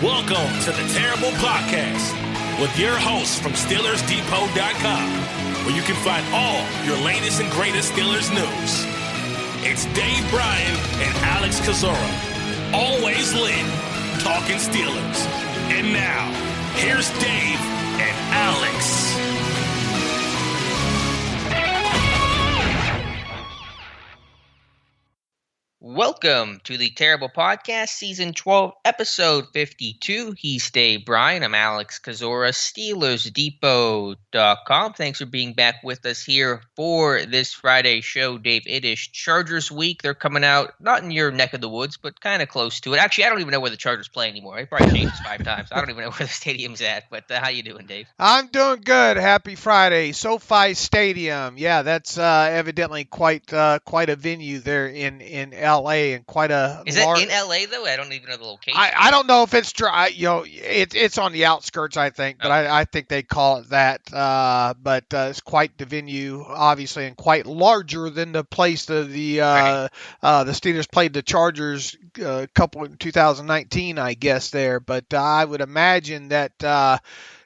Welcome to the Terrible Podcast with your hosts from SteelersDepot.com, where you can find all your latest and greatest Steelers news. It's Dave Bryan and Alex Kozora, always lit, talking Steelers. And now, here's Dave and Alex. Welcome to the Terrible Podcast, Season 12, Episode 52. He's Dave Bryan. I'm Alex Kozora, SteelersDepot.com. Thanks for being back with us here for this Friday show. Dave, it is Chargers week. They're coming out, not in your neck of the woods, but kind of close to it. Actually, I don't even know where the Chargers play anymore. They probably changed 5 times. I don't even know where the stadium's at, but how you doing, Dave? I'm doing good. Happy Friday. SoFi Stadium. Yeah, that's evidently quite a venue there in LA, and quite a Is it in LA though? I don't even know the location. I don't know if it's dry. It's on the outskirts, I think, but okay. I think they call it that. But it's quite the venue, obviously, and quite larger than the place that the Steelers played the Chargers a couple in 2019, I guess there. But I would imagine that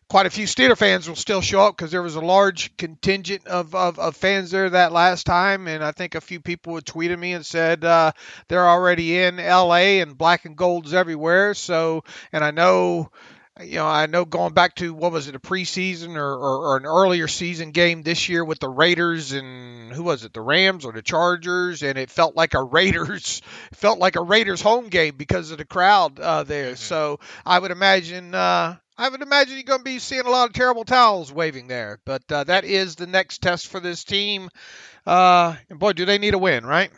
quite a few Steeler fans will still show up because there was a large contingent of fans there that last time. And I think a few people would tweet me and said they're already in LA and black and gold's everywhere. So, and I know going back to, what was it, a preseason or an earlier season game this year with the Raiders and who was it, the Rams or the Chargers, and it felt like a Raiders home game because of the crowd there. Mm-hmm. So I would imagine you're going to be seeing a lot of terrible towels waving there. But that is the next test for this team. And boy, do they need a win, right?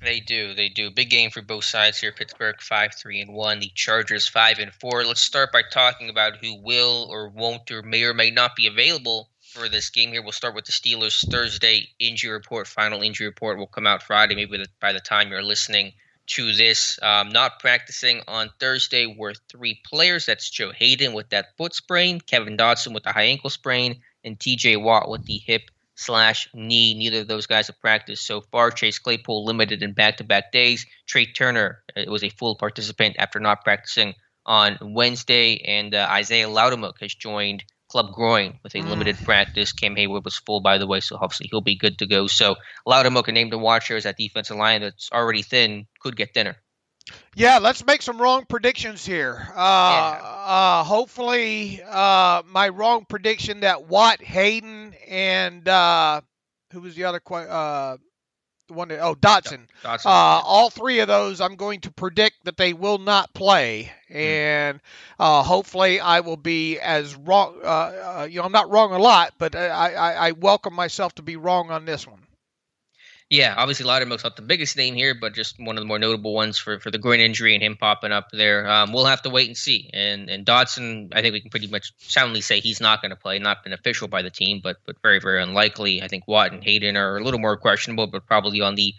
They do. Big game for both sides here. Pittsburgh 5-3-1. The Chargers 5-4. Let's start by talking about who will or won't or may not be available for this game here. We'll start with the Steelers Thursday injury report. Final injury report will come out Friday, maybe by the time you're listening to this. Not practicing on Thursday were 3 players. That's Joe Hayden with that foot sprain, Kevin Dotson with the high ankle sprain, and TJ Watt with the hip/knee. Neither of those guys have practiced so far. Chase Claypool limited in back-to-back days. Trey Turner was a full participant after not practicing on Wednesday, and Isaiah Loudermilk has joined Club Groin with a limited practice. Cam Hayward was full, by the way, so obviously he'll be good to go. So Loudermilk, a name to watch here, as that defensive line that's already thin could get thinner. Yeah, let's make some wrong predictions here. Hopefully, my wrong prediction that Watt, Hayden, and who was the other Dotson. All 3 of those, I'm going to predict that they will not play, and hopefully I will be as wrong. I'm not wrong a lot, but I welcome myself to be wrong on this one. Yeah, obviously Loudermilk's not the biggest name here, but just one of the more notable ones for the groin injury and him popping up there. We'll have to wait and see. And Dotson, I think we can pretty much soundly say he's not going to play. Not been official by the team, but very, very unlikely. I think Watt and Hayden are a little more questionable, but probably on the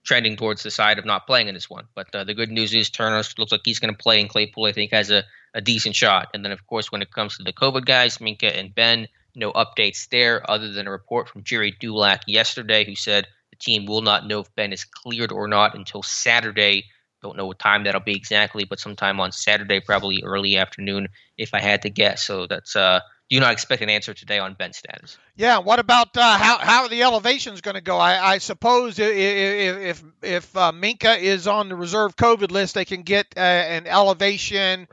trending towards the side of not playing in this one. But the good news is Turner looks like he's going to play, and Claypool, I think, has a decent shot. And then, of course, when it comes to the COVID guys, Minka and Ben, no updates there other than a report from Jerry Dulac yesterday, who said the team will not know if Ben is cleared or not until Saturday. Don't know what time that'll be exactly, but sometime on Saturday, probably early afternoon, if I had to guess. So that's do not expect an answer today on Ben's status. Yeah, what about how are the elevations going to go? I suppose if Minka is on the reserve COVID list, they can get an elevation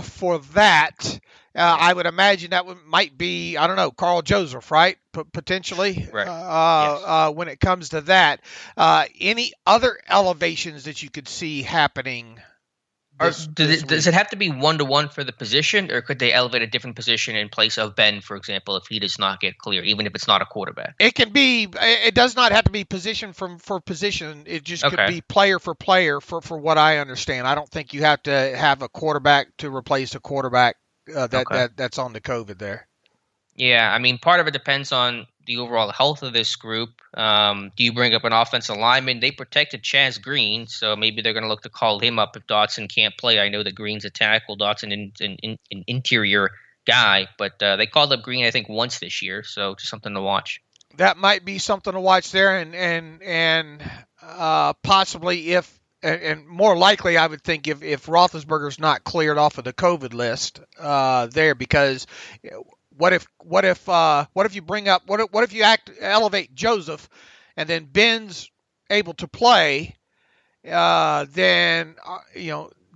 for that. I would imagine that might be, I don't know, Carl Joseph, right? Potentially, right. When it comes to that. Any other elevations that you could see happening? Does it have to be 1-to-1 for the position, or could they elevate a different position in place of Ben, for example, if he does not get clear, even if it's not a quarterback? It can be. It does not have to be position for position. It just could be player for player, for what I understand. I don't think you have to have a quarterback to replace a quarterback that's on the COVID there. Yeah, I mean, part of it depends on the overall health of this group. Do you bring up an offensive lineman? They protected Chaz Green, so maybe they're going to look to call him up if Dotson can't play. I know that Green's a tackle, Dotson an interior guy, but they called up Green, I think, once this year, so just something to watch. That might be something to watch there, and possibly if and more likely, I would think if Roethlisberger's not cleared off of the COVID list there, because what if you bring up what if you elevate Joseph, and then Ben's able to play, then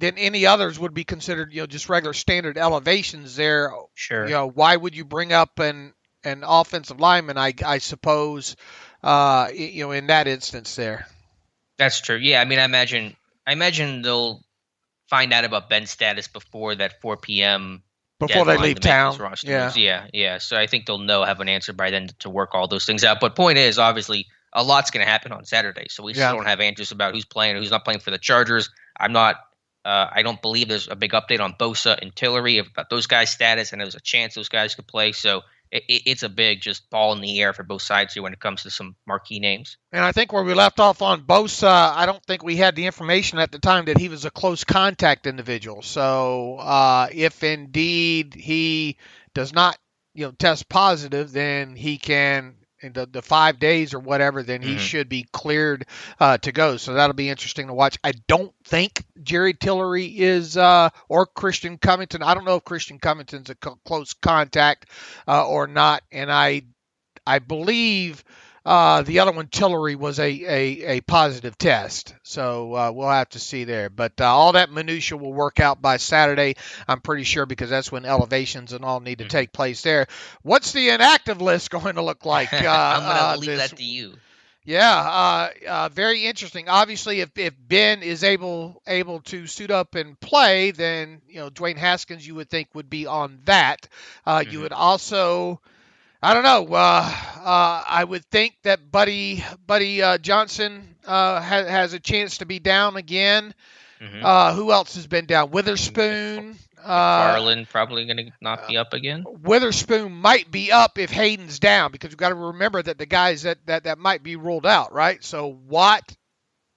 then any others would be considered just regular standard elevations there. Sure. Why would you bring up an offensive lineman? I suppose in that instance there. That's true. Yeah, I mean, I imagine they'll find out about Ben's status before that 4 p.m. before they leave town. Yeah. So I think they'll have an answer by then to work all those things out. But point is, obviously, a lot's going to happen on Saturday, so we still don't have answers about who's playing and who's not playing for the Chargers. I don't believe there's a big update on Bosa and Tillery about those guys' status, and there's a chance those guys could play. So it's a big just ball in the air for both sides here when it comes to some marquee names. And I think where we left off on Bosa, I don't think we had the information at the time that he was a close contact individual. So if indeed he does not test positive, then he can – in the 5 days or whatever, then he should be cleared to go. So that'll be interesting to watch. I don't think Jerry Tillery is or Christian Covington. I don't know if Christian Covington's a close contact or not. And I believe the other one, Tillery, was a positive test. So we'll have to see there. But all that minutia will work out by Saturday, I'm pretty sure, because that's when elevations and all need to take place there. What's the inactive list going to look like? I'm going to leave that to you. Yeah, very interesting. Obviously, if Ben is able to suit up and play, then Dwayne Haskins, you would think, would be on that. You would also... I don't know. I would think that Buddy Johnson has a chance to be down again. Who else has been down? Witherspoon. McFarland probably going to not be up again. Witherspoon might be up if Hayden's down, because we've got to remember that the guys that might be ruled out, right? So Watt,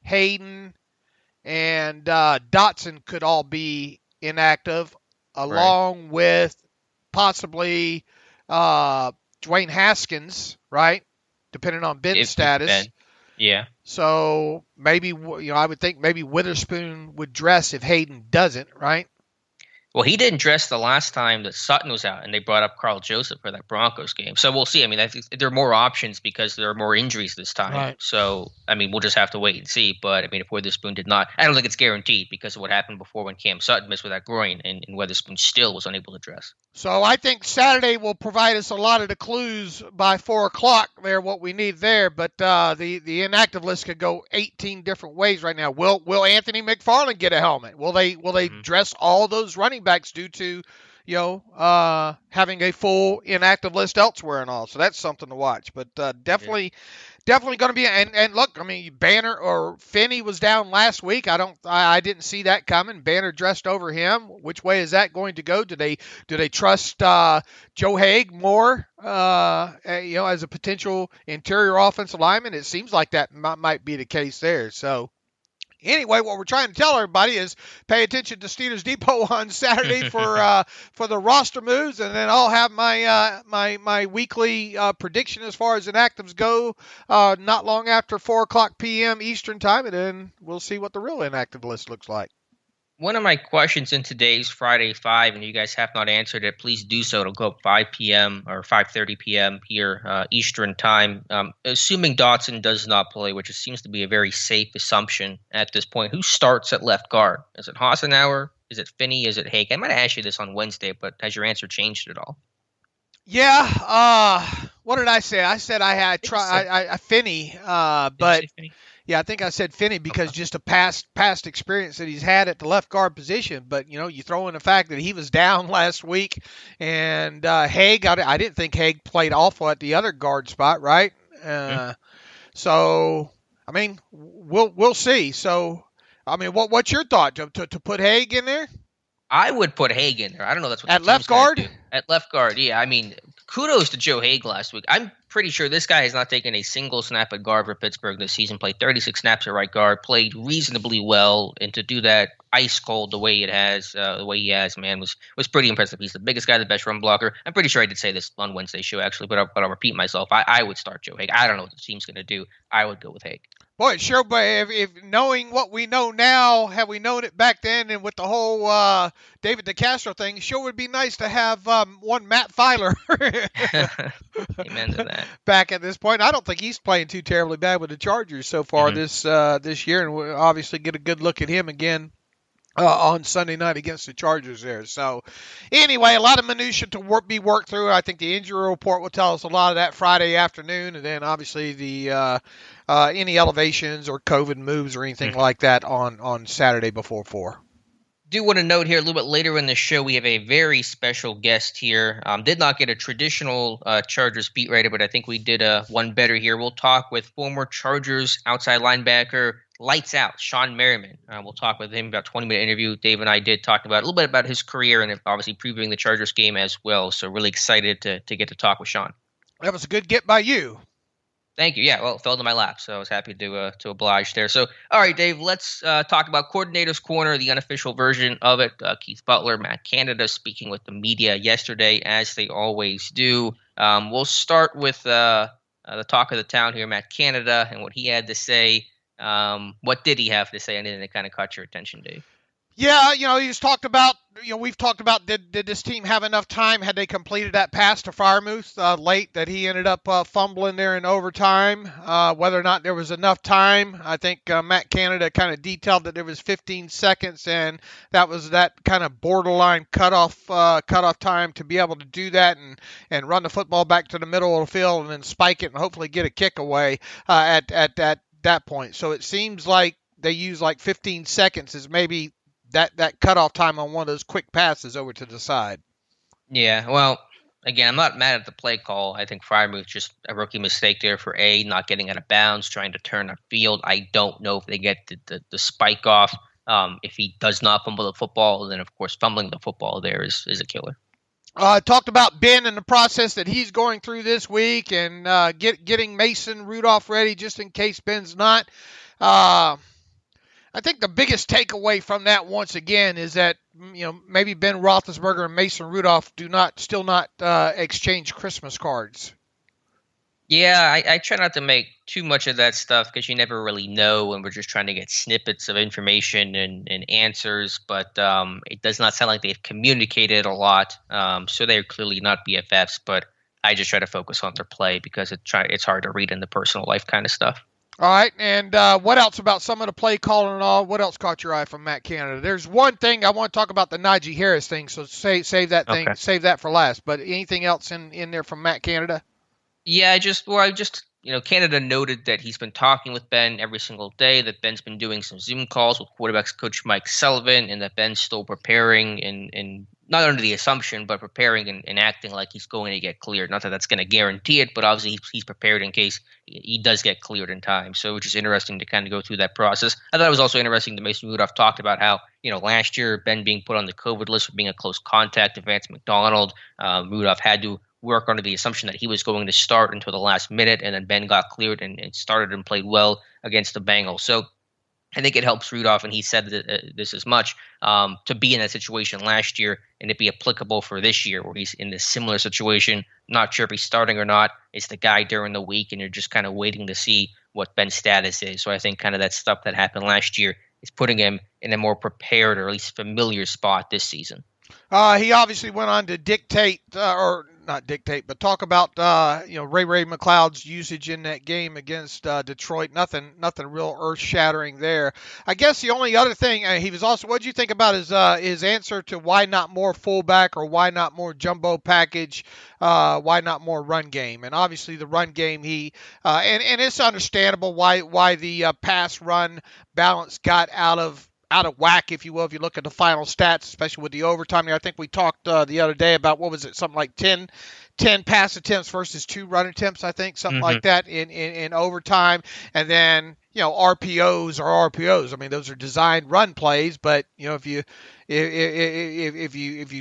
Hayden, and Dotson could all be inactive, along with possibly Dwayne Haskins, right? Depending on Ben's status. Ben. Yeah. So maybe, I would think maybe Witherspoon would dress if Hayden doesn't, right? Well, he didn't dress the last time that Sutton was out, and they brought up Carl Joseph for that Broncos game. So we'll see. I mean, there are more options because there are more injuries this time. Right. So, I mean, we'll just have to wait and see. But, I mean, if Witherspoon did not – I don't think it's guaranteed because of what happened before when Cam Sutton missed with that groin and Witherspoon still was unable to dress. So I think Saturday will provide us a lot of the clues by 4 o'clock there, what we need there. But the inactive list could go 18 different ways right now. Will Anthony McFarland get a helmet? Will they dress all those running backs due to having a full inactive list elsewhere and all? So that's something to watch. But definitely going to be. And look, I mean, Banner or Finney was down last week. I didn't see that coming. Banner dressed over him. Which way is that going to go? Do they trust Joe Haig more? As a potential interior offensive lineman, it seems like that might be the case there. So. Anyway, what we're trying to tell everybody is pay attention to Steelers Depot on Saturday for the roster moves, and then I'll have my weekly prediction as far as inactives go not long after 4 o'clock p.m. Eastern time, and then we'll see what the real inactive list looks like. One of my questions in today's Friday 5, and you guys have not answered it, please do so. It'll go up 5 p.m. or 5:30 p.m. here Eastern time. Assuming Dotson does not play, which seems to be a very safe assumption at this point, who starts at left guard? Is it Hassenauer? Is it Finney? Is it Haig? I might have asked you this on Wednesday, but has your answer changed at all? Yeah. What did I say? I said I had Finney, but. Yeah, I think I said Finney because just a past experience that he's had at the left guard position. But, you throw in the fact that he was down last week. And Haig, I didn't think Haig played awful at the other guard spot, right? So, I mean, we'll see. So, I mean, what's your thought? To put Haig in there? I would put Haig in there. I don't know. That's what at left guard? At left guard, yeah. I mean, kudos to Joe Haig last week. I'm pretty sure this guy has not taken a single snap at guard for Pittsburgh this season. Played 36 snaps at right guard. Played reasonably well, and to do that ice cold the way he has, man, was pretty impressive. He's the biggest guy, the best run blocker. I'm pretty sure I did say this on Wednesday's show actually, but I'll repeat myself. I would start Joe Haig. I don't know what the team's going to do. I would go with Haig. Boy, sure, but if knowing what we know now, had we known it back then, and with the whole David DeCastro thing, sure would be nice to have one Matt Filer Amen to that. back at this point. I don't think he's playing too terribly bad with the Chargers so far this year, and we'll obviously get a good look at him again on Sunday night against the Chargers there. So anyway, a lot of minutia to be worked through. I think the injury report will tell us a lot of that Friday afternoon, and then obviously the any elevations or COVID moves or anything like that on Saturday before 4. Do want to note here a little bit later in the show, we have a very special guest here. Did not get a traditional Chargers beat writer, but I think we did one better here. We'll talk with former Chargers outside linebacker, lights out, Sean Merriman. We'll talk with him about a 20-minute interview. Dave and I did talk about a little bit about his career and obviously previewing the Chargers game as well. So really excited to get to talk with Sean. That was a good get by you. Thank you. Yeah, well, it fell into my lap, so I was happy to oblige there. So, all right, Dave, let's talk about Coordinator's Corner, the unofficial version of it. Keith Butler, Matt Canada speaking with the media yesterday, as they always do. We'll start with the talk of the town here, Matt Canada, and what he had to say. What did he have to say? Anything that kind of caught your attention, Dave? Yeah, he's talked about, we've talked about did this team have enough time? Had they completed that pass to Freiermuth late that he ended up fumbling there in overtime? Whether or not there was enough time, I think Matt Canada kind of detailed that there was 15 seconds, and that was that kind of borderline cutoff time to be able to do that and run the football back to the middle of the field and then spike it and hopefully get a kick away at that point. So it seems like they use like 15 seconds as maybe that cutoff time on one of those quick passes over to the side. Yeah, well, again, I'm not mad at the play call. I think Freiermuth just a rookie mistake there for not getting out of bounds, trying to turn the field. I don't know if they get the spike off. If he does not fumble the football, then of course fumbling the football there is a killer. Talked about Ben and the process that he's going through this week and getting Mason Rudolph ready just in case Ben's not. I think the biggest takeaway from that once again is that maybe Ben Roethlisberger and Mason Rudolph still not exchange Christmas cards. Yeah, I try not to make too much of that stuff because you never really know, and we're just trying to get snippets of information and answers. But it does not sound like they've communicated a lot, so they're clearly not BFFs. But I just try to focus on their play because it's hard to read in the personal life kind of stuff. All right, and what else about some of the play calling and all? What else caught your eye from Matt Canada? There's one thing I want to talk about, the Najee Harris thing, so save that thing, save that for last. But anything else in there from Matt Canada? Yeah, Canada noted that he's been talking with Ben every single day, that Ben's been doing some Zoom calls with quarterbacks coach Mike Sullivan, and that Ben's still preparing and not under the assumption, but preparing and acting like he's going to get cleared. Not that that's going to guarantee it, but obviously he's prepared in case he does get cleared in time. So it's just interesting to kind of go through that process. I thought it was also interesting that Mason Rudolph talked about how, last year Ben being put on the COVID list for being a close contact to Vance McDonald. Rudolph had to work under the assumption that he was going to start until the last minute, and then Ben got cleared and started and played well against the Bengals. So I think it helps Rudolph, and he said this as much, to be in that situation last year and it be applicable for this year where he's in this similar situation. Not sure if he's starting or not. It's the guy during the week, and you're just kind of waiting to see what Ben's status is. So I think kind of that stuff that happened last year is putting him in a more prepared or at least familiar spot this season. He obviously went on to talk about Ray McLeod's usage in that game against Detroit. Nothing real earth shattering there. I guess the only other thing he was also. What did you think about his answer to why not more fullback or why not more jumbo package? Why not more run game? And obviously the run game and it's understandable why the pass run balance got out of whack, if you will, if you look at the final stats, especially with the overtime here. I think we talked the other day about, what was it, something like 10 pass attempts versus 2 run attempts, I think, something like that in overtime. And then, RPOs are RPOs. I mean, those are designed run plays, but, if you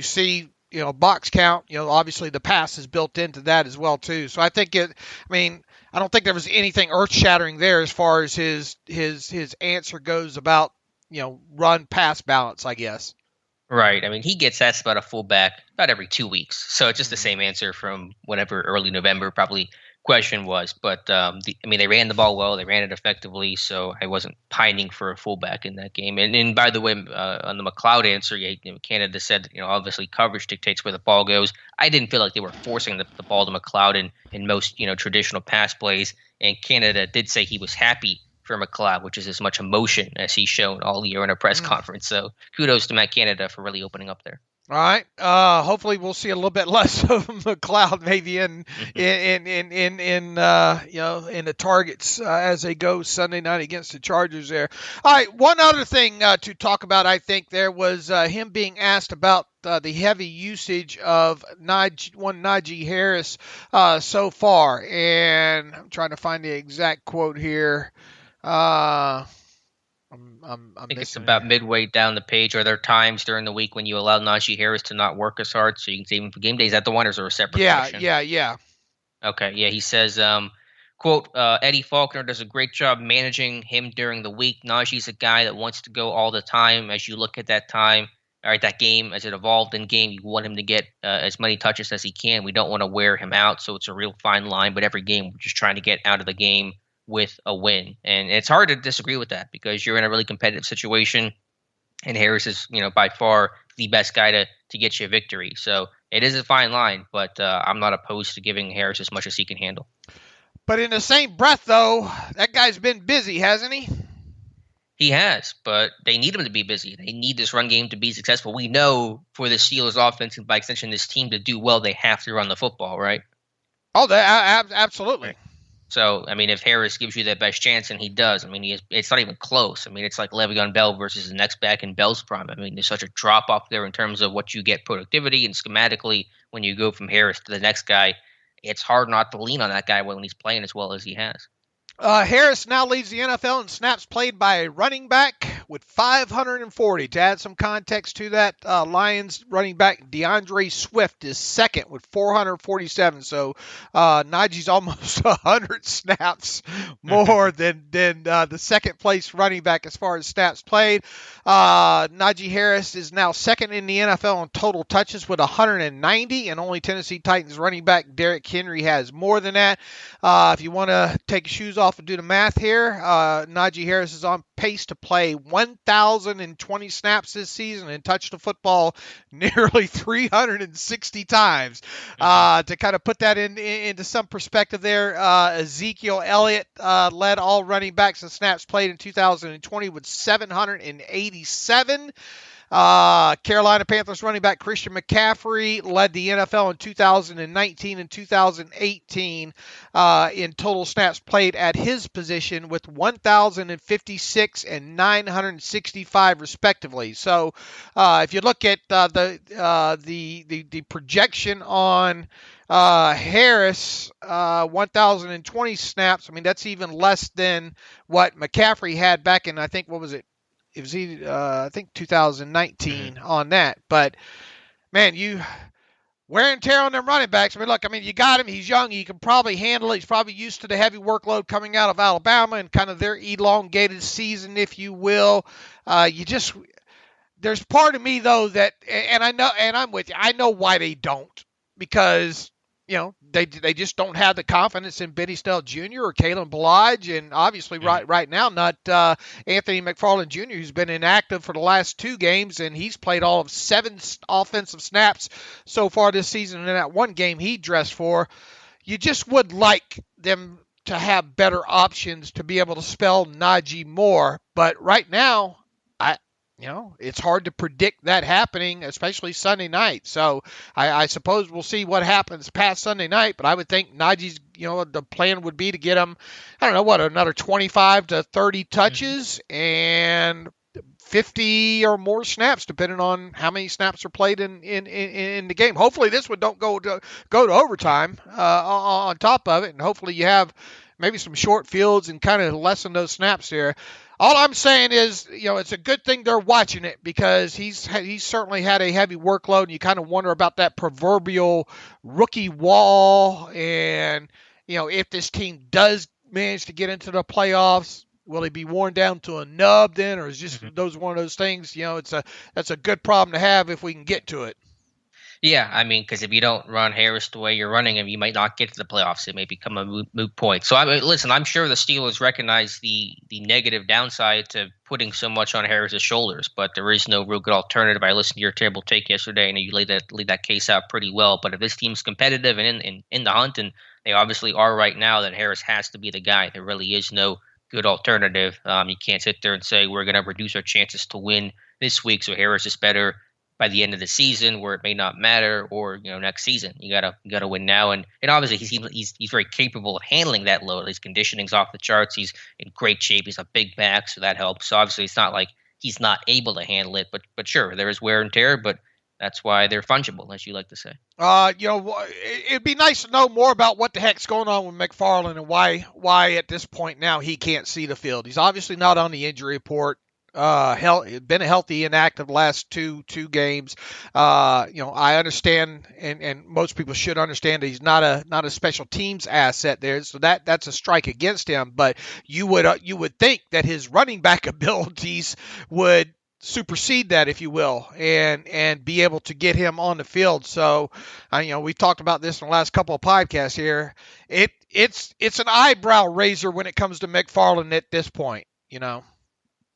see, box count, obviously the pass is built into that as well, too. So I think I don't think there was anything earth shattering there as far as his answer goes about, run pass balance, I guess. Right. I mean, he gets asked about a fullback about every 2 weeks. So it's just the same answer from whenever early November, probably question was. But they ran the ball well. They ran it effectively, so I wasn't pining for a fullback in that game. And by the way, on the McLeod answer, Canada said obviously coverage dictates where the ball goes. I didn't feel like they were forcing the ball to McLeod in most traditional pass plays. And Canada did say he was happy for McLeod, which is as much emotion as he's shown all year in a press conference. So kudos to Matt Canada for really opening up there. All right. Hopefully we'll see a little bit less of McLeod maybe in the targets as they go Sunday night against the Chargers there. All right. One other thing to talk about, I think there was him being asked about the heavy usage of Najee Harris so far, and I'm trying to find the exact quote here. I think it's about midway down the page. Are there times during the week when you allow Najee Harris to not work as hard so you can save him for game days? Is that the one, or is there a separate question? Yeah. Okay, yeah, he says, quote, Eddie Faulkner does a great job managing him during the week. Najee's a guy that wants to go all the time. As you look at that game, as it evolved in game, you want him to get as many touches as he can. We don't want to wear him out, so it's a real fine line. But every game, we're just trying to get out of the game with a win. And it's hard to disagree with that because you're in a really competitive situation, and Harris is, by far the best guy to get you a victory. So it is a fine line, but I'm not opposed to giving Harris as much as he can handle. But in the same breath, though, that guy's been busy, hasn't he? He has, but they need him to be busy. They need this run game to be successful. We know for the Steelers offense and by extension this team to do well, they have to run the football, right? Oh, absolutely. Right. So, if Harris gives you that best chance, and he does, it's not even close. It's like Le'Veon Bell versus the next back in Bell's prime. There's such a drop-off there in terms of what you get productivity and schematically when you go from Harris to the next guy. It's hard not to lean on that guy when he's playing as well as he has. Harris now leads the NFL in snaps played by a running back with 540. To add some context to that, Lions running back DeAndre Swift is second with 447. So Najee's almost 100 snaps more than the second place running back as far as snaps played. Najee Harris is now second in the NFL in total touches with 190, and only Tennessee Titans running back Derrick Henry has more than that. If you want to take your shoes off and do the math here, Najee Harris is on pace to play 1,020 snaps this season and touch the football nearly 360 times. To kind of put that into some perspective there, Ezekiel Elliott led all running backs in snaps played in 2020 with 787. Carolina Panthers running back Christian McCaffrey led the NFL in 2019 and 2018 in total snaps played at his position with 1,056 and 965 respectively. So if you look at the projection on Harris, 1,020 snaps, that's even less than what McCaffrey had back in, I think, what was it? It was, I think, 2019 on that. But, man, you wear and tear on them running backs. Look, you got him. He's young. He can probably handle it. He's probably used to the heavy workload coming out of Alabama and kind of their elongated season, if you will. There's part of me, though, that, and I know, and I'm with you, I know why they don't. Because, they just don't have the confidence in Benny Snell Jr. or Kalen Ballage, and obviously right now not Anthony McFarland Jr., who's been inactive for the last 2 games, and he's played all of 7 offensive snaps so far this season. And in that one game he dressed for, you just would like them to have better options to be able to spell Najee more. But right now, it's hard to predict that happening, especially Sunday night. So I suppose we'll see what happens past Sunday night. But I would think Najee's, the plan would be to get him, another 25 to 30 touches and 50 or more snaps, depending on how many snaps are played in the game. Hopefully this one don't go to overtime on top of it, and hopefully you have maybe some short fields and kind of lessen those snaps there. All I'm saying is, it's a good thing they're watching it because he's certainly had a heavy workload, and you kind of wonder about that proverbial rookie wall. And, if this team does manage to get into the playoffs, will he be worn down to a nub then, or is just one of those things? That's a good problem to have if we can get to it. Yeah, I mean, because if you don't run Harris the way you're running him, you might not get to the playoffs. It may become a moot point. So, I mean, listen, I'm sure the Steelers recognize the negative downside to putting so much on Harris's shoulders, but there is no real good alternative. I listened to your table take yesterday, and you laid that case out pretty well. But if this team's competitive and in the hunt, and they obviously are right now, then Harris has to be the guy. There really is no good alternative. You can't sit there and say we're going to reduce our chances to win this week, so Harris is better by the end of the season where it may not matter, or next season. You gotta win now, and obviously he's very capable of handling that load. His conditioning's off the charts. He's in great shape. He's a big back, so that helps. So obviously it's not like he's not able to handle it, but sure, there is wear and tear, but that's why they're fungible, as you like to say. It'd be nice to know more about what the heck's going on with McFarland and why at this point now he can't see the field. He's obviously not on the injury report. Been a healthy inactive last two games. I understand, and most people should understand that he's not a special teams asset there, so that's a strike against him. But you would think that his running back abilities would supersede that, if you will, and be able to get him on the field. So, we talked about this in the last couple of podcasts here. It's an eyebrow raiser when it comes to McFarland at this point.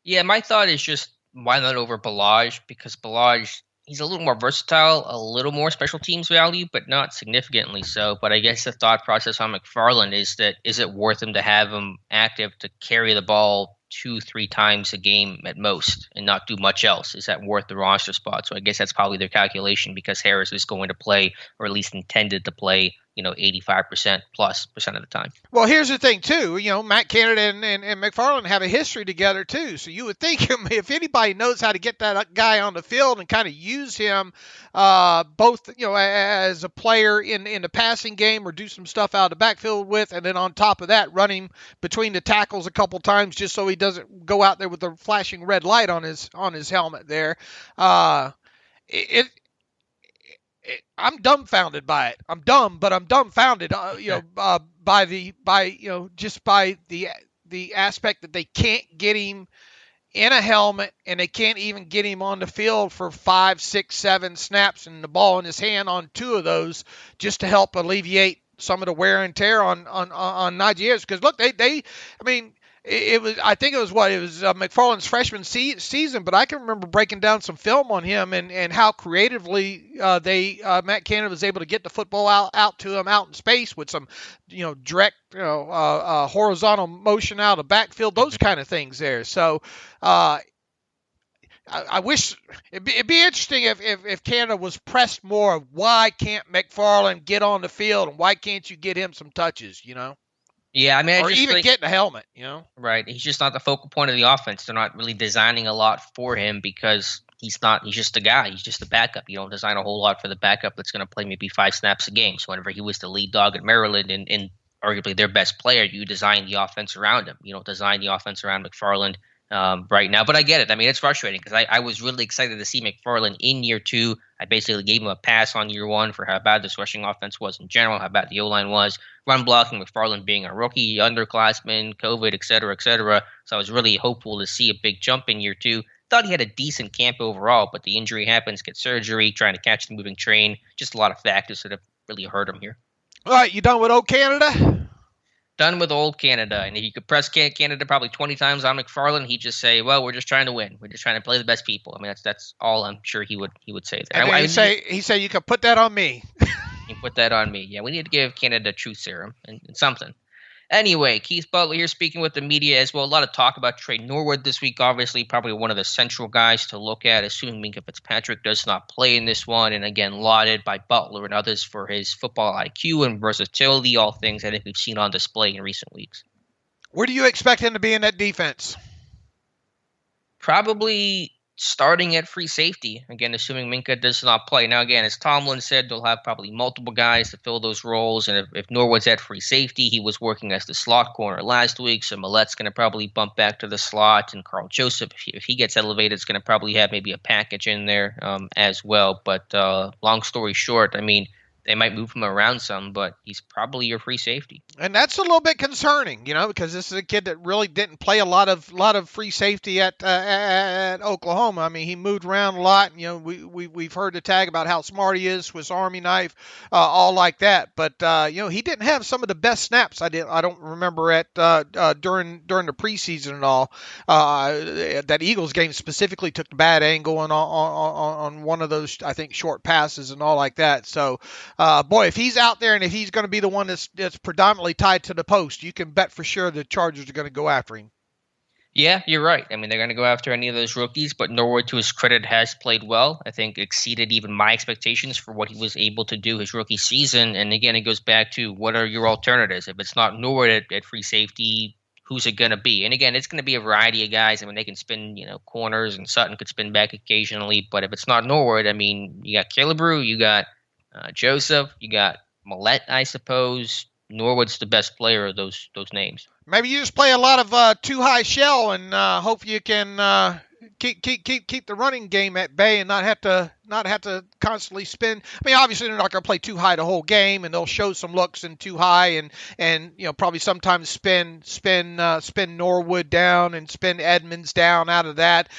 Yeah, my thought is just why not over Balaj? Because Balaj, he's a little more versatile, a little more special teams value, but not significantly so. But I guess the thought process on McFarland is it worth him to have him active to carry the ball 2-3 times a game at most and not do much else? Is that worth the roster spot? So I guess that's probably their calculation, because Harris is going to play, or at least intended to play, 85% plus % of the time. Well, here's the thing too. Matt Canada and McFarland have a history together too. So you would think if anybody knows how to get that guy on the field and kind of use him both, as a player in the passing game, or do some stuff out of the backfield with, and then on top of that, run him between the tackles a couple times just so he doesn't go out there with a flashing red light on his helmet there. I'm dumbfounded by it. I'm dumb, but I'm dumbfounded. By the aspect that they can't get him in a helmet, and they can't even get him on the field for 5, 6, 7 snaps, and the ball in his hand on 2 of those, just to help alleviate some of the wear and tear on Najee Harris. Because look, it was McFarland's freshman season, but I can remember breaking down some film on him and how creatively Matt Canada was able to get the football out to him out in space with some direct horizontal motion out of the backfield, those kind of things there. So I wish it'd be interesting if Canada was pressed more of why can't McFarland get on the field, and why can't you get him some touches, Yeah, or even get in a helmet, Right. He's just not the focal point of the offense. They're not really designing a lot for him, because he's just a guy. He's just a backup. You don't design a whole lot for the backup that's going to play maybe 5 snaps a game. So whenever he was the lead dog at Maryland and arguably their best player, you design the offense around him. You don't design the offense around McFarland right now. But I get it. I mean, it's frustrating, because I was really excited to see McFarland in year 2. I basically gave him a pass on year 1 for how bad this rushing offense was in general, how bad the O-line was, run blocking, McFarland being a rookie, underclassman, COVID, et cetera, et cetera. So I was really hopeful to see a big jump in year 2. Thought he had a decent camp overall, but the injury happens, get surgery, trying to catch the moving train. Just a lot of factors that have really hurt him here. All right, you done with old Canada? Done with old Canada. And if you could press Canada probably 20 times on McFarland, he'd just say, well, we're just trying to win. We're just trying to play the best people. I mean, that's all I'm sure he would say there. And he say you can put that on me. You put that on me. Yeah, we need to give Canada a truth serum and something. Anyway, Keith Butler here speaking with the media as well. A lot of talk about Trey Norwood this week, obviously. Probably one of the central guys to look at, assuming Minka Fitzpatrick does not play in this one. And again, lauded by Butler and others for his football IQ and versatility, all things I think we've seen on display in recent weeks. Where do you expect him to be in that defense? Probably starting at free safety, again, assuming Minka does not play. Now, again, as Tomlin said, they'll have probably multiple guys to fill those roles. And if Norwood's at free safety, he was working as the slot corner last week, so Millett's going to probably bump back to the slot. And Carl Joseph, if he gets elevated, is going to probably have maybe a package in there as well. But long story short, I mean, they might move him around some, but he's probably your free safety. And that's a little bit concerning, because this is a kid that really didn't play a lot of free safety at Oklahoma. I mean, he moved around a lot. We've heard the tag about how smart he is, Swiss Army knife, all like that. But he didn't have some of the best snaps. I don't remember at during the preseason and all. That Eagles game specifically took the bad angle on one of those, I think, short passes and all like that. So, boy, if he's out there and if he's going to be the one that's predominantly tied to the post, you can bet for sure the Chargers are going to go after him. Yeah, you're right. I mean, they're going to go after any of those rookies, but Norwood, to his credit, has played well. I think exceeded even my expectations for what he was able to do his rookie season. And again, it goes back to what are your alternatives? If it's not Norwood at free safety, who's it going to be? And again, it's going to be a variety of guys. I mean, they can spin, corners, and Sutton could spin back occasionally. But if it's not Norwood, I mean, you got Killebrew, you got Joseph, you got Millette, I suppose. Norwood's the best player of those names. Maybe you just play a lot of too high shell and hope you can keep the running game at bay and not have to constantly spin. I mean, obviously they're not going to play too high the whole game, and they'll show some looks in too high and probably sometimes spin Norwood down and spin Edmonds down out of that.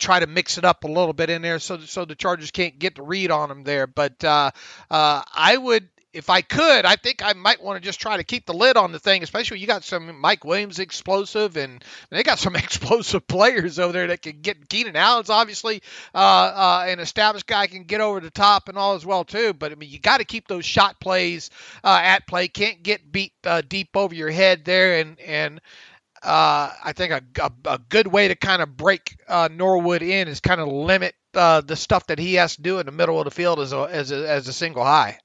Try to mix it up a little bit in there so the Chargers can't get the read on them there. But I would. If I could, I think I might want to just try to keep the lid on the thing, especially when you got some Mike Williams explosive, and they got some explosive players over there that can get. Keenan Allen's obviously an established guy, can get over the top and all as well too. But I mean, you got to keep those shot plays at play. Can't get beat deep over your head there, and I think a good way to kind of break Norwood in is kind of limit the stuff that he has to do in the middle of the field as a single high.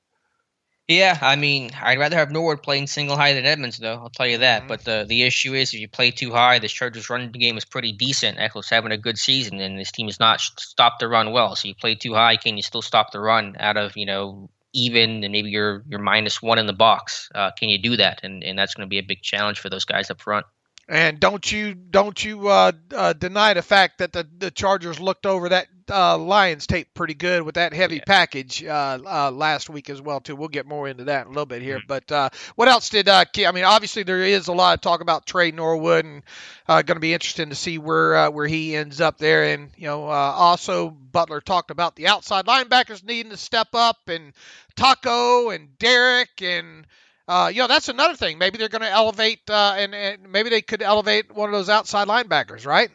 Yeah, I mean, I'd rather have Norwood playing single high than Edmonds, though. I'll tell you that. Mm-hmm. But the issue is, if you play too high, this Chargers running game is pretty decent. Eckler's having a good season, and this team has not stopped the run well. So you play too high, can you still stop the run out of even and maybe you're -1 in the box? Can you do that? And that's going to be a big challenge for those guys up front. And don't you deny the fact that the Chargers looked over that Lions tape pretty good with that heavy package last week as well too. We'll get more into that in a little bit here. Mm-hmm. But what else did I mean, obviously there is a lot of talk about Trey Norwood, and going to be interesting to see where he ends up there. And also Butler talked about the outside linebackers needing to step up, and Taco and Derek and. That's another thing. Maybe they're going to elevate, and maybe they could elevate one of those outside linebackers, right?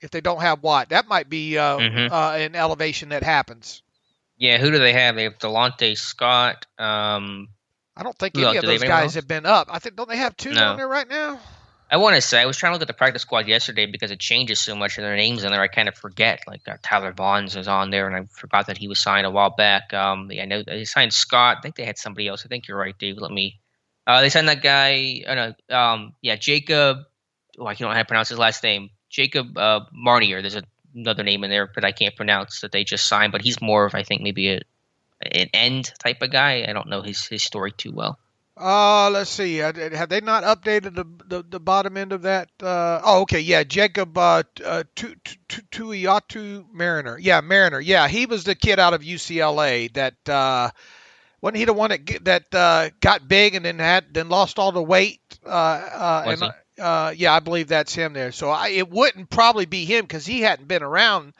If they don't have Watt, that might be an elevation that happens. Yeah, who do they have? They have Delonte Scott. I don't think any of those guys have been up. I think don't they have two on there right now? I want to say I was trying to look at the practice squad yesterday because it changes so much and their names in there. I kind of forget. Like Tyler Bonds is on there, and I forgot that he was signed a while back. I know they signed Scott. I think they had somebody else. I think you're right, Dave. They signed that guy. Jacob. Oh, I don't know how to pronounce his last name. Jacob Marnier. There's another name in there, but I can't pronounce that they just signed. But he's more of, I think, maybe an end type of guy. I don't know his story too well. Let's see. Have they not updated the bottom end of that? Okay. Yeah, Jacob Tuiatu Mariner. Yeah, Mariner. Yeah, he was the kid out of UCLA that. Wasn't he the one that got big and then lost all the weight? I believe that's him there. So it wouldn't probably be him because he hadn't been around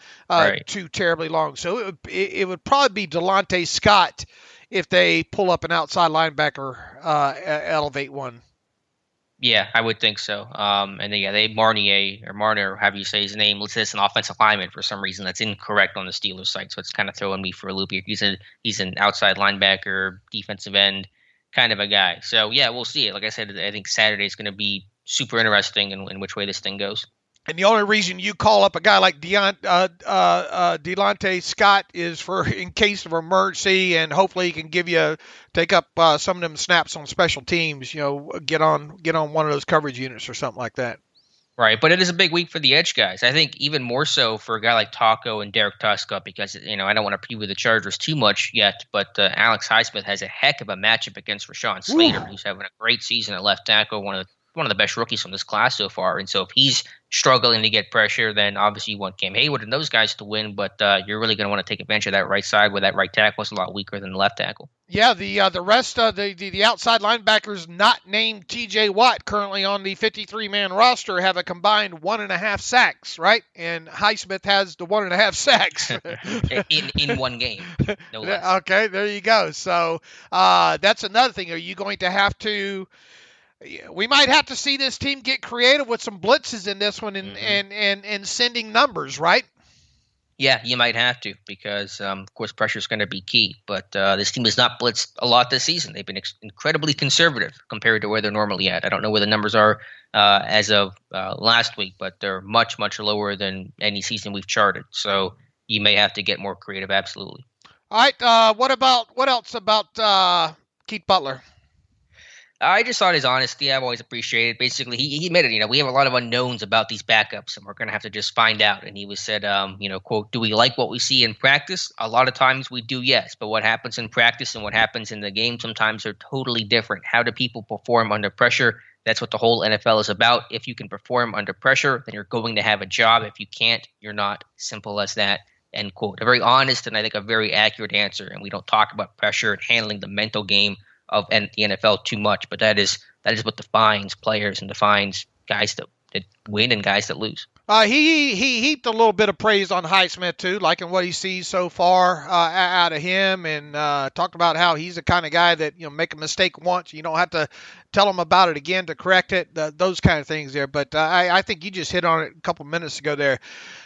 too terribly long. So it would probably be Delonte Scott if they pull up an outside linebacker, elevate one. Yeah, I would think so. And they Marnier, however you say his name, listed as an offensive lineman for some reason. That's incorrect on the Steelers site, so it's kind of throwing me for a loop here. He's an outside linebacker, defensive end kind of a guy. So yeah, we'll see it. Like I said, I think Saturday is going to be super interesting in which way this thing goes. And the only reason you call up a guy like Delonte Scott is for in case of emergency, and hopefully he can take up some of them snaps on special teams. Get on one of those coverage units or something like that. Right, but it is a big week for the edge guys. I think even more so for a guy like Taco and Derek Tuska, because I don't want to preview the Chargers too much yet, but Alex Highsmith has a heck of a matchup against Rashawn Slater, who's having a great season at left tackle, one of the one of the best rookies from this class so far. And so if he's struggling to get pressure, then obviously you want Cam Hayward and those guys to win. But you're really going to want to take advantage of that right side where that right tackle is a lot weaker than the left tackle. Yeah, the rest of the outside linebackers not named T.J. Watt currently on the 53-man roster have a combined 1.5 sacks, right? And Highsmith has the 1.5 sacks in one game, no less. Okay, there you go. So that's another thing. Are you going to have to? We might have to see this team get creative with some blitzes in this one and sending numbers, right? Yeah, you might have to because, of course, pressure is going to be key. But this team has not blitzed a lot this season. They've been incredibly conservative compared to where they're normally at. I don't know where the numbers are as of last week, but they're much, much lower than any season we've charted. So you may have to get more creative, absolutely. All right, what else about Keith Butler? I just thought his honesty, I've always appreciated. Basically, he admitted, we have a lot of unknowns about these backups, and we're going to have to just find out. And he said, quote, do we like what we see in practice? A lot of times we do, yes. But what happens in practice and what happens in the game sometimes are totally different. How do people perform under pressure? That's what the whole NFL is about. If you can perform under pressure, then you're going to have a job. If you can't, you're not. Simple as that. End quote. A very honest and I think a very accurate answer. And we don't talk about pressure and handling the mental game of the NFL too much, but that is what defines players and defines guys that win and guys that lose. He heaped a little bit of praise on Highsmith too, liking what he sees so far out of him, and talked about how he's the kind of guy that make a mistake once, you don't have to tell him about it again to correct it. Those kind of things there. But I think you just hit on it a couple minutes ago. There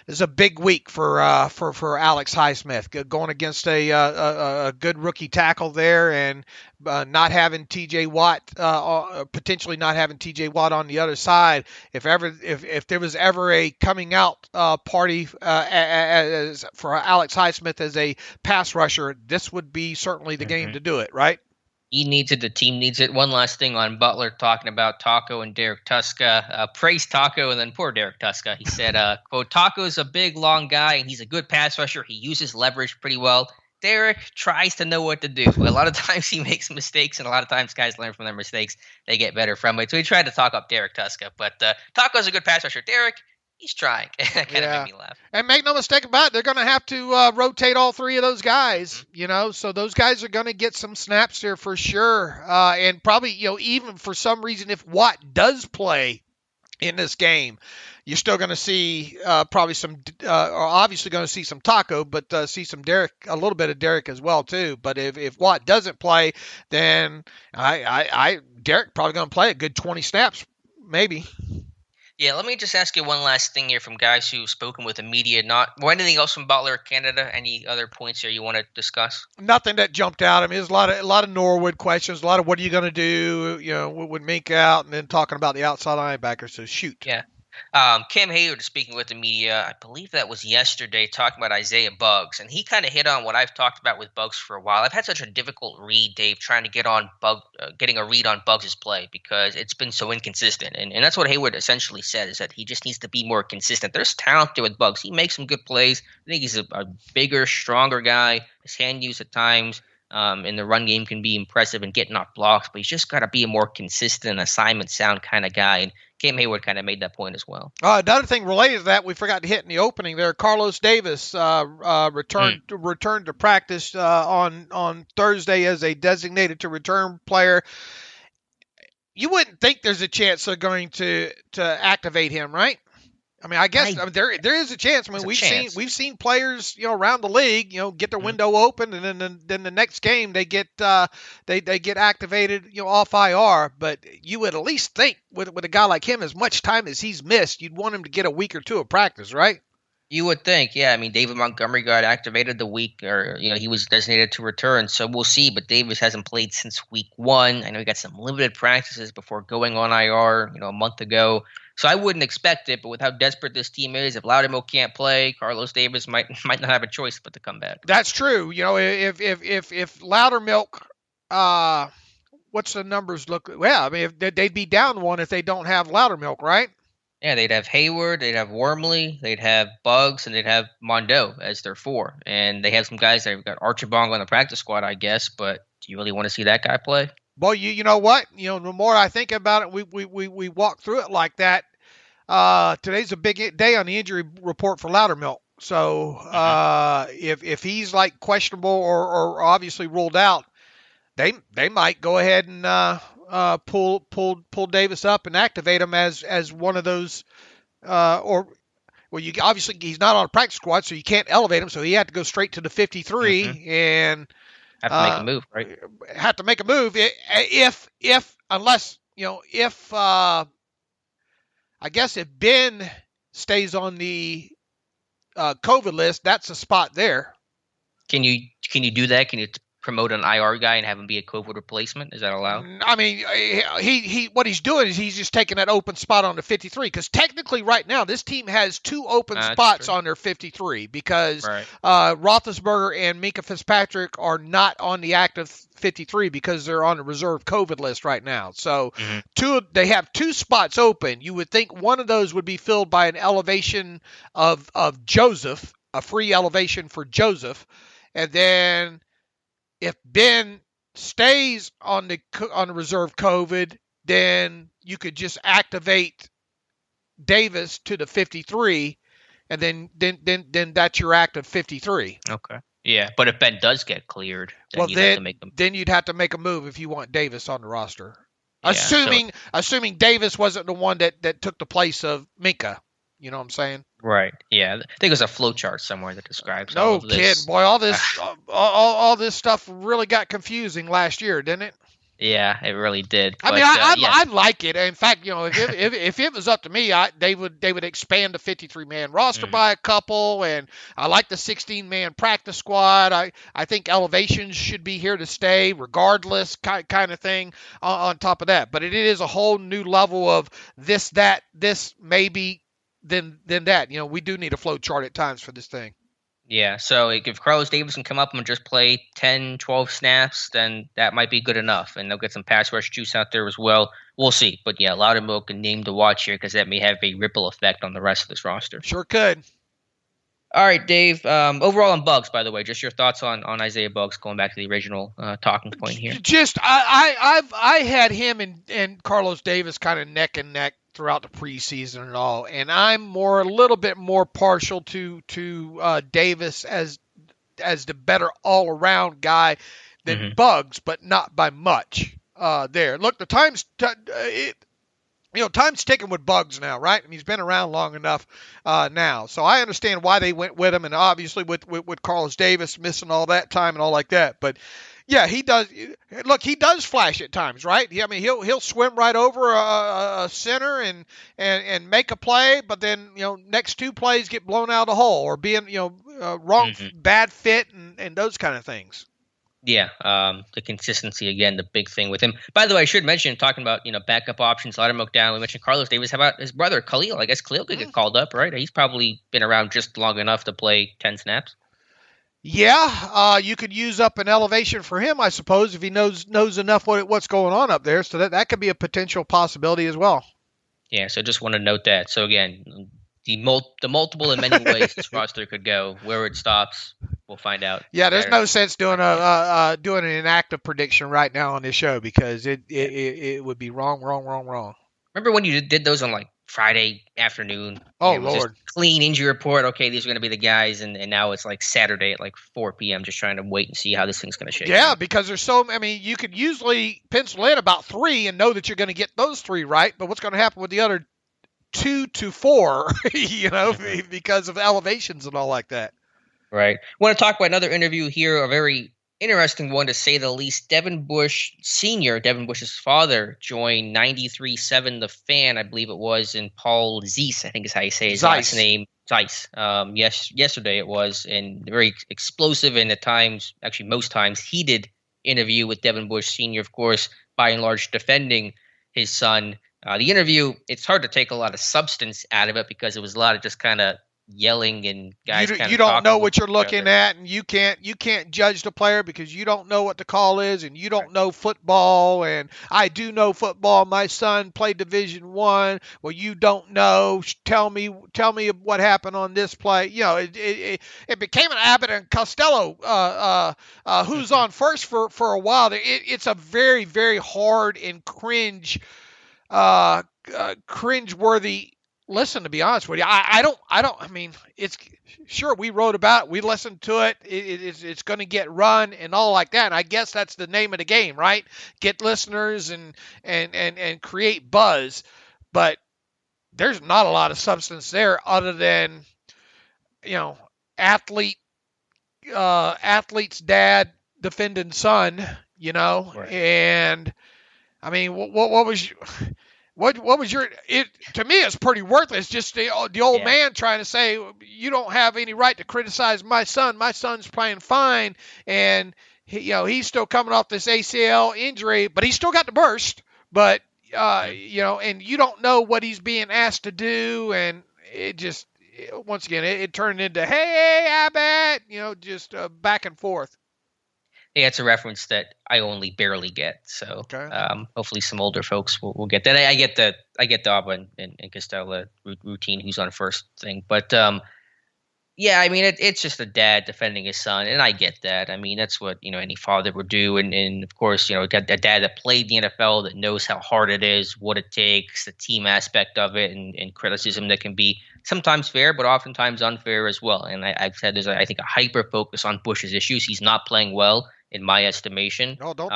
is a big week for Alex Highsmith going against a good rookie tackle there, and not having T.J. Watt, potentially not having T.J. Watt on the other side. If there was ever a coming out party for Alex Highsmith as a pass rusher, this would be certainly the game to do it, right? He needs it. The team needs it. One last thing on Butler, talking about Taco and Derek Tuska. Praise Taco and then poor Derek Tuska. He said, quote, Taco's a big, long guy, and he's a good pass rusher. He uses leverage pretty well. Derek tries to know what to do. A lot of times he makes mistakes, and a lot of times guys learn from their mistakes. They get better from it. So he tried to talk up Derek Tuska. But Taco's a good pass rusher. Derek, he's trying. That kind of made me laugh. And make no mistake about it, they're going to have to rotate all three of those guys, so those guys are going to get some snaps here for sure. And probably, even for some reason, if Watt does play in this game, you're still going to see probably some, or obviously going to see some Taco, but see some Derek, a little bit of Derek as well too. But if Watt doesn't play, then Derek probably going to play a good 20 snaps, maybe. Yeah, let me just ask you one last thing here from guys who've spoken with the media. Anything else from Butler, Canada? Any other points here you want to discuss? Nothing that jumped out. I mean, there's a lot of Norwood questions, a lot of what are you going to do, with Minka out, and then talking about the outside linebacker. So shoot. Yeah. Cam Hayward speaking with the media, I believe that was yesterday, talking about Isaiah Buggs, and he kind of hit on what I've talked about with Buggs for a while. I've had such a difficult read, Dave, trying to getting a read on Buggs' play because it's been so inconsistent, and that's what Hayward essentially said, is that he just needs to be more consistent. There's talent there with Buggs. He makes some good plays. I think he's a bigger, stronger guy. His hand use at times in the run game can be impressive and getting off blocks, but he's just got to be a more consistent, assignment sound kind of guy, and Cam Hayward kind of made that point as well. Another thing related to that, we forgot to hit in the opening there. Carlos Davis returned to practice on Thursday as a designated to return player. You wouldn't think there's a chance they're going to activate him, right? I mean, I guess there is a chance. I mean, we've seen players, around the league, get their window open, and then the next game they get activated, off IR. But you would at least think with a guy like him, as much time as he's missed, you'd want him to get a week or two of practice, right? You would think, yeah. I mean, David Montgomery got activated the week, or he was designated to return, so we'll see. But Davis hasn't played since week 1. I know he got some limited practices before going on IR, a month ago. So I wouldn't expect it, but with how desperate this team is, if Loudermilk can't play, Carlos Davis might not have a choice but to come back. That's true. If Loudermilk, what's the numbers look? Well, I mean, they'd be down one if they don't have Loudermilk, right? Yeah, they'd have Hayward, they'd have Wormley, they'd have Buggs, and they'd have Mondo as their 4. And they have some guys. They've got Archibong on the practice squad, I guess, but do you really want to see that guy play? Boy, you know what? The more I think about it, we walk through it like that. Today's a big day on the injury report for Loudermilk. So if he's like questionable or obviously ruled out, they might go ahead and pull Davis up and activate him as one of those you obviously he's not on a practice squad, so you can't elevate him, so he had to go straight to the 53 and have to make a move, right? Have to make a move if I guess if Ben stays on the COVID list, that's a spot there. Can you do that? Can you promote an IR guy and have him be a COVID replacement? Is that allowed? I mean, he what he's doing is he's just taking that open spot on the 53 because technically right now this team has two open spots on their 53 because Roethlisberger and Minka Fitzpatrick are not on the active 53 because they're on the reserve COVID list right now. So they have two spots open. You would think one of those would be filled by an elevation of Joseph, a free elevation for Joseph, and then if Ben stays on the reserve COVID, then you could just activate Davis to the 53, and then that's your active 53. Okay. Yeah, but if Ben does get cleared, then you'd have to make a move if you want Davis on the roster. Yeah, assuming Davis wasn't the one that took the place of Minka. You know what I'm saying? Right. Yeah. I think there's a flow chart somewhere that describes all of this. No kid, boy, all this stuff really got confusing last year, didn't it? Yeah, it really did. I mean, I like it. In fact, if it was up to me, they would expand the 53-man roster by a couple, and I like the 16-man practice squad. I think elevations should be here to stay, regardless, kind of thing. On top of that, but it is a whole new level of this, maybe. Than that. We do need a flow chart at times for this thing. Yeah, so if Carlos Davis can come up and just play 10, 12 snaps, then that might be good enough, and they'll get some pass rush juice out there as well. We'll see. But yeah, Loudermilk and name to watch here because that may have a ripple effect on the rest of this roster. Sure could. All right, Dave. Overall on Bugs, by the way, just your thoughts on Isaiah Bugs, going back to the original talking point here. Just I had him and Carlos Davis kind of neck and neck throughout the preseason and all, and I'm a little bit more partial to Davis as the better all around guy than Bugs, but not by much. There, look, the time's ticking with Bugs now, right? And he's been around long enough now, so I understand why they went with him, and obviously with Carlos Davis missing all that time and all like that, but. Yeah, he does. Look, he does flash at times, right? I mean, he'll swim right over a center and make a play, but then next two plays get blown out of the hole or being wrong, bad fit and those kind of things. Yeah, the consistency again, the big thing with him. By the way, I should mention talking about backup options, Loudermilk down. We mentioned Carlos Davis. How about his brother Khalil? I guess Khalil could get called up, right? He's probably been around just long enough to play 10 snaps. Yeah, you could use up an elevation for him, I suppose, if he knows enough what's going on up there. So that could be a potential possibility as well. Yeah, so just want to note that. So again, the multiple in many ways this roster could go. Where it stops, we'll find out. Yeah, there's no sense doing an inactive prediction right now on this show because it would be wrong. Remember when you did those on like Friday afternoon? Oh, Lord. Just clean injury report. Okay, these are going to be the guys. And now it's like Saturday at like 4 p.m. just trying to wait and see how this thing's going to shake out. Yeah, because you could usually pencil in about 3 and know that you're going to get those 3 right. But what's going to happen with the other 2 to 4, because of elevations and all like that. Right. I want to talk about another interview here, a very interesting one to say the least. Devin Bush Sr., Devin Bush's father, joined 93.7 The Fan, I believe it was, in Paul Zeiss, I think is how you say his last name. Zeiss. Yesterday it was, and very explosive and at times, actually most times, heated interview with Devin Bush Sr., of course, by and large defending his son. The interview, it's hard to take a lot of substance out of it because it was a lot of just kind of yelling and guys kind of you don't talking know over what you're each looking other. at, and you can't judge the player because you don't know what the call is, and you don't know football. And I do know football. My son played Division I. Well, you don't know. Tell me what happened on this play. It became an Abbott and Costello who's on first for a while. It's a very, very hard and cringe-worthy listen, to be honest with you. I mean, it's sure we wrote about it, we listened to it. It's going to get run and all like that. And I guess that's the name of the game, right? Get listeners and create buzz. But there's not a lot of substance there other than, athlete's dad defending son, Right. and I mean, what was what was your? It to me, it's pretty worthless. Just the old man trying to say you don't have any right to criticize my son. My son's playing fine, and he's still coming off this ACL injury, but he's still got the burst. But and you don't know what he's being asked to do, and it just once again it turned into hey Abbott, just back and forth. Yeah, it's a reference that I only barely get. So Okay. Hopefully some older folks will get that. I get the Abba and Costello routine, who's on first thing. But yeah, I mean, it's just a dad defending his son, and I get that. I mean, that's what any father would do. And of course, got a dad that played the NFL that knows how hard it is, what it takes, the team aspect of it, and criticism that can be sometimes fair, but oftentimes unfair as well. And I've said there's, I think, a hyper focus on Bush's issues. He's not playing well, in my estimation. No, don't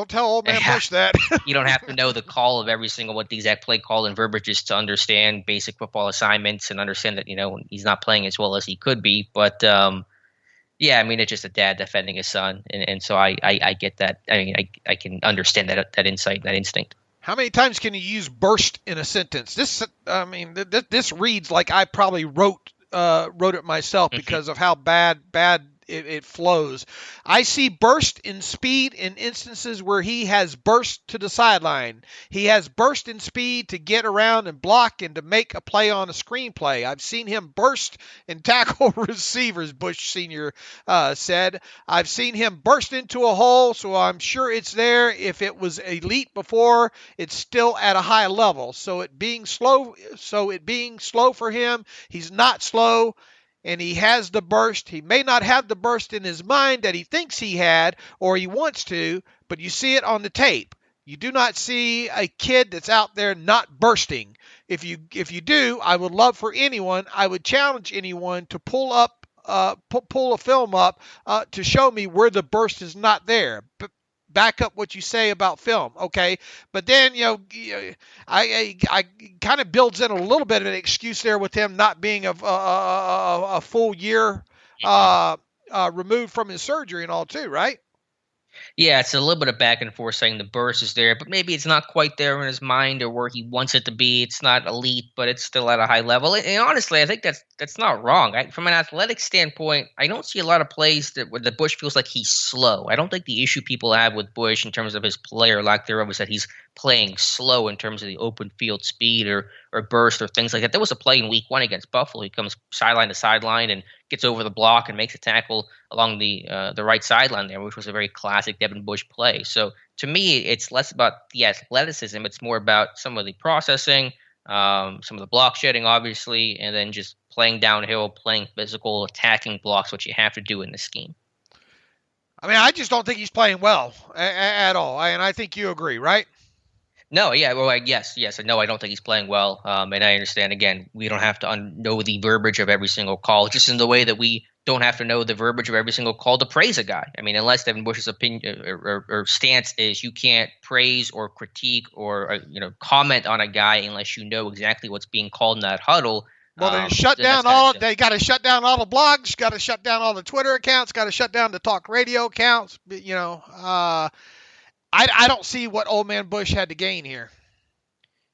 tell old man Bush that. You don't have to know the call of every single what the exact play call and verbiage is to understand basic football assignments and understand that he's not playing as well as he could be. But yeah, I mean, it's just a dad defending his son, and so I get that. I mean, I can understand that insight, that instinct. How many times can you use burst in a sentence? This reads like I probably wrote it myself because of how bad it flows. I see burst in speed in instances where he has burst to the sideline. He has burst in speed to get around and block and to make a play on a screenplay. I've seen him burst and tackle receivers, Bush Sr. Said. I've seen him burst into a hole, so I'm sure it's there. If it was elite before, it's still at a high level. So it being slow for him, he's not slow. And he has the burst. He may not have the burst in his mind that he thinks he had or he wants to, but you see it on the tape. You do not see a kid that's out there not bursting. If you do, I would love for anyone, I would challenge anyone to pull a film up to show me where the burst is not there. But back up what you say about film, okay? But then, I kind of builds in a little bit of an excuse there with him not being a full year removed from his surgery and all too, right? Yeah, it's a little bit of back and forth saying the burst is there, but maybe it's not quite there in his mind or where he wants it to be. It's not elite, but it's still at a high level. And honestly, I think that's not wrong. From an athletic standpoint, I don't see a lot of plays where the Bush feels like he's slow. I don't think the issue people have with Bush in terms of his play or lack thereof is that he's playing slow in terms of the open field speed or burst or things like that. There was a play in week 1 against Buffalo. He comes sideline to sideline and gets over the block and makes a tackle along the right sideline there, which was a very classic Devin Bush play. So to me, it's less about the athleticism. It's more about some of the processing, some of the block shedding, obviously, and then just playing downhill, playing physical, attacking blocks, what you have to do in this scheme. I mean, I just don't think he's playing well at all. And I think you agree, right? No, yeah, well, yes. No, I don't think he's playing well. And I understand, again, we don't have to know the verbiage of every single call, just in the way that we don't have to know the verbiage of every single call to praise a guy. I mean, unless Devin Bush's opinion or stance is you can't praise or critique or comment on a guy unless you know exactly what's being called in that huddle. Well, then shut down all. They got to shut down all the blogs. Got to shut down all the Twitter accounts. Got to shut down the talk radio accounts. I don't see what old man Bush had to gain here.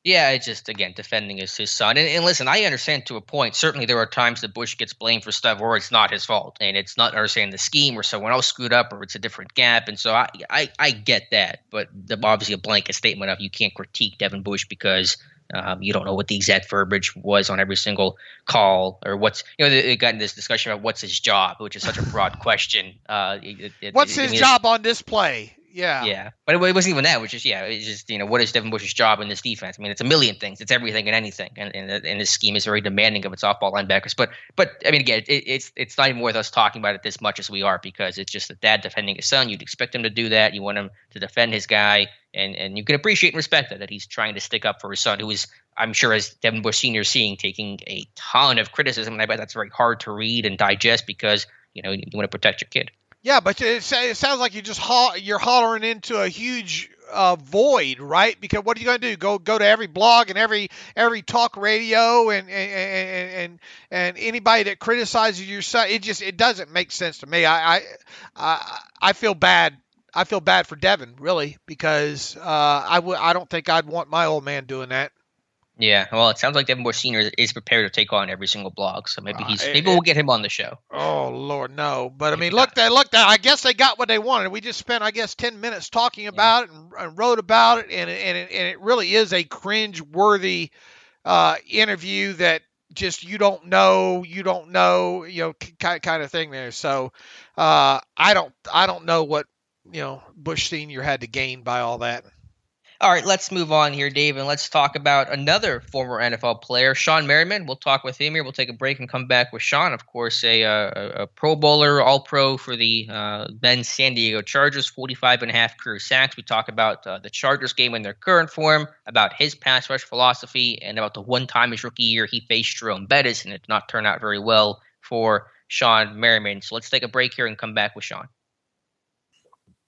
Yeah, it's just, again, defending his son. And listen, I understand to a point. Certainly there are times that Bush gets blamed for stuff where it's not his fault. And it's not understanding the scheme or someone else screwed up or it's a different gap. And so I get that. But obviously a blanket statement of you can't critique Devin Bush because You don't know what the exact verbiage was on every single call or what's, they got in this discussion about what's his job, which is such a broad question. What's his job on this play? Yeah. Yeah. But it wasn't even that, which is, it's just, what is Devin Bush's job in this defense? I mean, it's a million things. It's everything and anything. And this scheme is very demanding of its off-ball linebackers. But I mean, again, it's not even worth us talking about it this much as we are, because it's just a dad defending his son. You'd expect him to do that. You want him to defend his guy. And you can appreciate and respect that he's trying to stick up for his son, who is, I'm sure, as Devin Bush Sr. taking a ton of criticism. And I bet that's very hard to read and digest because, you want to protect your kid. Yeah, but it sounds like you're hollering into a huge void, right? Because what are you going to do? Go to every blog and every talk radio and anybody that criticizes your son. It doesn't make sense to me. I feel bad. I feel bad for Devin, really, because I don't think I'd want my old man doing that. Yeah, well, it sounds like Devin Bush Sr. is prepared to take on every single blog, so maybe we'll get him on the show. Oh Lord, no! But I mean, look, I guess they got what they wanted. We just spent, 10 minutes talking about it and wrote about it, and it really is a cringe-worthy interview that just you don't know, kind of thing there. So I don't know what Bush Sr. had to gain by all that. All right, let's move on here, Dave, and let's talk about another former NFL player, Shawne Merriman. We'll talk with him here. We'll take a break and come back with Shawne, of course, a Pro Bowler, All-Pro for the then San Diego Chargers, 45.5 career sacks. We talk about the Chargers game in their current form, about his pass rush philosophy, and about the one time his rookie year he faced Jerome Bettis, and it did not turn out very well for Shawne Merriman. So let's take a break here and come back with Shawne.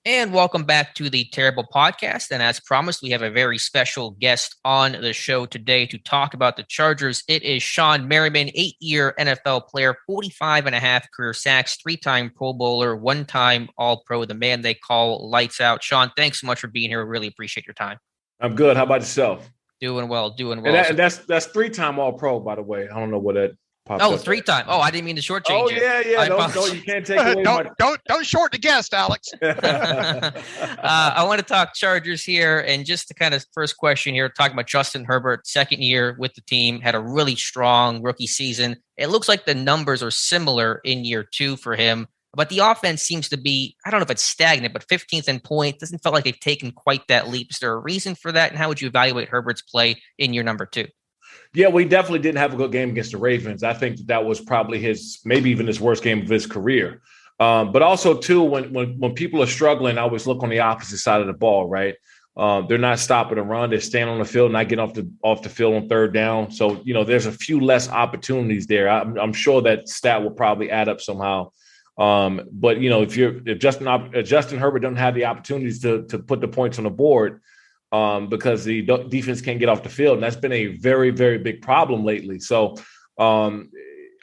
And welcome back to the Terrible Podcast. And as promised, we have a very special guest on the show today to talk about the Chargers. It is Shawne Merriman, 8-year NFL player, 45.5 career sacks, 3-time Pro Bowler, 1-time All-Pro, the man they call Lights Out. Shawne, thanks so much for being here. We really appreciate your time. I'm good. How about yourself? Doing well. And that's 3-time All-Pro, by the way. I don't know what that popped up. 3-time. Oh, I didn't mean to shortchange you. Oh, yeah. No, you can't take away Don't short the guest, Alex. I want to talk Chargers here. And just the kind of first question here, talking about Justin Herbert, second year with the team, had a really strong rookie season. It looks like the numbers are similar in year 2 for him. But the offense seems to be, I don't know if it's stagnant, but 15th in point. Doesn't feel like they've taken quite that leap. Is there a reason for that? And how would you evaluate Herbert's play in year number 2? Yeah, we definitely didn't have a good game against the Ravens. I think that was probably maybe even his worst game of his career. But also, too, when people are struggling, I always look on the opposite side of the ball, right? They're not stopping a run. They're staying on the field, not getting off the field on third down. So, there's a few less opportunities there. I'm sure that stat will probably add up somehow. But, if Justin Herbert doesn't have the opportunities to put the points on the board, because the defense can't get off the field. And that's been a very, very big problem lately. So I'm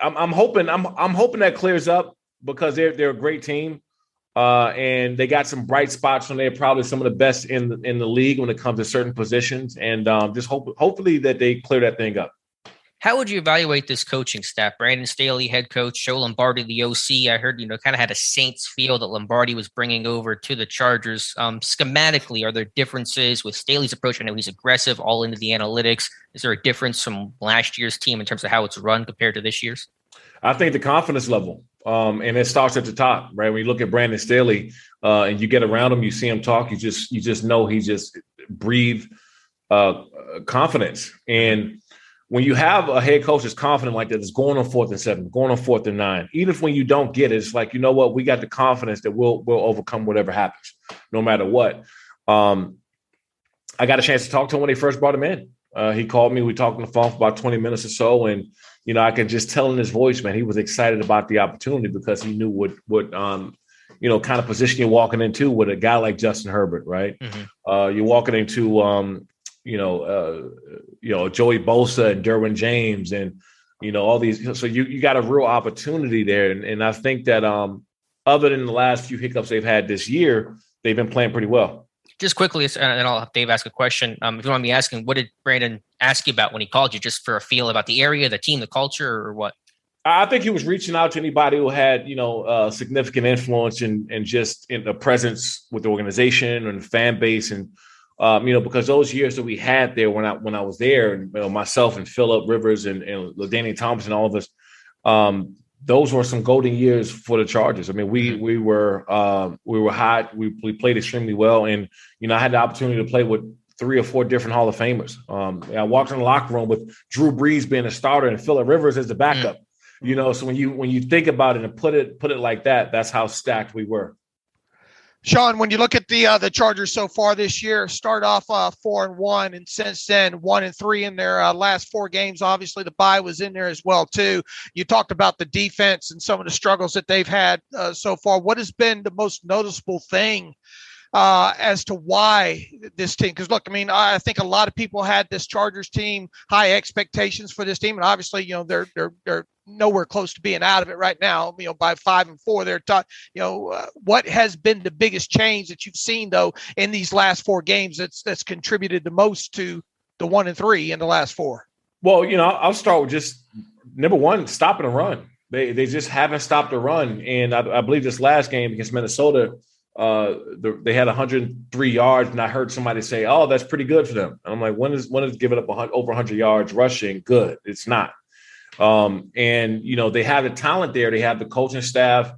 hoping that clears up, because they're a great team. And they got some bright spots on there, probably some of the best in the league when it comes to certain positions. And just hopefully that they clear that thing up. How would you evaluate this coaching staff? Brandon Staley, head coach, Joe Lombardi, the OC. I heard, kind of had a Saints feel that Lombardi was bringing over to the Chargers. Schematically, are there differences with Staley's approach? I know he's aggressive, all into the analytics. Is there a difference from last year's team in terms of how it's run compared to this year's? I think the confidence level, and it starts at the top, right? When you look at Brandon Staley and you get around him, you see him talk, you just know he just breathes confidence. And when you have a head coach that's confident like that, it's going on 4th and 7, going on 4th and 9. Even if when you don't get it, it's like, you know what, we got the confidence that we'll overcome whatever happens, no matter what. I got a chance to talk to him when they first brought him in. He called me. We talked on the phone for about 20 minutes or so, and I could just tell in his voice, man, he was excited about the opportunity, because he knew what kind of position you're walking into with a guy like Justin Herbert, right? Mm-hmm. You're walking into Joey Bosa and Derwyn James and, all these. So you got a real opportunity there. And I think that other than the last few hiccups they've had this year, they've been playing pretty well. Just quickly, and I'll have Dave ask a question. If you want me asking, what did Brandon ask you about when he called you, just for a feel about the area, the team, the culture, or what? I think he was reaching out to anybody who had, significant influence and just in the presence with the organization and the fan base, and Because those years that we had there when I was there, and myself and Phillip Rivers and LaDainian Thompson, all of us, those were some golden years for the Chargers. I mean, we were hot. We played extremely well, and I had the opportunity to play with 3 or 4 different Hall of Famers. I walked in the locker room with Drew Brees being a starter and Phillip Rivers as the backup. So when you think about it and put it like that, that's how stacked we were. Sean, when you look at the Chargers so far this year, start off 4-1, and since then 1-3 in their last 4 games. Obviously, the bye was in there as well too. You talked about the defense and some of the struggles that they've had so far. What has been the most noticeable thing as to why this team? Because look, I mean, I think a lot of people had this Chargers team high expectations for this team, and obviously, they're nowhere close to being out of it right now. By 5-4, they're top. What has been the biggest change that you've seen though in these last 4 games that's contributed the most to the 1-3 in the last 4? Well, I'll start with just number one, stopping the run. They just haven't stopped the run, and I believe this last game against Minnesota, they had 103 yards, and I heard somebody say, "Oh, that's pretty good for them." And I'm like, when is giving up over 100 yards rushing good? It's not. And they have the talent there. They have the coaching staff,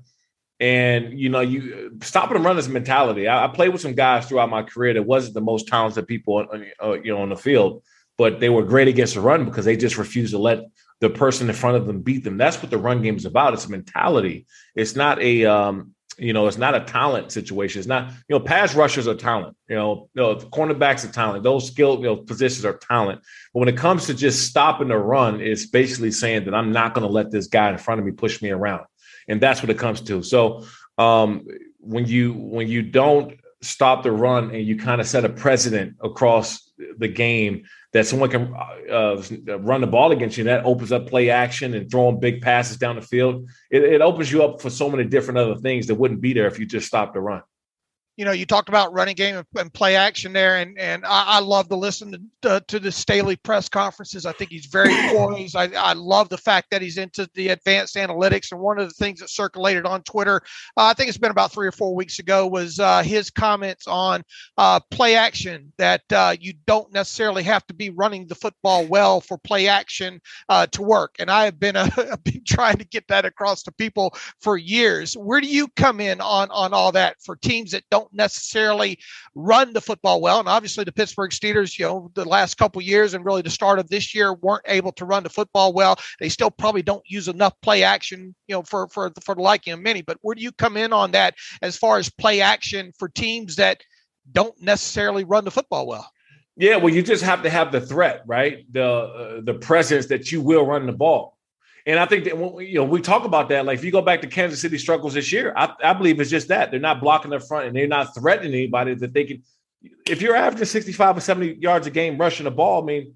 and you stopping the run is a mentality. I played with some guys throughout my career that wasn't the most talented people, on the field, but they were great against the run because they just refused to let the person in front of them beat them. That's what the run game is about. It's a mentality. It's not it's not a talent situation. It's not, pass rushers are talent. Cornerbacks are talent. Those skilled, positions are talent. But when it comes to just stopping the run, it's basically saying that I'm not going to let this guy in front of me push me around. And that's what it comes to. So when you don't stop the run and you kind of set a precedent across the game that someone can run the ball against you, that opens up play action and throwing big passes down the field. It opens you up for so many different other things that wouldn't be there if you just stopped the run. You talked about running game and play action there, and I love to listen to the Staley press conferences. I think he's very poised. I love the fact that he's into the advanced analytics. And one of the things that circulated on Twitter, I think it's been about 3 or 4 weeks ago, was his comments on play action, that you don't necessarily have to be running the football well for play action to work. And I have been trying to get that across to people for years. Where do you come in on all that for teams that don't necessarily run the football well? And obviously the Pittsburgh Steelers, the last couple of years and really the start of this year weren't able to run the football well. They still probably don't use enough play action, for the liking of many. But where do you come in on that as far as play action for teams that don't necessarily run the football well? Yeah, well, you just have to have the threat, right? The presence that you will run the ball. And I think that we talk about that. Like if you go back to Kansas City struggles this year, I believe it's just that they're not blocking their front and they're not threatening anybody that they can. If you're averaging 65 or 70 yards a game rushing the ball, I mean,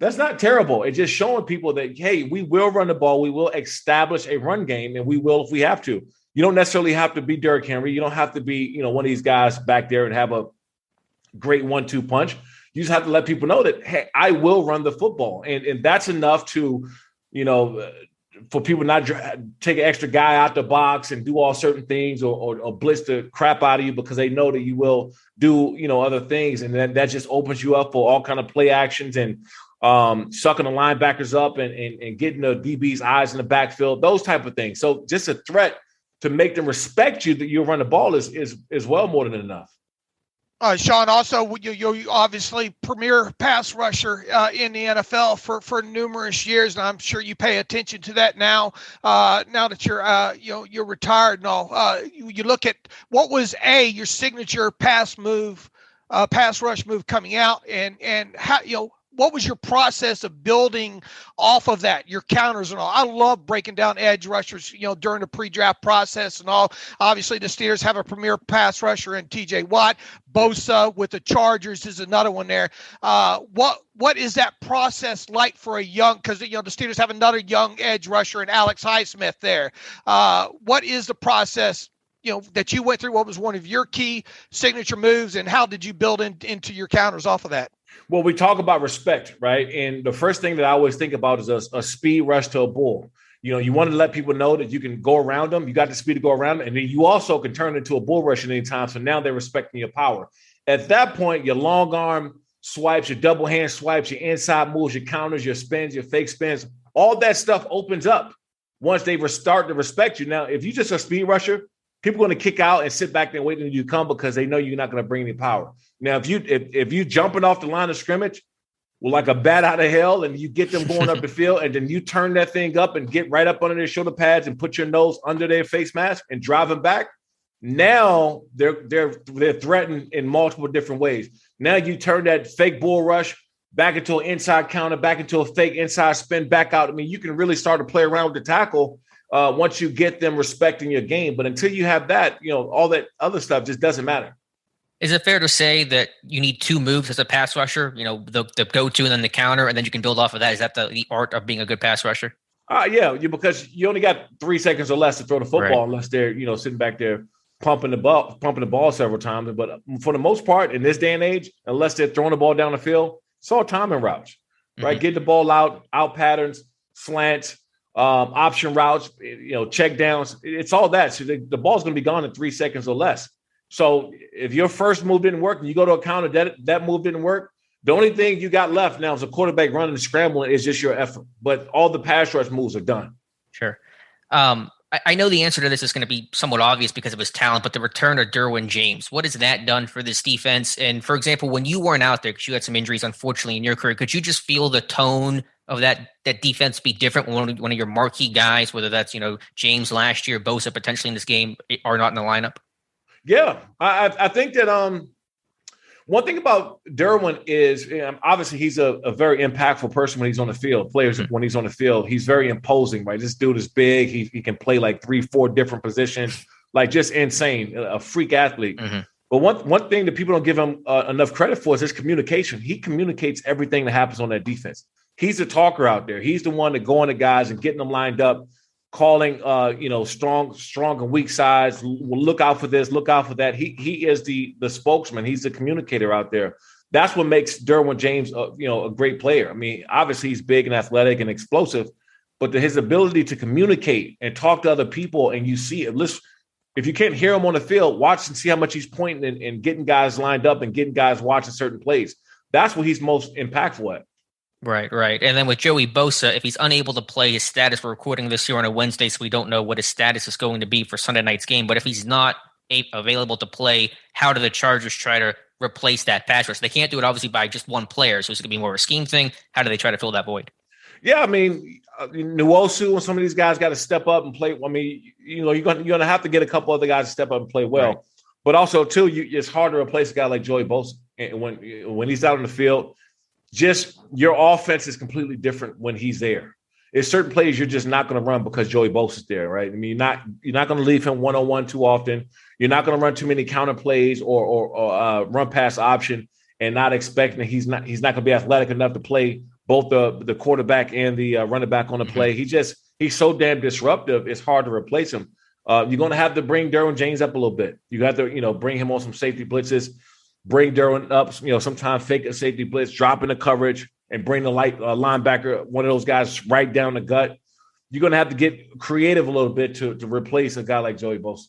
that's not terrible. It's just showing people that, hey, we will run the ball. We will establish a run game, and we will if we have to. You don't necessarily have to be Derrick Henry. You don't have to be, one of these guys back there and have a great 1-2 punch. You just have to let people know that, hey, I will run the football. And that's enough to – for people not take an extra guy out the box and do all certain things or blitz the crap out of you because they know that you will do, other things. And that just opens you up for all kind of play actions and sucking the linebackers up and getting the DB's eyes in the backfield, those type of things. So just a threat to make them respect you that you run the ball is well more than enough. Sean, also, you're obviously premier pass rusher in the NFL for numerous years, and I'm sure you pay attention to that now. Now that you're retired and all, you look at what was your signature pass rush move coming out, and how what was your process of building off of that, your counters and all? I love breaking down edge rushers, during the pre-draft process and all. Obviously, the Steelers have a premier pass rusher in T.J. Watt. Bosa with the Chargers is another one there. What is that process like for a young, because, the Steelers have another young edge rusher in Alex Highsmith there. What is the process, that you went through? What was one of your key signature moves, and how did you build into your counters off of that? Well, we talk about respect, right? And the first thing that I always think about is a speed rush to a bull. You want to let people know that you can go around them. You got the speed to go around them. And then you also can turn into a bull rush at any time. So now they're respecting your power. At that point, your long arm swipes, your double hand swipes, your inside moves, your counters, your spins, your fake spins, all that stuff opens up once they start to respect you. Now, if you're just a speed rusher, people are going to kick out and sit back there and wait until you come because they know you're not going to bring any power. Now, if you jumping off the line of scrimmage, well, like a bat out of hell, and you get them going up the field, and then you turn that thing up and get right up under their shoulder pads and put your nose under their face mask and drive them back. Now they're threatened in multiple different ways. Now you turn that fake bull rush back into an inside counter, back into a fake inside spin, back out. I mean, you can really start to play around with the tackle once you get them respecting your game. But until you have that, all that other stuff just doesn't matter. Is it fair to say that you need two moves as a pass rusher? The go-to and then the counter, and then you can build off of that. Is that the art of being a good pass rusher? Yeah, because you only got 3 seconds or less to throw the football, right, unless they're sitting back there pumping the ball several times. But for the most part, in this day and age, unless they're throwing the ball down the field, it's all timing routes, right? Mm-hmm. Get the ball out patterns, slants, option routes, check downs. It's all that. So the ball's going to be gone in 3 seconds or less. So if your first move didn't work and you go to a counter, that move didn't work, the only thing you got left now is a quarterback running and scrambling is just your effort. But all the pass rush moves are done. Sure. I know the answer to this is going to be somewhat obvious because of his talent, but the return of Derwyn James, what has that done for this defense? And for example, when you weren't out there, because you had some injuries, unfortunately, in your career, could you just feel the tone of that defense be different when one of your marquee guys, whether that's, James last year, Bosa potentially in this game, are not in the lineup? Yeah, I think that one thing about Derwyn is obviously he's a very impactful person when he's on the field. Players, when he's on the field, he's very imposing, right? This dude is big. He can play like 3-4 different positions, like just insane, a freak athlete. Mm-hmm. But one thing that people don't give him enough credit for is his communication. He communicates everything that happens on that defense. He's the talker out there. He's the one that going to guys and getting them lined up, calling, strong and weak sides. We'll look out for this, look out for that. He is the spokesman. He's the communicator out there. That's what makes Derwyn James, a great player. I mean, obviously he's big and athletic and explosive, but his ability to communicate and talk to other people, and you see it. Listen, if you can't hear him on the field, watch and see how much he's pointing and getting guys lined up and getting guys watching certain plays. That's what he's most impactful at. Right. And then with Joey Bosa, if he's unable to play, his status, we're recording this here on a Wednesday, so we don't know what his status is going to be for Sunday night's game. But if he's not available to play, how do the Chargers try to replace that pass rush? They can't do it, obviously, by just one player. So it's going to be more of a scheme thing. How do they try to fill that void? Yeah, I mean, Nwosu and some of these guys got to step up and play. I mean, you're going to have to get a couple other guys to step up and play well. Right. But also, too, it's hard to replace a guy like Joey Bosa. And when he's out on the field, just your offense is completely different when he's there. There's certain plays you're just not going to run because Joey Bosa's there, right? I mean, you're not going to leave him one-on-one too often. You're not going to run too many counter plays or run pass option and not expecting that he's not going to be athletic enough to play both the quarterback and the running back on the play. He's so damn disruptive. It's hard to replace him. You're going to have to bring Derwyn James up a little bit. You got to bring him on some safety blitzes. Bring Derwyn up, sometimes fake a safety blitz, drop in the coverage, and bring the linebacker, one of those guys, right down the gut. You're going to have to get creative a little bit to replace a guy like Joey Bosa.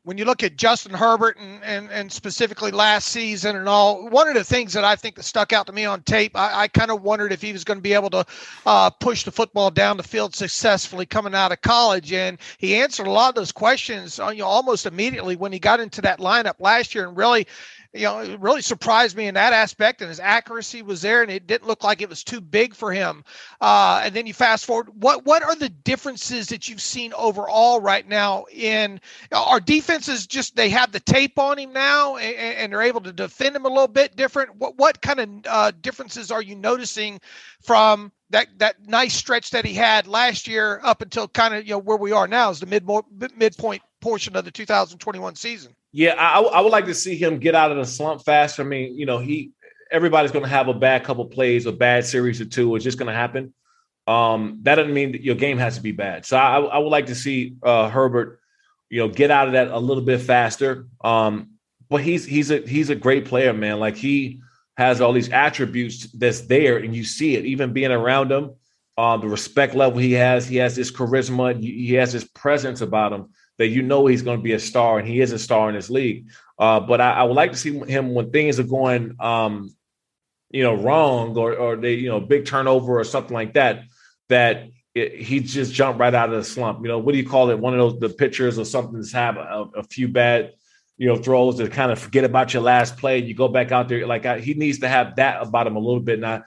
When you look at Justin Herbert and specifically last season and all, one of the things that I think that stuck out to me on tape, I kind of wondered if he was going to be able to push the football down the field successfully coming out of college. And he answered a lot of those questions almost immediately when he got into that lineup last year, and really – it really surprised me in that aspect, and his accuracy was there, and it didn't look like it was too big for him. And then you fast forward, what are the differences that you've seen overall right now in our defenses? Just they have the tape on him now, and they're able to defend him a little bit different. What kind of differences are you noticing from that nice stretch that he had last year up until kind of where we are now is the midpoint portion of the 2021 season? Yeah, I would like to see him get out of the slump faster. I mean, everybody's going to have a bad couple plays, a bad series or two. It's just going to happen. That doesn't mean that your game has to be bad. So I would like to see Herbert, get out of that a little bit faster. But he's a great player, man. Like, he has all these attributes that's there, and you see it even being around him. the respect level he has this charisma, he has this presence about him that he's going to be a star, and he is a star in this league. But I would like to see him when things are going, wrong, or they, big turnover or something like that, he just jumped right out of the slump. What do you call it? One of the pitchers or something that's have a few bad, throws to kind of forget about your last play. You go back out there. He needs to have that about him a little bit. And I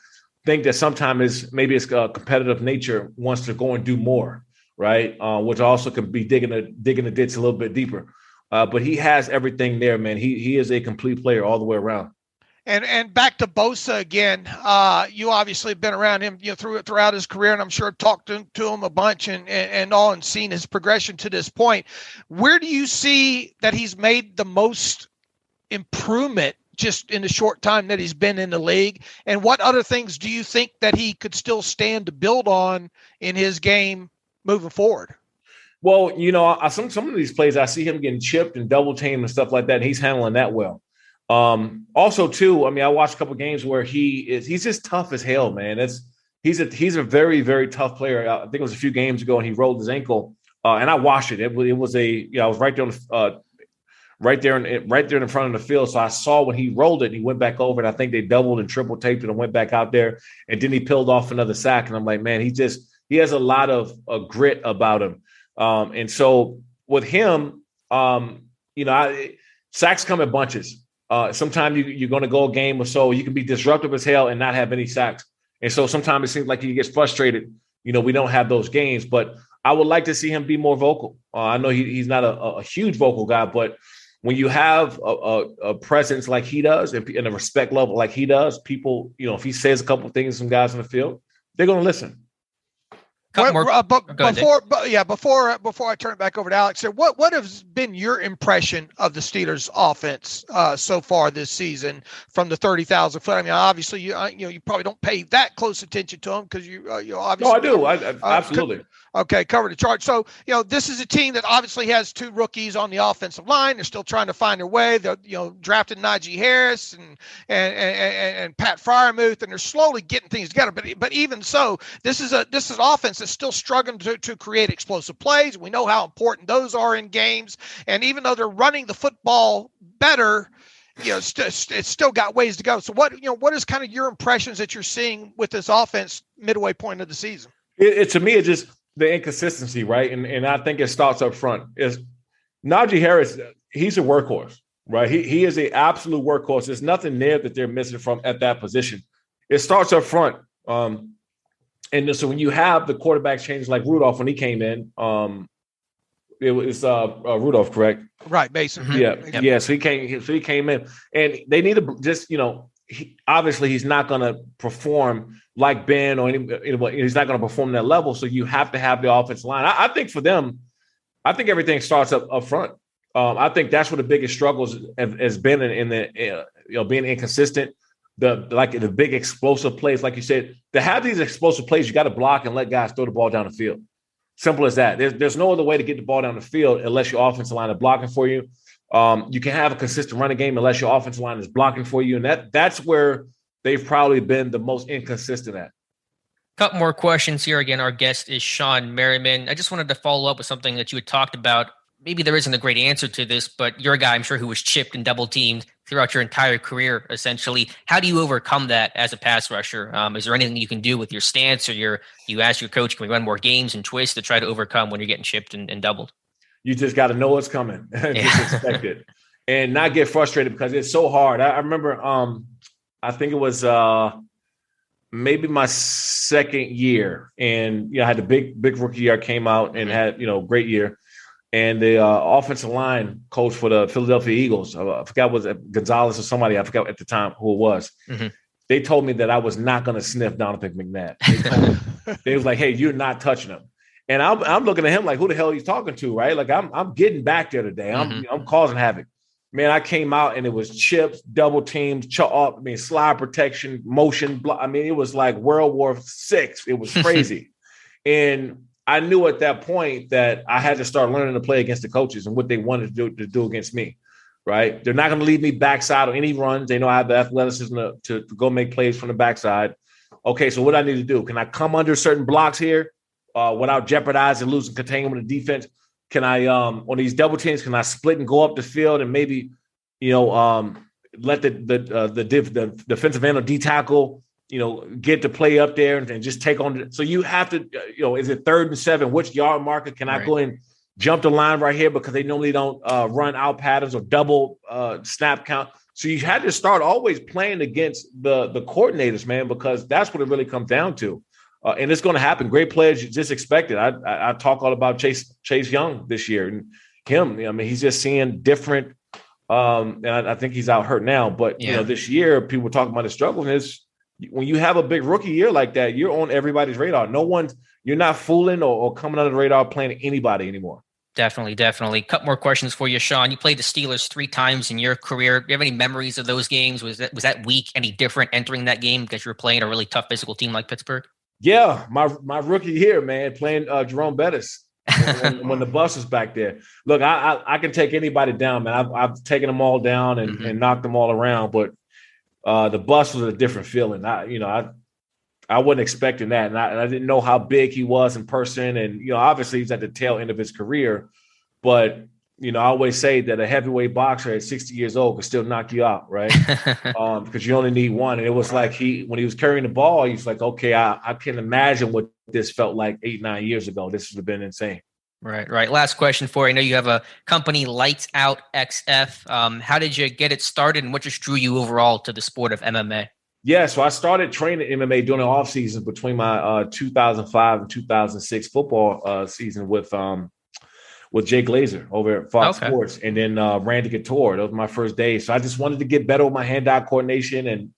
think that sometimes maybe it's a competitive nature wants to go and do more, right? Which also could be digging the ditch a little bit deeper. But he has everything there, man. He is a complete player all the way around. And back to Bosa again. You obviously have been around him, throughout his career, and I'm sure talked to him a bunch and seen his progression to this point. Where do you see that he's made the most improvement just in the short time that he's been in the league? And what other things do you think that he could still stand to build on in his game moving forward? Well, some of these plays, I see him getting chipped and double teamed and stuff like that, and he's handling that well. Also, too, I watched a couple of games where he's just tough as hell, man. He's a very, very tough player. I think it was a few games ago, and he rolled his ankle, and I watched it. It was I was right there in front of the field. So I saw when he rolled it, and he went back over, and I think they doubled and triple taped it and went back out there, and then he peeled off another sack. And I'm like, man, he has a lot of grit about him. And so with him, sacks come in bunches. Sometimes you're going to go a game or so, you can be disruptive as hell and not have any sacks. And so sometimes it seems like he gets frustrated. We don't have those games, but I would like to see him be more vocal. I know he's not a huge vocal guy, but when you have a presence like he does and a respect level like he does, people, if he says a couple of things to some guys in the field, they're going to listen. Before I turn it back over to Alex, what has been your impression of the Steelers' offense so far this season from the 30,000 foot? Obviously you probably don't pay that close attention to them because you obviously. No, I do. Absolutely. Cover the chart. So this is a team that obviously has two rookies on the offensive line. They're still trying to find their way. They're drafted Najee Harris and Pat Freiermuth, and they're slowly getting things together. But even so, this is an offense that's still struggling to create explosive plays. We know how important those are in games. And even though they're running the football better, it's still got ways to go. So what is kind of your impressions that you're seeing with this offense midway point of the season? To me, it's just the inconsistency, right? And I think it starts up front. Is Najee Harris, he's a workhorse, right? He is an absolute workhorse. There's nothing there that they're missing from at that position. It starts up front. And so when you have the quarterback changes like Rudolph when he came in, it was Rudolph, correct? Right, Mason. Yeah. So he came in, and they need to just obviously he's not going to perform like Ben or anybody. He's not going to perform that level. So you have to have the offensive line. I think for them, I think everything starts up front. I think that's where the biggest struggles has been in the being inconsistent. The big explosive plays, like you said, to have these explosive plays, you got to block and let guys throw the ball down the field. Simple as that. There's no other way to get the ball down the field unless your offensive line is blocking for you. You can have a consistent running game unless your offensive line is blocking for you, and that's where they've probably been the most inconsistent at. Couple more questions here. Again, our guest is Sean Merriman. I just wanted to follow up with something that you had talked about. Maybe there isn't a great answer to this, but you're a guy, I'm sure, who was chipped and double teamed throughout your entire career, essentially. How do you overcome that as a pass rusher? Is there anything you can do with your stance, or you ask your coach, can we run more games and twists to try to overcome when you're getting chipped and doubled? You just got to know what's coming. Just expect it and not get frustrated because it's so hard. I remember, I think it was maybe my second year, and I had the big rookie year. I came out and had great year. And the offensive line coach for the Philadelphia Eagles, I forgot, was it Gonzalez or somebody, I forgot at the time who it was. Mm-hmm. They told me that I was not going to sniff Donovan McNabb. They was like, hey, you're not touching him. And I'm looking at him like, who the hell are you talking to, right? Like, I'm getting back there today. I'm causing havoc. Man, I came out and it was chips, double teams, slide protection, motion. It was like World War VI. It was crazy. And I knew at that point that I had to start learning to play against the coaches and what they wanted to do against me, right? They're not going to leave me backside on any runs. They know I have the athleticism to go make plays from the backside. okay, so what I need to do? Can I come under certain blocks here without jeopardizing losing containment of the defense? Can I on these double teams? Can I split and go up the field and maybe let the defensive end or D tackle get to play up there and just take on? So you have to is it 3rd and 7? Which yard marker can I go and jump the line right here because they normally don't run out patterns or double snap count. So you had to start always playing against the coordinators, man, because that's what it really comes down to. And it's going to happen. Great players, you just expect it. I talk all about Chase Young this year and him. I mean, he's just seeing different. And I think he's out hurt now. But this year, people talking about the struggle is when you have a big rookie year like that, you're on everybody's radar. You're not fooling or coming under the radar playing anybody anymore. Definitely. A couple more questions for you, Sean. You played the Steelers 3 times in your career. Do you have any memories of those games? Was that week any different entering that game because you were playing a really tough physical team like Pittsburgh? Yeah, my rookie year, man, playing Jerome Bettis when the bus was back there. Look, I can take anybody down, man. I've taken them all down and knocked them all around, but the bus was a different feeling. I wasn't expecting that, and I didn't know how big he was in person. And obviously he's at the tail end of his career, but I always say that a heavyweight boxer at 60 years old can still knock you out, right? Because you only need one. And it was like when he was carrying the ball, he's like, okay, I can imagine what this felt like 8-9 years ago. This would have been insane. Right. Last question for you. I know you have a company, Lights Out XF. How did you get it started, and what just drew you overall to the sport of MMA? Yeah, so I started training MMA during the off season between my 2005 and 2006 football season with Jay Glazer over at Fox Sports, and then Randy Couture. That was my first day. So I just wanted to get better with my hand-eye coordination and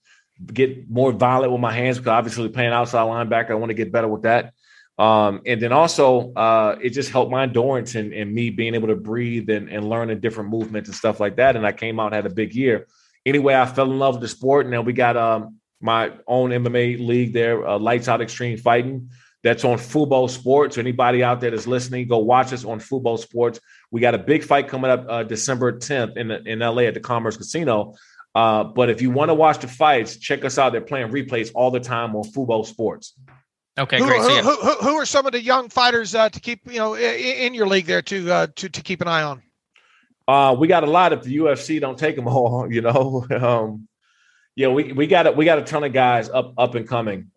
get more violent with my hands because obviously playing outside linebacker, I want to get better with that. And then also it just helped my endurance and me being able to breathe and learn a different movements and stuff like that. And I came out and had a big year. Anyway, I fell in love with the sport, and then we got my own MMA league there, Lights Out Extreme Fighting. That's on Fubo Sports. So anybody out there that's listening, go watch us on Fubo Sports. We got a big fight coming up December 10th in LA at the Commerce Casino. But if you want to watch the fights, check us out. They're playing replays all the time on Fubo Sports. Okay, great. Who are some of the young fighters to keep in your league there to keep an eye on? We got a lot. If the UFC don't take them all, we got a ton of guys up and coming.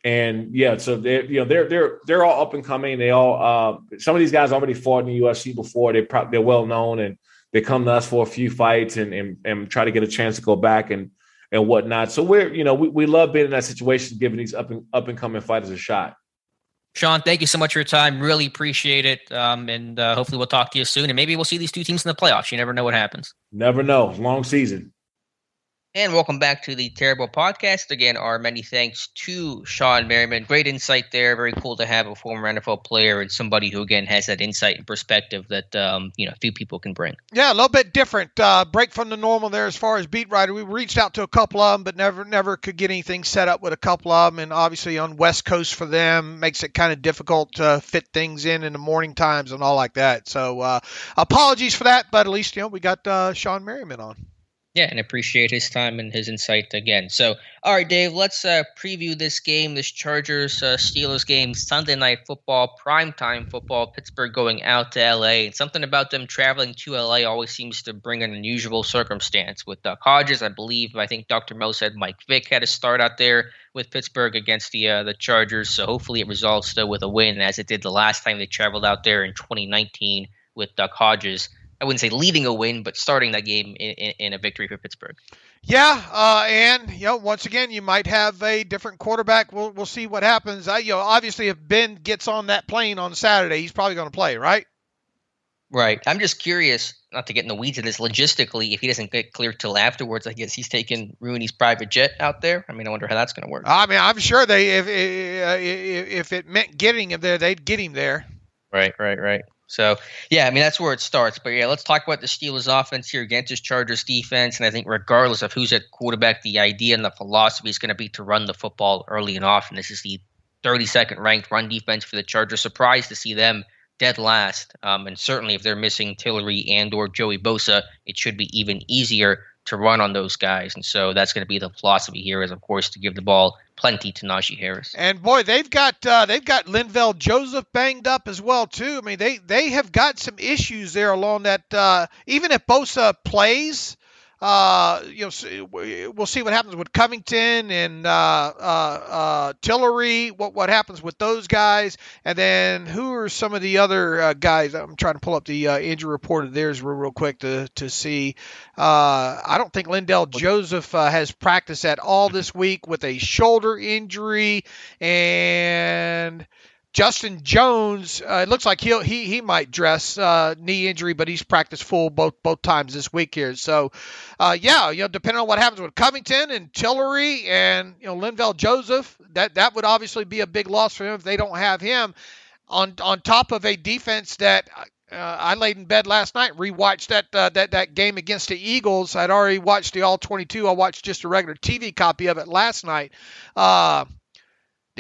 And yeah, so they're all up and coming. They all some of these guys already fought in the UFC before. They're well known, and they come to us for a few fights and try to get a chance to go back and whatnot. So we love being in that situation, giving these up and coming fighters a shot. Sean, thank you so much for your time. Really appreciate it. And hopefully we'll talk to you soon. And maybe we'll see these two teams in the playoffs. You never know what happens. Never know. Long season. And welcome back to the Terrible Podcast. Again, our many thanks to Sean Merriman. Great insight there. Very cool to have a former NFL player and somebody who, again, has that insight and perspective that, few people can bring. Yeah, a little bit different. Break from the normal there as far as beat writer. We reached out to a couple of them, but never could get anything set up with a couple of them. And obviously on West Coast for them makes it kind of difficult to fit things in the morning times and all like that. So apologies for that, but at least, we got Sean Merriman on. Yeah, and appreciate his time and his insight again. So, all right, Dave, let's preview this game, this Chargers-Steelers game, Sunday Night Football, primetime football, Pittsburgh going out to L.A. And something about them traveling to L.A. always seems to bring an unusual circumstance. With Hodges, I think Dr. Mo said Mike Vick had a start out there with Pittsburgh against the Chargers. So hopefully it results with a win, as it did the last time they traveled out there in 2019 with Hodges. I wouldn't say leading a win, but starting that game in a victory for Pittsburgh. Yeah, and once again, you might have a different quarterback. We'll see what happens. Obviously, if Ben gets on that plane on Saturday, he's probably going to play, right? Right. I'm just curious, not to get in the weeds of this, logistically, if he doesn't get cleared till afterwards, I guess he's taking Rooney's private jet out there. I mean, I wonder how that's going to work. I mean, I'm sure if it meant getting him there, they'd get him there. Right. So, yeah, I mean, that's where it starts. But, yeah, let's talk about the Steelers' offense here against this Chargers defense. And I think regardless of who's at quarterback, the idea and the philosophy is going to be to run the football early and often. This is the 32nd ranked run defense for the Chargers. Surprised to see them dead last. And certainly if they're missing Tillery and or Joey Bosa, it should be even easier to run on those guys. And so that's going to be the philosophy here is, of course, to give the ball plenty to Najee Harris. And boy, they've got Linval Joseph banged up as well too. I mean, they have got some issues there along that. Even if Bosa plays, we'll see what happens with Covington and Tillery. What happens with those guys, and then who are some of the other guys? I'm trying to pull up the injury report of theirs real quick to see. I don't think Linval Joseph has practiced at all this week with a shoulder injury, and Justin Jones, it looks like he might dress knee injury, but he's practiced full both times this week here. So, depending on what happens with Covington and Tillery and Linval Joseph, that would obviously be a big loss for him if they don't have him on top of a defense that. I laid in bed last night, rewatched that game against the Eagles. I'd already watched the All 22. I watched just a regular TV copy of it last night. The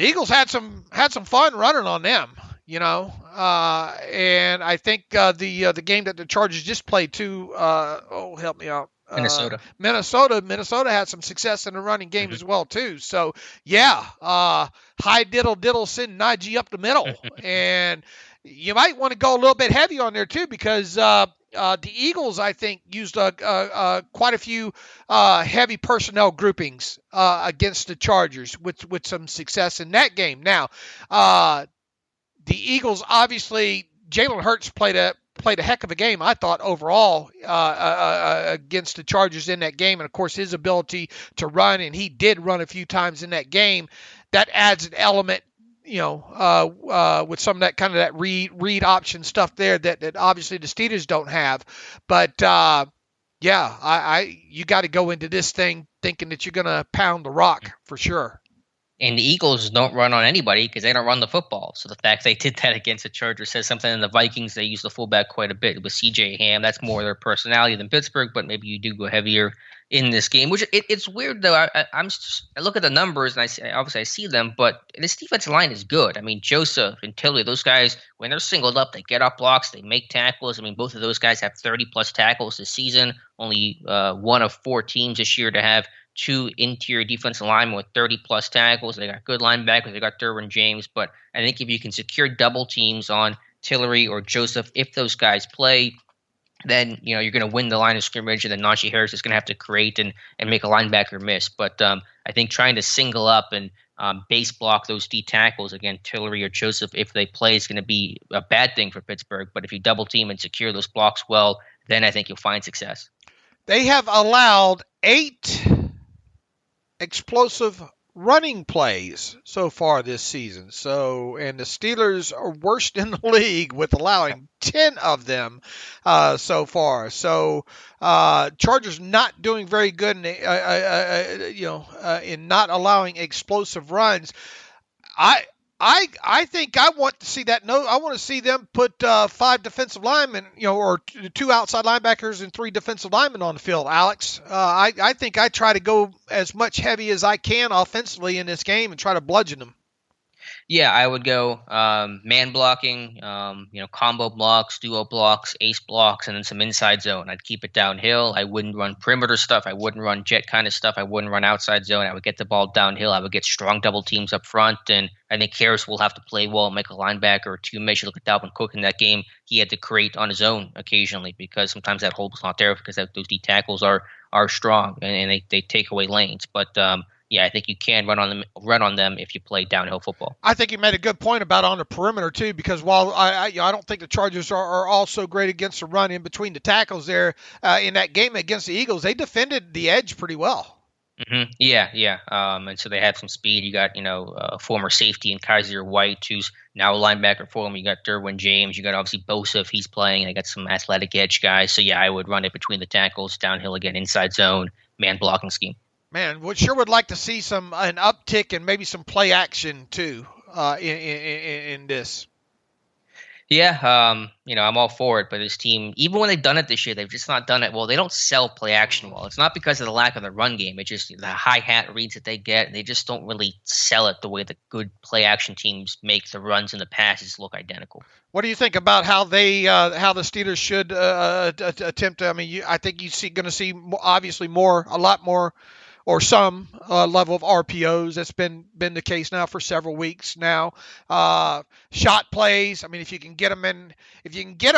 Eagles had some fun running on them, and I think the game that the Chargers just played too. Help me out. Minnesota had some success in the running game as well too. So high diddle send Najee up the middle, and you might want to go a little bit heavy on there too because the Eagles, I think, used quite a few heavy personnel groupings against the Chargers with some success in that game. Now, the Eagles, obviously, Jalen Hurts played a heck of a game, I thought, overall against the Chargers in that game. And, of course, his ability to run, and he did run a few times in that game, that adds an element with some of that kind of that read option stuff there that obviously the Steelers don't have. But you got to go into this thing thinking that you're going to pound the rock for sure. And the Eagles don't run on anybody because they don't run the football. So the fact they did that against the Chargers says something. In the Vikings, they use the fullback quite a bit with C.J. Ham. That's more their personality than Pittsburgh, but maybe you do go heavier in this game. Which it's weird though. I look at the numbers and I see them, but this defensive line is good. I mean, Joseph and Tillery, those guys, when they're singled up, they get off blocks, they make tackles. I mean, both of those guys have 30 plus tackles this season. Only one of 4 teams this year to have 2 interior defensive linemen with 30 plus tackles. They got good linebackers. They got Derwyn James. But I think if you can secure double teams on Tillery or Joseph, if those guys play, then you're going to win the line of scrimmage, and then Najee Harris is going to have to create and make a linebacker miss. But I think trying to single up and base block those D tackles, again, Tillery or Joseph, if they play, is going to be a bad thing for Pittsburgh. But if you double team and secure those blocks well, then I think you'll find success. They have allowed 8 explosive running plays so far this season. And the Steelers are worst in the league with allowing 10 of them so far. So Chargers not doing very good in not allowing explosive runs. I think I want to see that. No, I want to see them put 5 defensive linemen, or 2 outside linebackers and 3 defensive linemen on the field, Alex. I think I try to go as much heavy as I can offensively in this game and try to bludgeon them. Yeah, I would go man blocking, combo blocks, duo blocks, ace blocks, and then some inside zone. I'd keep it downhill. I wouldn't run perimeter stuff. I wouldn't run jet kind of stuff. I wouldn't run outside zone. I would get the ball downhill. I would get strong double teams up front, and I think Harris will have to play well and make a linebacker or 2 miss. You look at Dalvin Cook in that game. He had to create on his own occasionally because sometimes that hold was not there because those D tackles are strong and they take away lanes. But I think you can run on them if you play downhill football. I think you made a good point about on the perimeter too, because while I don't think the Chargers are all so great against the run in between the tackles there in that game against the Eagles, they defended the edge pretty well. Mm-hmm. Yeah. And so they have some speed. You got a former safety in Kaiser White, who's now a linebacker for them. You got Derwyn James. You got obviously Bosa if he's playing. They got some athletic edge guys. So I would run it between the tackles, downhill again, inside zone, man blocking scheme. Man, would like to see an uptick and maybe some play action too in this. Yeah, I'm all for it, but this team, even when they've done it this year, they've just not done it well. They don't sell play action well. It's not because of the lack of the run game. It's just the hi-hat reads that they get. They just don't really sell it the way the good play action teams make the runs and the passes look identical. What do you think about how the Steelers should attempt to? I mean, I think you're going to see obviously a lot more, or some level of RPOs. That's been the case now for several weeks now. Shot plays. I mean, if you can get them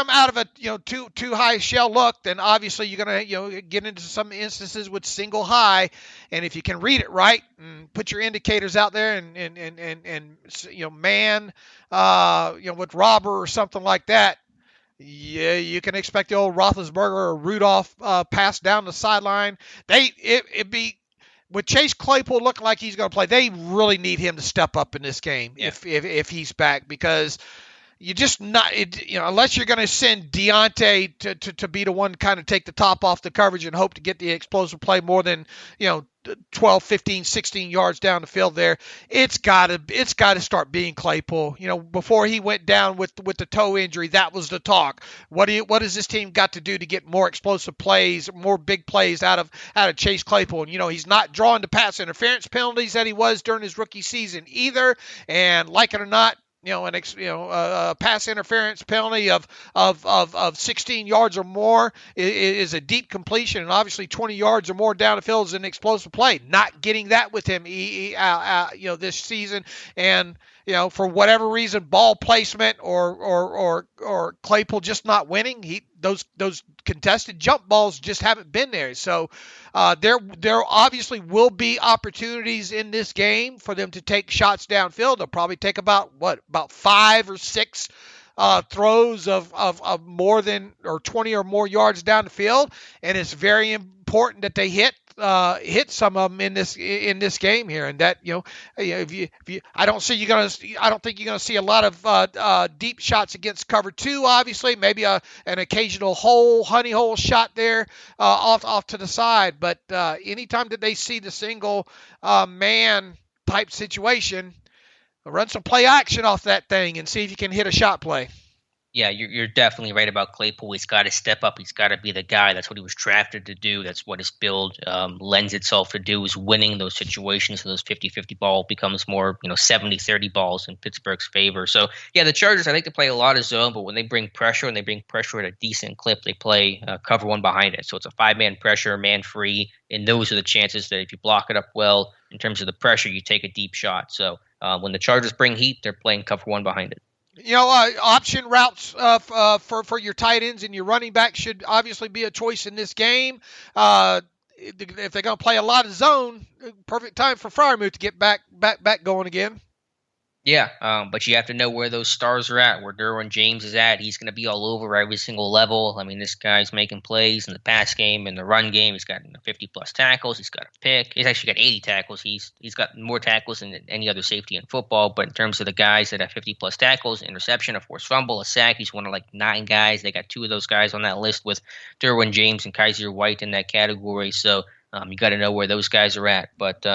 out of a too high shell look, then obviously you're gonna get into some instances with single high. And if you can read it right and put your indicators out there and man with robber or something like that. Yeah, you can expect the old Roethlisberger or Rudolph pass down the sideline. It'd be. With Chase Claypool looking like he's going to play, they really need him to step up in this game if he's back, because you just not unless you're going to send Deontay to be the one to kind of take the top off the coverage and hope to get the explosive play more than 12, 15, 16 yards down the field there. It's got to start being Claypool. Before he went down with the toe injury, that was the talk. What does this team got to do to get more explosive plays, more big plays out of Chase Claypool? And he's not drawing the pass interference penalties that he was during his rookie season either. And like it or not, a pass interference penalty of 16 yards or more is a deep completion, and obviously 20 yards or more down the field is an explosive play. Not getting that with him, this season, and for whatever reason, ball placement or Claypool just not winning. Those contested jump balls just haven't been there. So there obviously will be opportunities in this game for them to take shots downfield. They'll probably take about 5 or 6 throws of more than or 20 or more yards down the field, and it's very important that they hit some of them in this game here, and that I don't think you're gonna see a lot of deep shots against cover 2. Obviously, maybe an occasional honey hole shot there off to the side, but anytime that they see the single man type situation, run some play action off that thing and see if you can hit a shot play. Yeah, you're definitely right about Claypool. He's got to step up. He's got to be the guy. That's what he was drafted to do. That's what his build lends itself to do, is winning those situations. So those 50-50 ball becomes more, 70-30 balls in Pittsburgh's favor. So, yeah, the Chargers, I think they play a lot of zone, but when they bring pressure, at a decent clip, they play cover 1 behind it. So it's a 5-man pressure, man free, and those are the chances that if you block it up well in terms of the pressure, you take a deep shot. So when the Chargers bring heat, they're playing cover 1 behind it. Option routes for your tight ends and your running back should obviously be a choice in this game. If they're going to play a lot of zone, perfect time for Freiermuth to get back going again. Yeah, but you have to know where those stars are at, where Derwyn James is at. He's going to be all over every single level. I mean, this guy's making plays in the pass game, in the run game. He's got 50-plus tackles. He's got a pick. He's actually got 80 tackles. He's got more tackles than any other safety in football. But in terms of the guys that have 50-plus tackles, interception, a forced fumble, a sack, he's one of 9 guys. They got 2 of those guys on that list with Derwyn James and Kaiser White in that category. So you got to know where those guys are at. But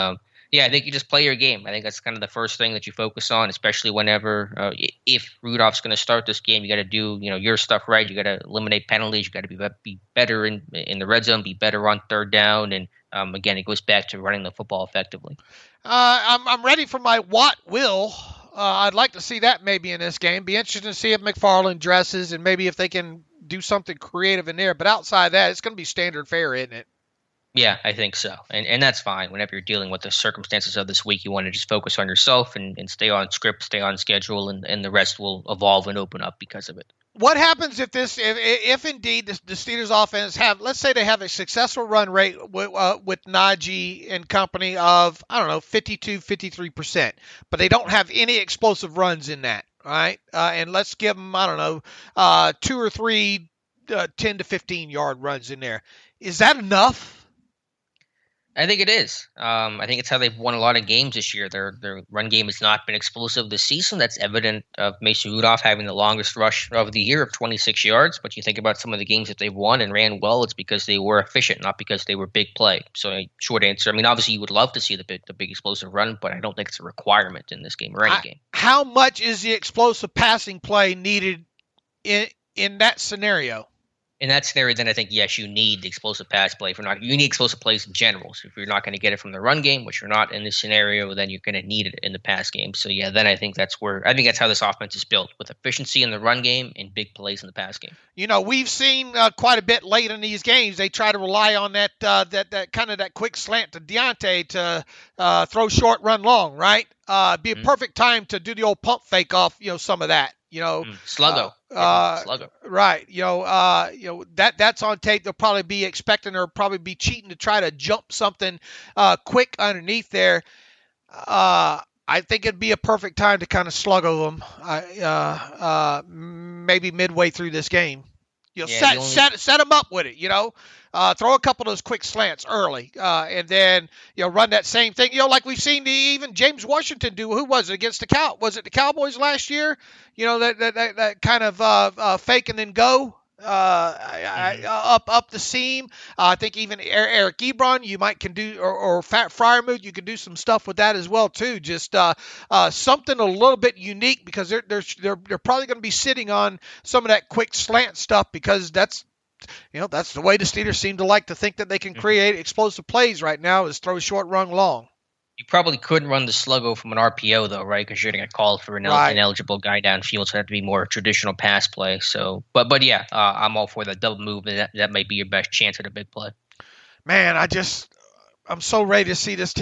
yeah, I think you just play your game. I think that's kind of the first thing that you focus on, especially whenever if Rudolph's going to start this game, you got to do your stuff right. You got to eliminate penalties. You got to be better in the red zone, be better on third down, and again, it goes back to running the football effectively. I'm ready for my Watt Will. I'd like to see that maybe in this game. Be interested to see if McFarland dresses and maybe if they can do something creative in there. But outside that, it's going to be standard fare, isn't it? Yeah, I think so. And that's fine. Whenever you're dealing with the circumstances of this week, you want to just focus on yourself and stay on script, stay on schedule, and the rest will evolve and open up because of it. What happens if indeed the Steelers offense let's say they have a successful run rate with Najee and company of, 52, 53%, but they don't have any explosive runs in that, right? And let's give them, 2 or 3 10 to 15 yard runs in there. Is that enough? I think it is. I think it's how they've won a lot of games this year. Their run game has not been explosive this season. That's evident of Mason Rudolph having the longest rush of the year of 26 yards. But you think about some of the games that they've won and ran well, it's because they were efficient, not because they were big play. So short answer, obviously you would love to see the big explosive run, but I don't think it's a requirement in this game or any game. How much is the explosive passing play needed in that scenario? In that scenario, then I think, yes, you need the explosive pass play. You need explosive plays in general. So if you're not going to get it from the run game, which you're not in this scenario, then you're going to need it in the pass game. So yeah, then I think that's how this offense is built, with efficiency in the run game and big plays in the pass game. We've seen quite a bit late in these games. They try to rely on that kind of that quick slant to Deontay to throw short, run long, right? Be a perfect time to do the old pump fake off, some of that. Sluggo. Sluggo. Right. That's on tape. They'll probably be expecting or probably be cheating to try to jump something quick underneath there. I think it'd be a perfect time to kind of sluggo them maybe midway through this game. Set them up with it, throw a couple of those quick slants early, and then, run that same thing, like we've seen even James Washington do. Who was it against the Was it the Cowboys last year? That kind of fake and then go up the seam. I think even Eric Ebron, you can do, or Fat Fryermuth, you can do some stuff with that as well too. Just something a little bit unique, because they're probably going to be sitting on some of that quick slant stuff, because that's the way the Steelers seem to like to think that they can create explosive plays right now, is throw short, run long. You probably couldn't run the sluggo from an RPO though, right? Because you're going to get called for an ineligible guy downfield, so it have to be more traditional pass play. So, but yeah, I'm all for that double move, and that might be your best chance at a big play. Man, I'm so ready to see this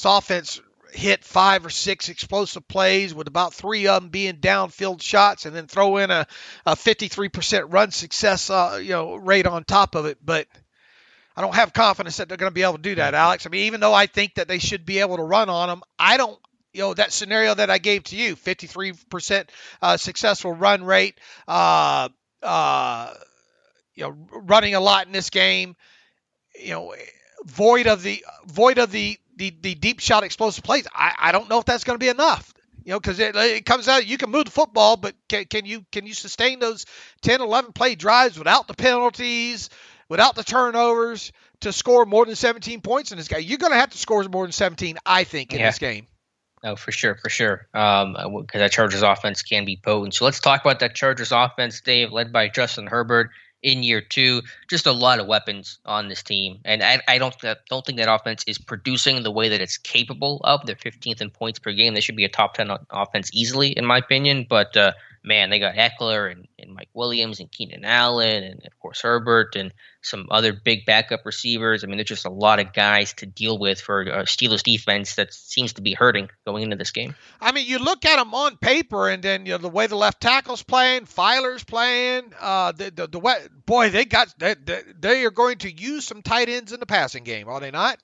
offense hit 5 or 6 explosive plays, with about 3 of them being downfield shots, and then throw in a 53% run success rate on top of it. But I don't have confidence that they're going to be able to do that, Alex. I mean, even though I think that they should be able to run on them, I don't. That scenario that I gave to you, 53% successful run rate, running a lot in this game, void of the deep shot explosive plays. I don't know if that's going to be enough. Because it comes out, you can move the football, but can you sustain those 10, 11 play drives without the penalties, without the turnovers, to score more than 17 points in this game? You're going to have to score more than 17, I think, in this game. Oh, for sure. Because that Chargers offense can be potent. So let's talk about that Chargers offense, Dave, led by Justin Herbert in year 2. Just a lot of weapons on this team. And I don't think that offense is producing the way that it's capable of. They're 15th in points per game. They should be a top 10 offense easily, in my opinion. But, man, they got Eckler and Mike Williams and Keenan Allen and, of course, Herbert and some other big backup receivers. I mean, there's just a lot of guys to deal with for a Steelers defense that seems to be hurting going into this game. I mean, you look at them on paper, and then the way the left tackle's playing, Filer's playing. They are going to use some tight ends in the passing game, are they not?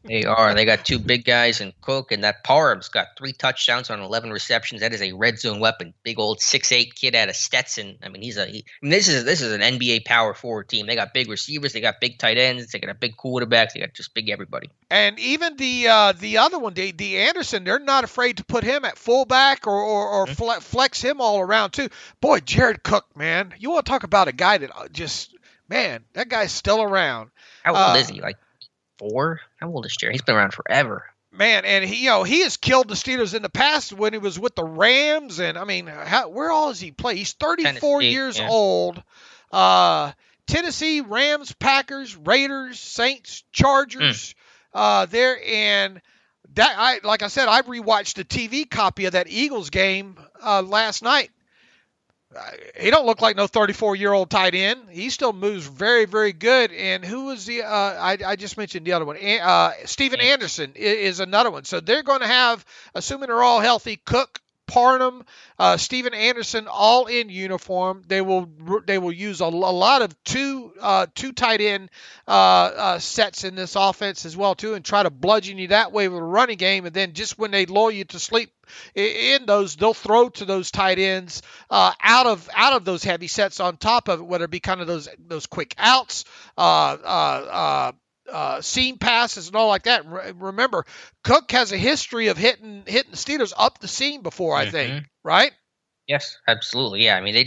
They are. They got 2 big guys in Cook, and that Parham's got 3 touchdowns on 11 receptions. That is a red zone weapon. Big old 6'8" kid out of Stetson. I mean, this is an NBA power forward team. They got big receivers. They got big tight ends. They got a big quarterback. They got just big everybody. And even the other one, the Anderson, they're not afraid to put him at fullback or flex him all around too. Boy, Jared Cook, man, you want to talk about a guy that that guy's still around. How old is he? Like 4? How old is Jared? He's been around forever. Man, and he has killed the Steelers in the past when he was with the Rams, and I mean, where all does he play? He's 34 years old. Tennessee, Rams, Packers, Raiders, Saints, Chargers, there, and that like I said, I rewatched the TV copy of that Eagles game last night. He don't look like no 34-year-old tight end. He still moves very, very good. And who was the I just mentioned the other one. Steven Anderson is another one. So they're going to have, assuming they're all healthy, Cook, Parham, Steven Anderson, all in uniform. They will use a lot of two tight end sets in this offense as well too, and try to bludgeon you that way with a running game. And then just when they lull you to sleep in those, they'll throw to those tight ends out of those heavy sets on top of it, whether it be kind of those quick outs, seam passes and all like that. Remember, Cook has a history of hitting the Steelers up the seam before, I think, right? Yes, absolutely. Yeah, I mean, they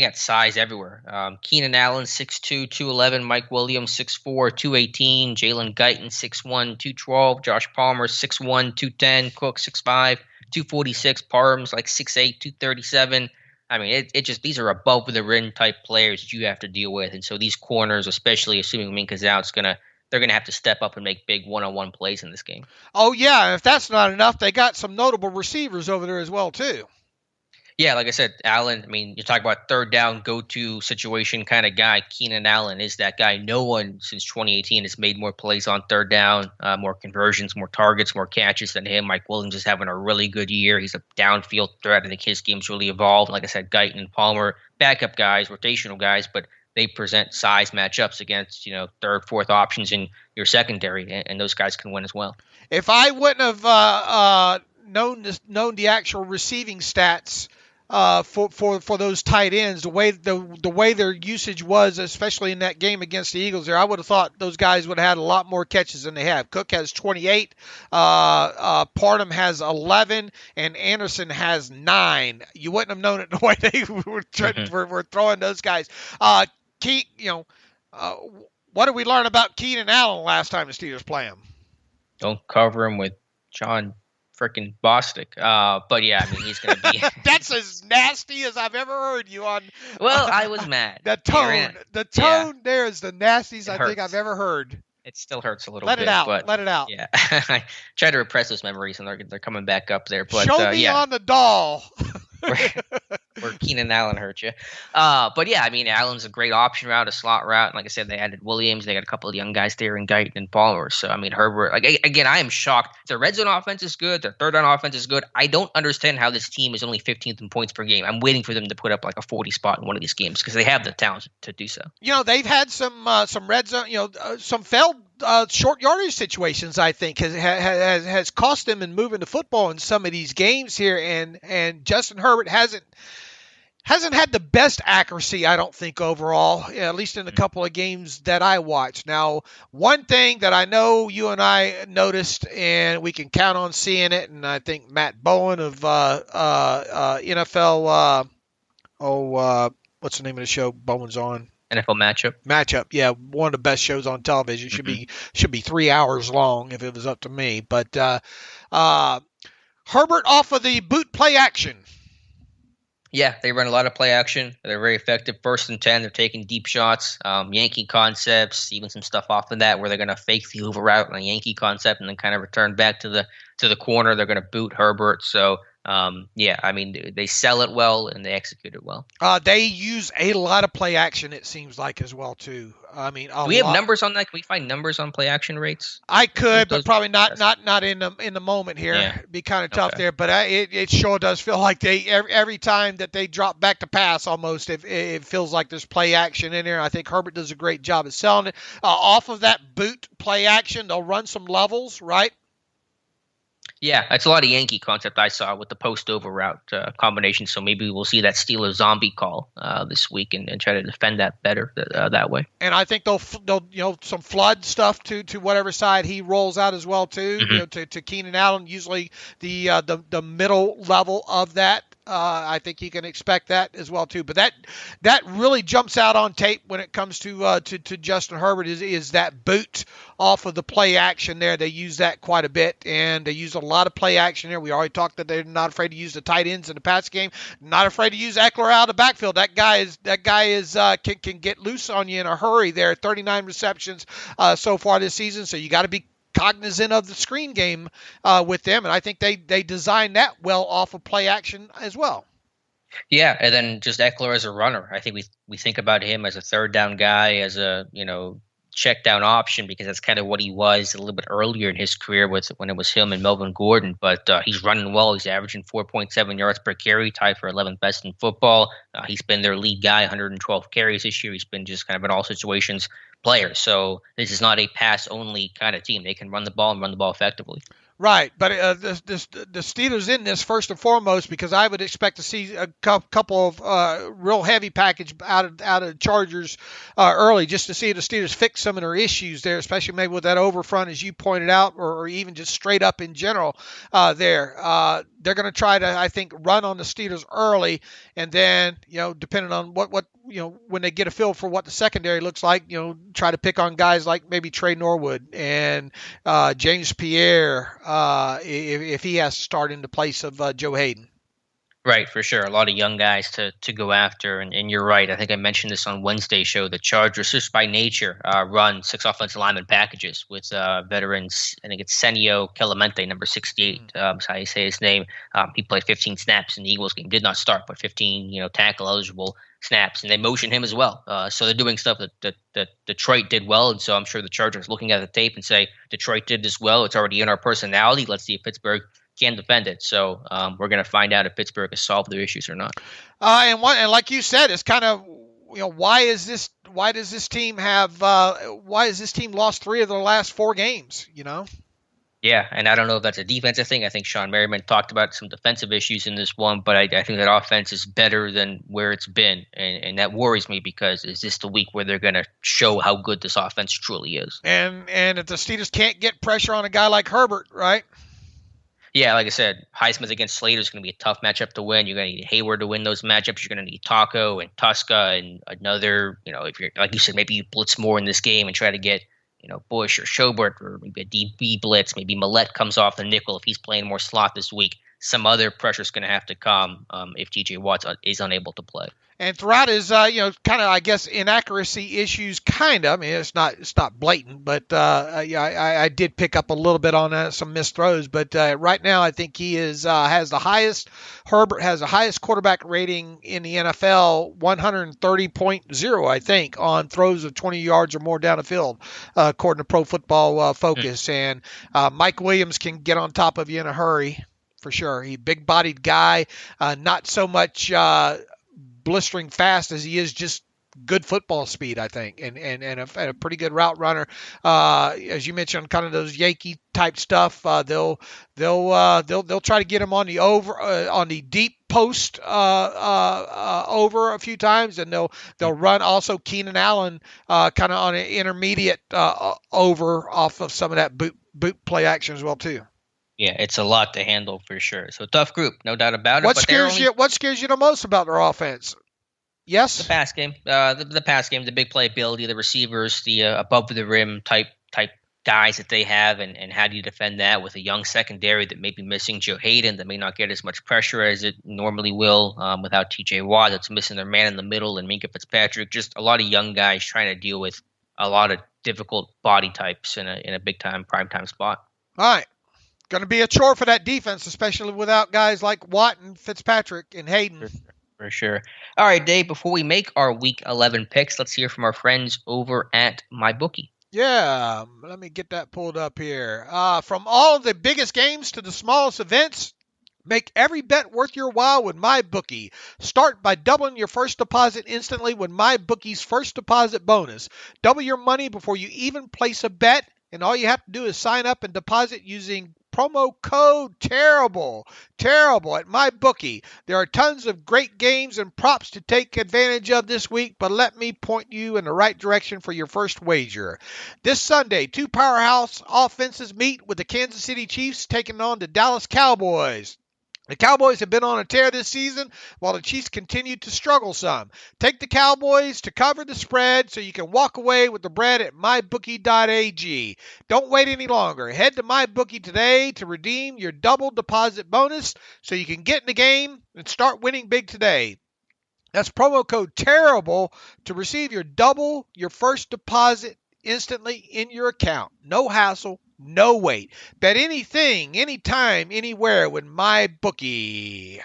got size everywhere. Keenan Allen, 6'2", 211. Mike Williams, 6'4", 218. Jalen Guyton, 6'1", 212. Josh Palmer, 6'1", 210. Cook, 6'5", 246. Parham's like 6'8", 237. I mean, it just these are above the rim type players that you have to deal with, and so these corners, especially assuming Minka's out, they're gonna have to step up and make big one-on-one plays in this game. Oh yeah, if that's not enough, they got some notable receivers over there as well too. Yeah, like I said, Allen, I mean, you talk about third down, go-to situation kind of guy. Keenan Allen is that guy. No one since 2018 has made more plays on third down, more conversions, more targets, more catches than him. Mike Williams is having a really good year. He's a downfield threat. I think his game's really evolved. Like I said, Guyton and Palmer, backup guys, rotational guys, but they present size matchups against, third, fourth options in your secondary, and those guys can win as well. If I wouldn't have known the actual receiving stats for those tight ends, the way their usage was, especially in that game against the Eagles there, I would have thought those guys would have had a lot more catches than they have. Cook has 28, Parham has 11, and Anderson has 9. You wouldn't have known it the way they were throwing those guys. What did we learn about Keenan Allen last time the Steelers play him? Don't cover him with John freaking Bostic. But yeah, I mean, he's going to be. That's as nasty as I've ever heard you on. Well, I was mad. The tone there is the nastiest I think I've ever heard. It still hurts a little bit. Let it out. Yeah. I try to repress those memories, and they're coming back up there. But show me on the doll. Where Keenan Allen hurt you. But yeah, I mean, Allen's a great option route, a slot route. And like I said, they added Williams. They got a couple of young guys there in Guyton and Palmer. So, I mean, Herbert, again, I am shocked. Their red zone offense is good. Their third down offense is good. I don't understand how this team is only 15th in points per game. I'm waiting for them to put up like a 40 spot in one of these games because they have the talent to do so. They've had some red zone, some failed short yardage situations, I think, has cost them in moving the football in some of these games here. And Justin Herbert hasn't had the best accuracy, I don't think, overall, at least in a couple of games that I watched. Now, one thing that I know you and I noticed, and we can count on seeing it, and I think Matt Bowen of NFL, what's the name of the show Bowen's on? NFL Matchup, yeah, one of the best shows on television. Should be 3 hours long if it was up to me. But Herbert off of the boot play action. Yeah, they run a lot of play action. They're very effective. 1st and 10, they're taking deep shots, Yankee concepts, even some stuff off of that where they're going to fake the over route on a Yankee concept and then kind of return back to the corner. They're going to boot Herbert. So, yeah, I mean, they sell it well and they execute it well. They use a lot of play action, it seems like, as well, too. I mean, do we have numbers on that? Can we find numbers on play action rates? I could, but probably not in the moment here. Yeah. It'd be kind of tough there, but it sure does feel like every time that they drop back to pass, almost it feels like there's play action in there. I think Herbert does a great job at selling it. Off of that boot play action, they'll run some levels, right? Yeah, that's a lot of Yankee concept I saw with the post-over route combination. So maybe we'll see that Steelers zombie call this week and try to defend that better that way. And I think they'll some flood stuff to whatever side he rolls out as well too. Mm-hmm. To Keenan Allen, usually the middle level of that. I think you can expect that as well too. But that really jumps out on tape when it comes to Justin Herbert is that boot off of the play action there. They use that quite a bit, and they use a lot of play action there. We already talked that they're not afraid to use the tight ends in the pass game. Not afraid to use Eckler out of the backfield. That guy can get loose on you in a hurry there. 39 receptions so far this season. So you got to be cognizant of the screen game with them, and I think they designed that well off of play action as well. Yeah, and then just Eckler as a runner. I think we think about him as a third down guy, as a check down option, because that's kind of what he was a little bit earlier in his career when it was him and Melvin Gordon. But he's running well. He's averaging 4.7 yards per carry, tied for 11th best in football. He's been their lead guy, 112 carries this year. He's been just kind of in all situations player. So this is not a pass-only kind of team. They can run the ball and run the ball effectively. Right, but the Steelers in this first and foremost, because I would expect to see a couple of real heavy package out of Chargers early, just to see the Steelers fix some of their issues there, especially maybe with that over front, as you pointed out, or even just straight up in general there. They're going to try to, I think, run on the Steelers early, and then, depending on what when they get a feel for what the secondary looks like, try to pick on guys like maybe Trey Norwood and James Pierre if he has to start in the place of Joe Hayden. Right, for sure. A lot of young guys to go after, and you're right. I think I mentioned this on Wednesday's show. The Chargers, just by nature, run 6 offensive lineman packages with veterans. I think it's Senio Clemente, number 68. Is how you say his name. He played 15 snaps in the Eagles game. Did not start, but 15, tackle eligible snaps, and they motion him as well. So they're doing stuff that Detroit did well, and so I'm sure the Chargers looking at the tape and say Detroit did this well. It's already in our personality. Let's see if Pittsburgh can defend it. So we're going to find out if Pittsburgh has solved their issues or not. And like you said, it's kind of why does this team lost 3 of their last 4 games? Yeah, and I don't know if that's a defensive thing. I think Sean Merriman talked about some defensive issues in this one, but I think that offense is better than where it's been, and that worries me because is this the week where they're going to show how good this offense truly is? And if the Steelers can't get pressure on a guy like Herbert, right? Yeah, like I said, Highsmith against Slater is going to be a tough matchup to win. You're going to need Hayward to win those matchups. You're going to need Taco and Tuska and another, if you're, like you said, maybe you blitz more in this game and try to get, Bush or Schobert or maybe a DB blitz. Maybe Millette comes off the nickel if he's playing more slot this week. Some other pressure is going to have to come if TJ Watt is unable to play. And throughout his, kind of, I guess, inaccuracy issues, kind of. I mean, it's not blatant, but I did pick up a little bit on some missed throws. But right now, I think he has the highest. Herbert has the highest quarterback rating in the NFL, 130.0, I think, on throws of 20 yards or more down the field, according to Pro Football Focus. And Mike Williams can get on top of you in a hurry, for sure. He's a big-bodied guy, not so much blistering fast as he is just good football speed, I think, and a pretty good route runner. As you mentioned, kind of those Yankee type stuff. They'll try to get him on the on the deep post over a few times, and they'll run also Keenan Allen kind of on an intermediate over off of some of that boot play action as well too. Yeah, it's a lot to handle for sure. So tough group, no doubt about it. What scares you the most about their offense? Yes, the pass game. The pass game, the big playability, the receivers, the above the rim type guys that they have, and how do you defend that with a young secondary that may be missing Joe Hayden, that may not get as much pressure as it normally will without TJ Watt, that's missing their man in the middle, and Minka Fitzpatrick. Just a lot of young guys trying to deal with a lot of difficult body types in a big time prime time spot. All right. Going to be a chore for that defense, especially without guys like Watt and Fitzpatrick and Hayden. For sure. All right, Dave, before we make our Week 11 picks, let's hear from our friends over at MyBookie. Yeah, let me get that pulled up here. From all the biggest games to the smallest events, make every bet worth your while with MyBookie. Start by doubling your first deposit instantly with MyBookie's first deposit bonus. Double your money before you even place a bet, and all you have to do is sign up and deposit using promo code terrible at MyBookie. There are tons of great games and props to take advantage of this week, but let me point you in the right direction for your first wager. This Sunday, 2 powerhouse offenses meet with the Kansas City Chiefs taking on the Dallas Cowboys. The Cowboys have been on a tear this season, while the Chiefs continue to struggle some. Take the Cowboys to cover the spread so you can walk away with the bread at mybookie.ag. Don't wait any longer. Head to MyBookie today to redeem your double deposit bonus so you can get in the game and start winning big today. That's promo code TERRIBLE to receive your first deposit instantly in your account. No hassle. No wait. Bet anything, anytime, anywhere with MyBookie.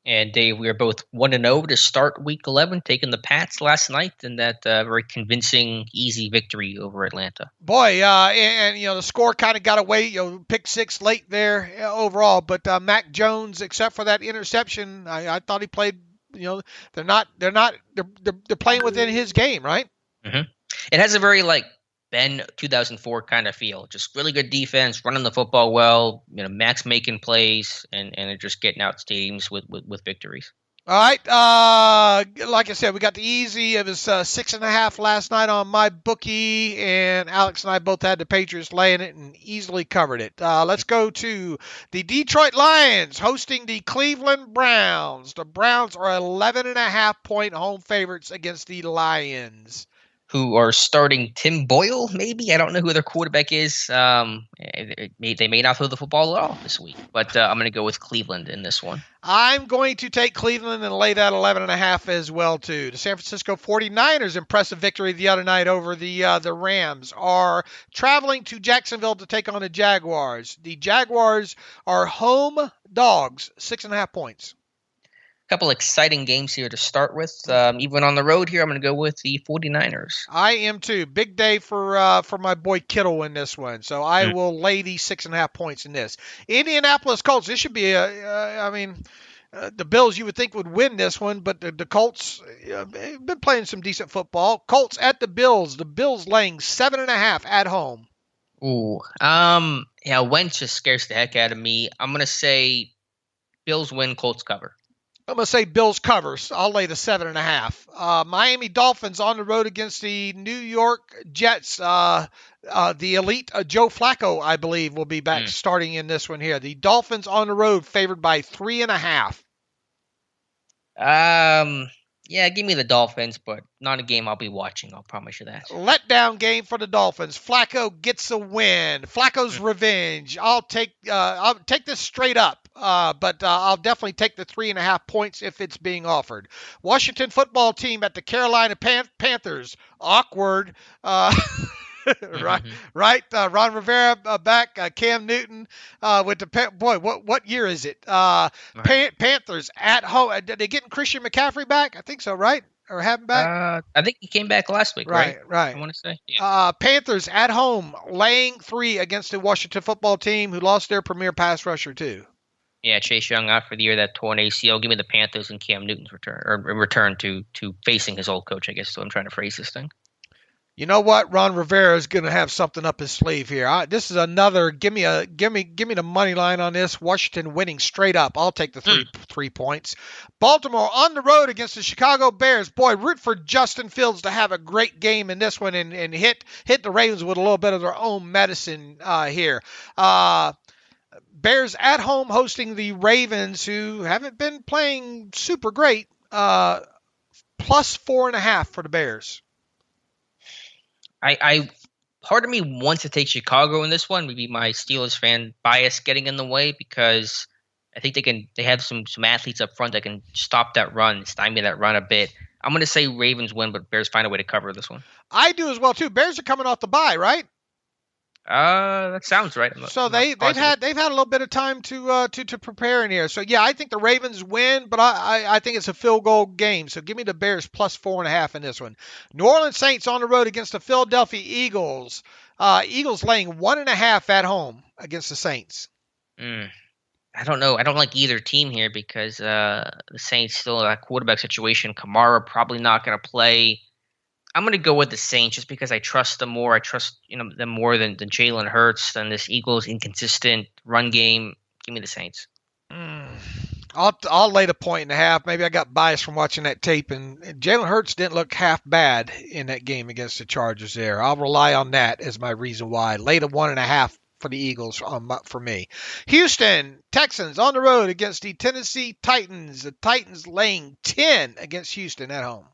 And Dave, we are both 1-0 to start Week 11, taking the Pats last night in that very convincing, easy victory over Atlanta. Boy, and the score kind of got away. Pick 6 late there overall, but Mac Jones, except for that interception, I thought he played. They're playing within his game, right? Mm-hmm. It has a very Ben 2004 kind of feel. Just really good defense, running the football well, Max making plays, and just getting out stadiums with victories. All right. Like I said, we got the easy. It was 6.5 last night on MyBookie, and Alex and I both had the Patriots laying it and easily covered it. Let's go to the Detroit Lions hosting the Cleveland Browns. The Browns are 11.5-point home favorites against the Lions. who are starting Tim Boyle, maybe. I don't know who their quarterback is. They may not throw the football at all this week, but I'm going to go with Cleveland in this one. I'm going to take Cleveland and lay that 11.5 as well, too. The San Francisco 49ers' impressive victory the other night over the Rams are traveling to Jacksonville to take on the Jaguars. The Jaguars are home dogs, 6.5 points. Couple exciting games here to start with. Even on the road here, I'm going to go with the 49ers. I am too. Big day for my boy Kittle in this one. So I will lay the 6.5 points in this. Indianapolis Colts. This should be the Bills you would think would win this one, but the Colts have been playing some decent football. Colts at the Bills. The Bills laying 7.5 at home. Ooh. Wentz just scares the heck out of me. I'm going to say Bills win, Colts cover. I'm going to say Bills covers. I'll lay the 7.5. Miami Dolphins on the road against the New York Jets. The elite Joe Flacco, I believe, will be back starting in this one here. The Dolphins on the road favored by 3.5. Yeah, give me the Dolphins, but not a game I'll be watching. I'll promise you that. Letdown game for the Dolphins. Flacco gets a win. Flacco's revenge. I'll take this straight up, but I'll definitely take the 3.5 points if it's being offered. Washington football team at the Carolina Panthers. Awkward. Right. Ron Rivera back. Cam Newton with the what year is it? Panthers at home. Are they getting Christian McCaffrey back? I think so, right? Or have him back? I think he came back last week, right? Right. I want to say. Yeah. Panthers at home laying 3 against the Washington football team who lost their premier pass rusher too. Yeah, Chase Young out for the year, that torn ACL. Give me the Panthers and Cam Newton's return to facing his old coach, I guess. So I'm trying to phrase this thing. You know what? Ron Rivera is going to have something up his sleeve here. This is another. Give me the money line on this. Washington winning straight up. I'll take the 3 points. Baltimore on the road against the Chicago Bears. Boy, root for Justin Fields to have a great game in this one and hit the Ravens with a little bit of their own medicine here. Bears at home hosting the Ravens, who haven't been playing super great. Plus 4.5 for the Bears. Part of me wants to take Chicago in this one. Maybe my Steelers fan bias getting in the way, because I think they have some athletes up front that can stop that run, stymie that run a bit. I'm going to say Ravens win, but Bears find a way to cover this one. I do as well too. Bears are coming off the bye, right? That sounds right. They've had a little bit of time to prepare in here. So yeah, I think the Ravens win, but I think it's a field goal game. So give me the Bears plus 4.5 in this one. New Orleans Saints on the road against the Philadelphia Eagles. Eagles laying 1.5 at home against the Saints. I don't know. I don't like either team here because the Saints still in that quarterback situation. Kamara probably not going to play. I'm going to go with the Saints just because I trust them more. I trust them more than Jalen Hurts, than this Eagles inconsistent run game. Give me the Saints. I'll lay the 1.5. Maybe I got biased from watching that tape, and Jalen Hurts didn't look half bad in that game against the Chargers there. I'll rely on that as my reason why. Lay the 1.5 for the Eagles for me. Houston Texans on the road against the Tennessee Titans. The Titans laying 10 against Houston at home.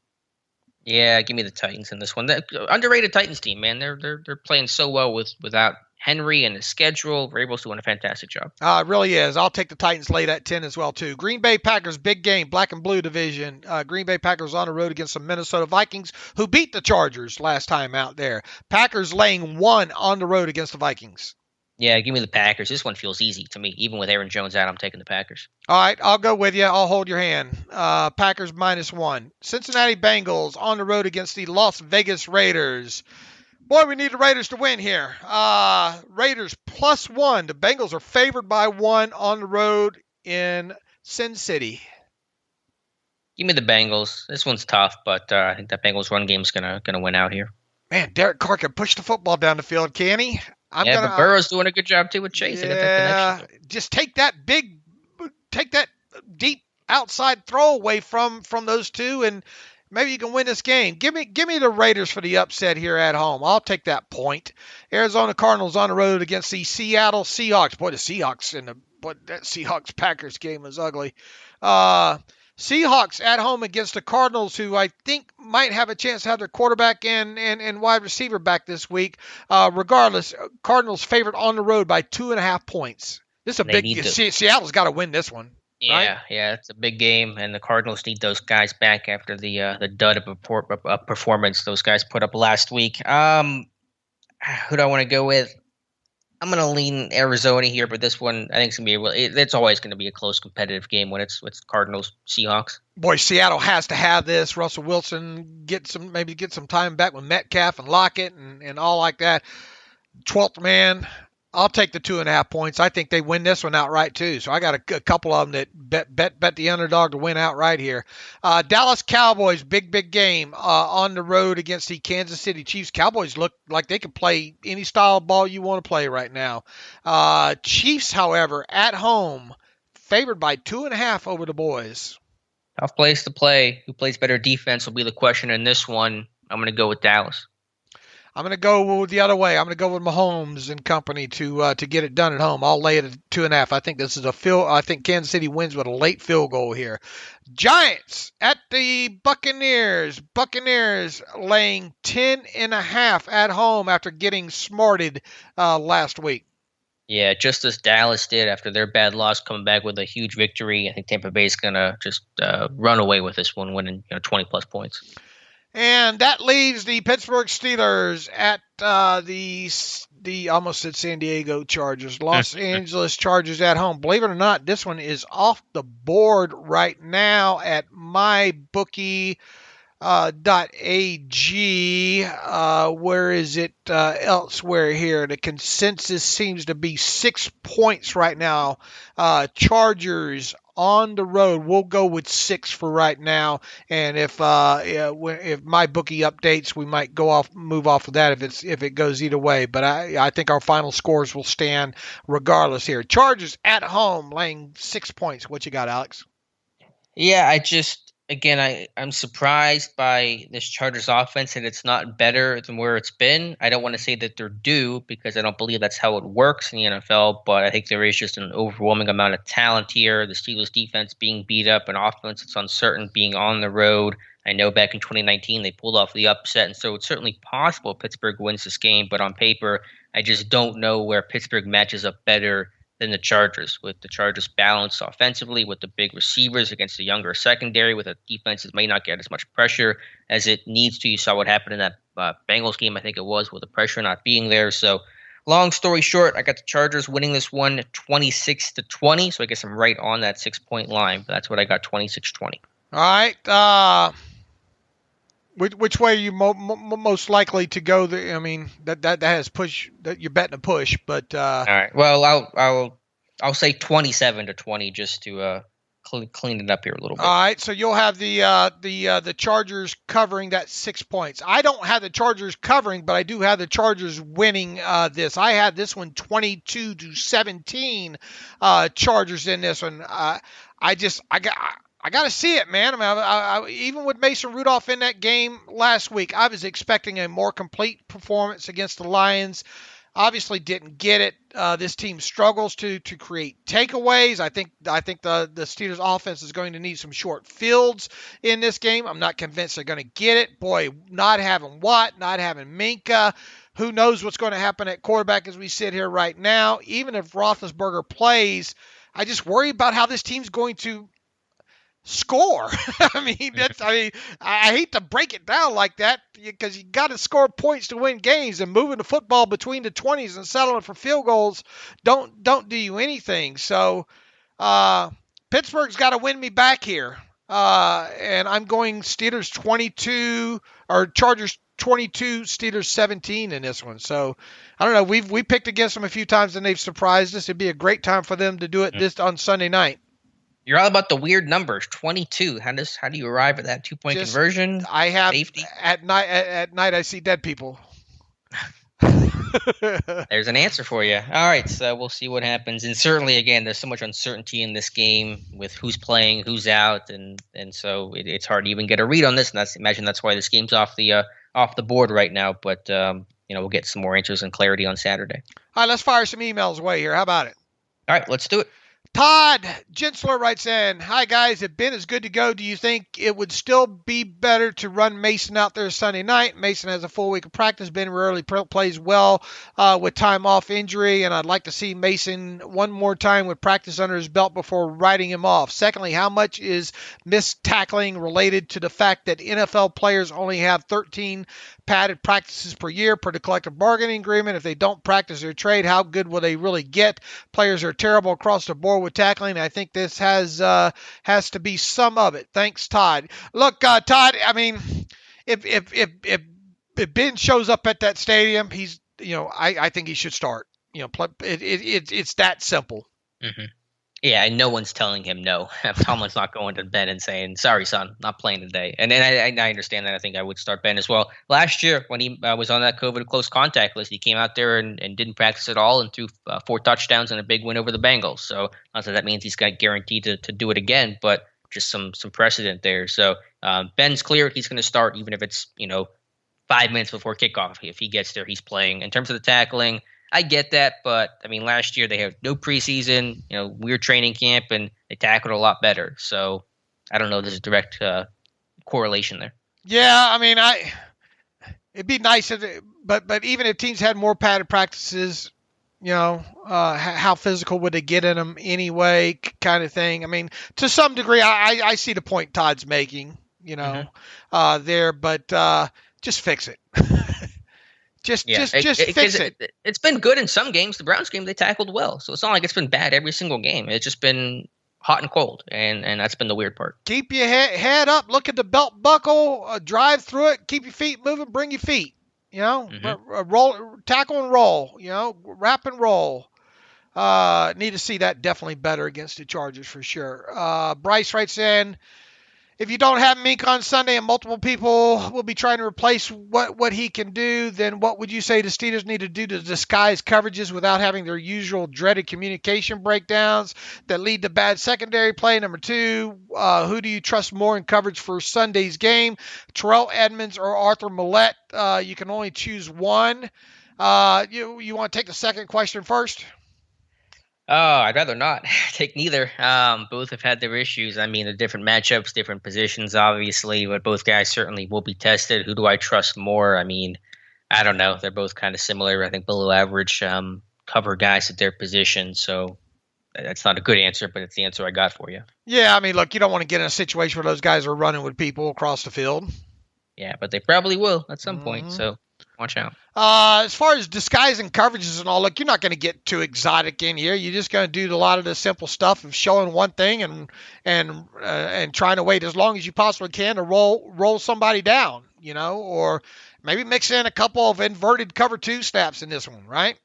Yeah, give me the Titans in this one. The underrated Titans team, man. They're playing so well without Henry and the schedule. Vrabel's doing a fantastic job. It really is. I'll take the Titans late at 10 as well, too. Green Bay Packers, big game, black and blue division. Green Bay Packers on the road against the Minnesota Vikings, who beat the Chargers last time out there. Packers laying 1 on the road against the Vikings. Yeah, give me the Packers. This one feels easy to me. Even with Aaron Jones out, I'm taking the Packers. All right, I'll go with you. I'll hold your hand. Packers -1. Cincinnati Bengals on the road against the Las Vegas Raiders. Boy, we need the Raiders to win here. Raiders +1. The Bengals are favored by 1 on the road in Sin City. Give me the Bengals. This one's tough, but I think that Bengals run game's gonna win out here. Man, Derek Carr can push the football down the field, can he? But Burrow's doing a good job too with Chase. Yeah, just take that deep outside throw away from those two, and maybe you can win this game. Give me the Raiders for the upset here at home. I'll take that point. Arizona Cardinals on the road against the Seattle Seahawks. Boy, the Seahawks that Seahawks Packers game was ugly. Seahawks at home against the Cardinals, who I think might have a chance to have their quarterback and wide receiver back this week. Regardless, Cardinals favored on the road by 2.5 points. This is a big. Seattle's got to win this one. Yeah, right? yeah, it's a big game, and the Cardinals need those guys back after the dud of a performance those guys put up last week. Who do I want to go with? I'm going to lean Arizona here, but this one I think it's going to be it's always going to be a close competitive game when it's Cardinals Seahawks. Boy, Seattle has to have this. Russell Wilson get some time back with Metcalf and Lockett and all like that. 12th man. I'll take the 2.5 points. I think they win this one outright too. So I got a couple of them that bet the underdog to win outright here. Dallas Cowboys, big game on the road against the Kansas City Chiefs. Cowboys look like they can play any style of ball you want to play right now. Chiefs, however, at home, favored by 2.5 over the boys. Tough place to play. Who plays better defense will be the question in this one. I'm going to go with Dallas. I'm going to go the other way. I'm going to go with Mahomes and company to get it done at home. I'll lay it at 2.5. I think this is I think Kansas City wins with a late field goal here. Giants at the Buccaneers. Buccaneers laying 10.5 at home after getting smarted last week. Yeah, just as Dallas did after their bad loss, coming back with a huge victory. I think Tampa Bay is going to just run away with this one, winning 20-plus points. And that leaves the Pittsburgh Steelers at the almost said San Diego Chargers, Los Angeles Chargers at home. Believe it or not, this one is off the board right now at mybookie.ag. Where is it elsewhere here? The consensus seems to be 6 points right now. Chargers on the road. We'll go with 6 for right now, and if my bookie updates, we might move off of that if it goes either way. But I think our final scores will stand regardless here. Chargers at home laying 6 points. What you got, Alex? Yeah, I'm surprised by this Chargers offense that it's not better than where it's been. I don't want to say that they're due because I don't believe that's how it works in the NFL, but I think there is just an overwhelming amount of talent here. The Steelers defense being beat up, and offense that's uncertain, being on the road. I know back in 2019 they pulled off the upset, and so it's certainly possible Pittsburgh wins this game, but on paper, I just don't know where Pittsburgh matches up better than the Chargers, with the Chargers balanced offensively, with the big receivers against the younger secondary, with a defense that may not get as much pressure as it needs to. You saw what happened in that Bengals game, I think it was, with the pressure not being there. So long story short, I got the Chargers winning this one 26-20, so I guess I'm right on that 6-point line, but that's what I got, 26-20. All right. Which way are you most likely to go? I mean, that has push. That you're betting a push, but all right. Well, I'll say 27-20 just to clean it up here a little bit. All right. So you'll have the Chargers covering that 6 points. I don't have the Chargers covering, but I do have the Chargers winning this. I had this one 22-17 Chargers in this one. I got to see it, man. I mean, even with Mason Rudolph in that game last week, I was expecting a more complete performance against the Lions. Obviously didn't get it. This team struggles to create takeaways. I think the Steelers offense is going to need some short fields in this game. I'm not convinced they're going to get it. Boy, not having Watt, not having Minka. Who knows what's going to happen at quarterback as we sit here right now. Even if Roethlisberger plays, I just worry about how this team's going to score. I hate to break it down like that because you got to score points to win games, and moving the football between the 20s and settling for field goals don't do you anything. So Pittsburgh's got to win me back here, and I'm going Steelers 22 or Chargers 22, Steelers 17 in this one. So I don't know. We picked against them a few times and they've surprised us. It'd be a great time for them to do it this on Sunday night. You're all about the weird numbers. 22. How do you arrive at that 2-point conversion? I have safety? At night I see dead people. There's an answer for you. All right, so we'll see what happens. And certainly, again, there's so much uncertainty in this game with who's playing, who's out, and so it's hard to even get a read on this. And imagine that's why this game's off the board right now. But we'll get some more answers and clarity on Saturday. All right, let's fire some emails away here. How about it? All right, let's do it. Todd Gensler writes in, hi guys, if Ben is good to go, do you think it would still be better to run Mason out there Sunday night? Mason has a full week of practice. Ben rarely plays well with time off injury, and I'd like to see Mason one more time with practice under his belt before writing him off. Secondly, how much is missed tackling related to the fact that NFL players only have 13 padded practices per year per the collective bargaining agreement? If they don't practice their trade, how good will they really get? Players are terrible across the board with tackling. I think this has to be some of it. Thanks, Todd. Look, Todd, I mean, if Ben shows up at that stadium, he's, I think he should start. It's that simple. Mm-hmm. Yeah, and no one's telling him no. Tomlin's not going to Ben and saying, sorry, son, not playing today. And I understand that. I think I would start Ben as well. Last year, when he was on that COVID close contact list, he came out there and didn't practice at all and threw 4 touchdowns and a big win over the Bengals. So not that means he's got guaranteed to do it again, but just some precedent there. So Ben's clear. He's going to start even if it's 5 minutes before kickoff. If he gets there, he's playing. In terms of the tackling, I get that, but I mean, last year they had no preseason, weird training camp, and they tackled a lot better. So I don't know. There's a direct correlation there. Yeah, I mean, it'd be nice but even if teams had more padded practices, how physical would they get in them anyway, kind of thing. I mean, to some degree, I see the point Todd's making, there, but just fix it. Just fix it. It's been good in some games. The Browns game, they tackled well. So it's not like it's been bad every single game. It's just been hot and cold, and that's been the weird part. Keep your head up. Look at the belt buckle. Drive through it. Keep your feet moving. Bring your feet. Roll, tackle and roll. Wrap and roll. Need to see that definitely better against the Chargers for sure. Bryce writes in, if you don't have Minka on Sunday and multiple people will be trying to replace what he can do, then what would you say the Steelers need to do to disguise coverages without having their usual dreaded communication breakdowns that lead to bad secondary play? Number 2, who do you trust more in coverage for Sunday's game? Terrell Edmonds or Arthur Millette? You can only choose one. You want to take the second question first? Oh, I'd rather not take neither. Both have had their issues. I mean, the different matchups, different positions, obviously, but both guys certainly will be tested. Who do I trust more? I mean, I don't know. They're both kind of similar. I think below average cover guys at their position. So that's not a good answer, but it's the answer I got for you. Yeah, I mean, look, you don't want to get in a situation where those guys are running with people across the field. Yeah, but they probably will at some point. So watch out. As far as disguising coverages and all, look, you're not going to get too exotic in here. You're just going to do a lot of the simple stuff of showing one thing and trying to wait as long as you possibly can to roll somebody down, or maybe mix in a couple of inverted cover 2 snaps in this one, right?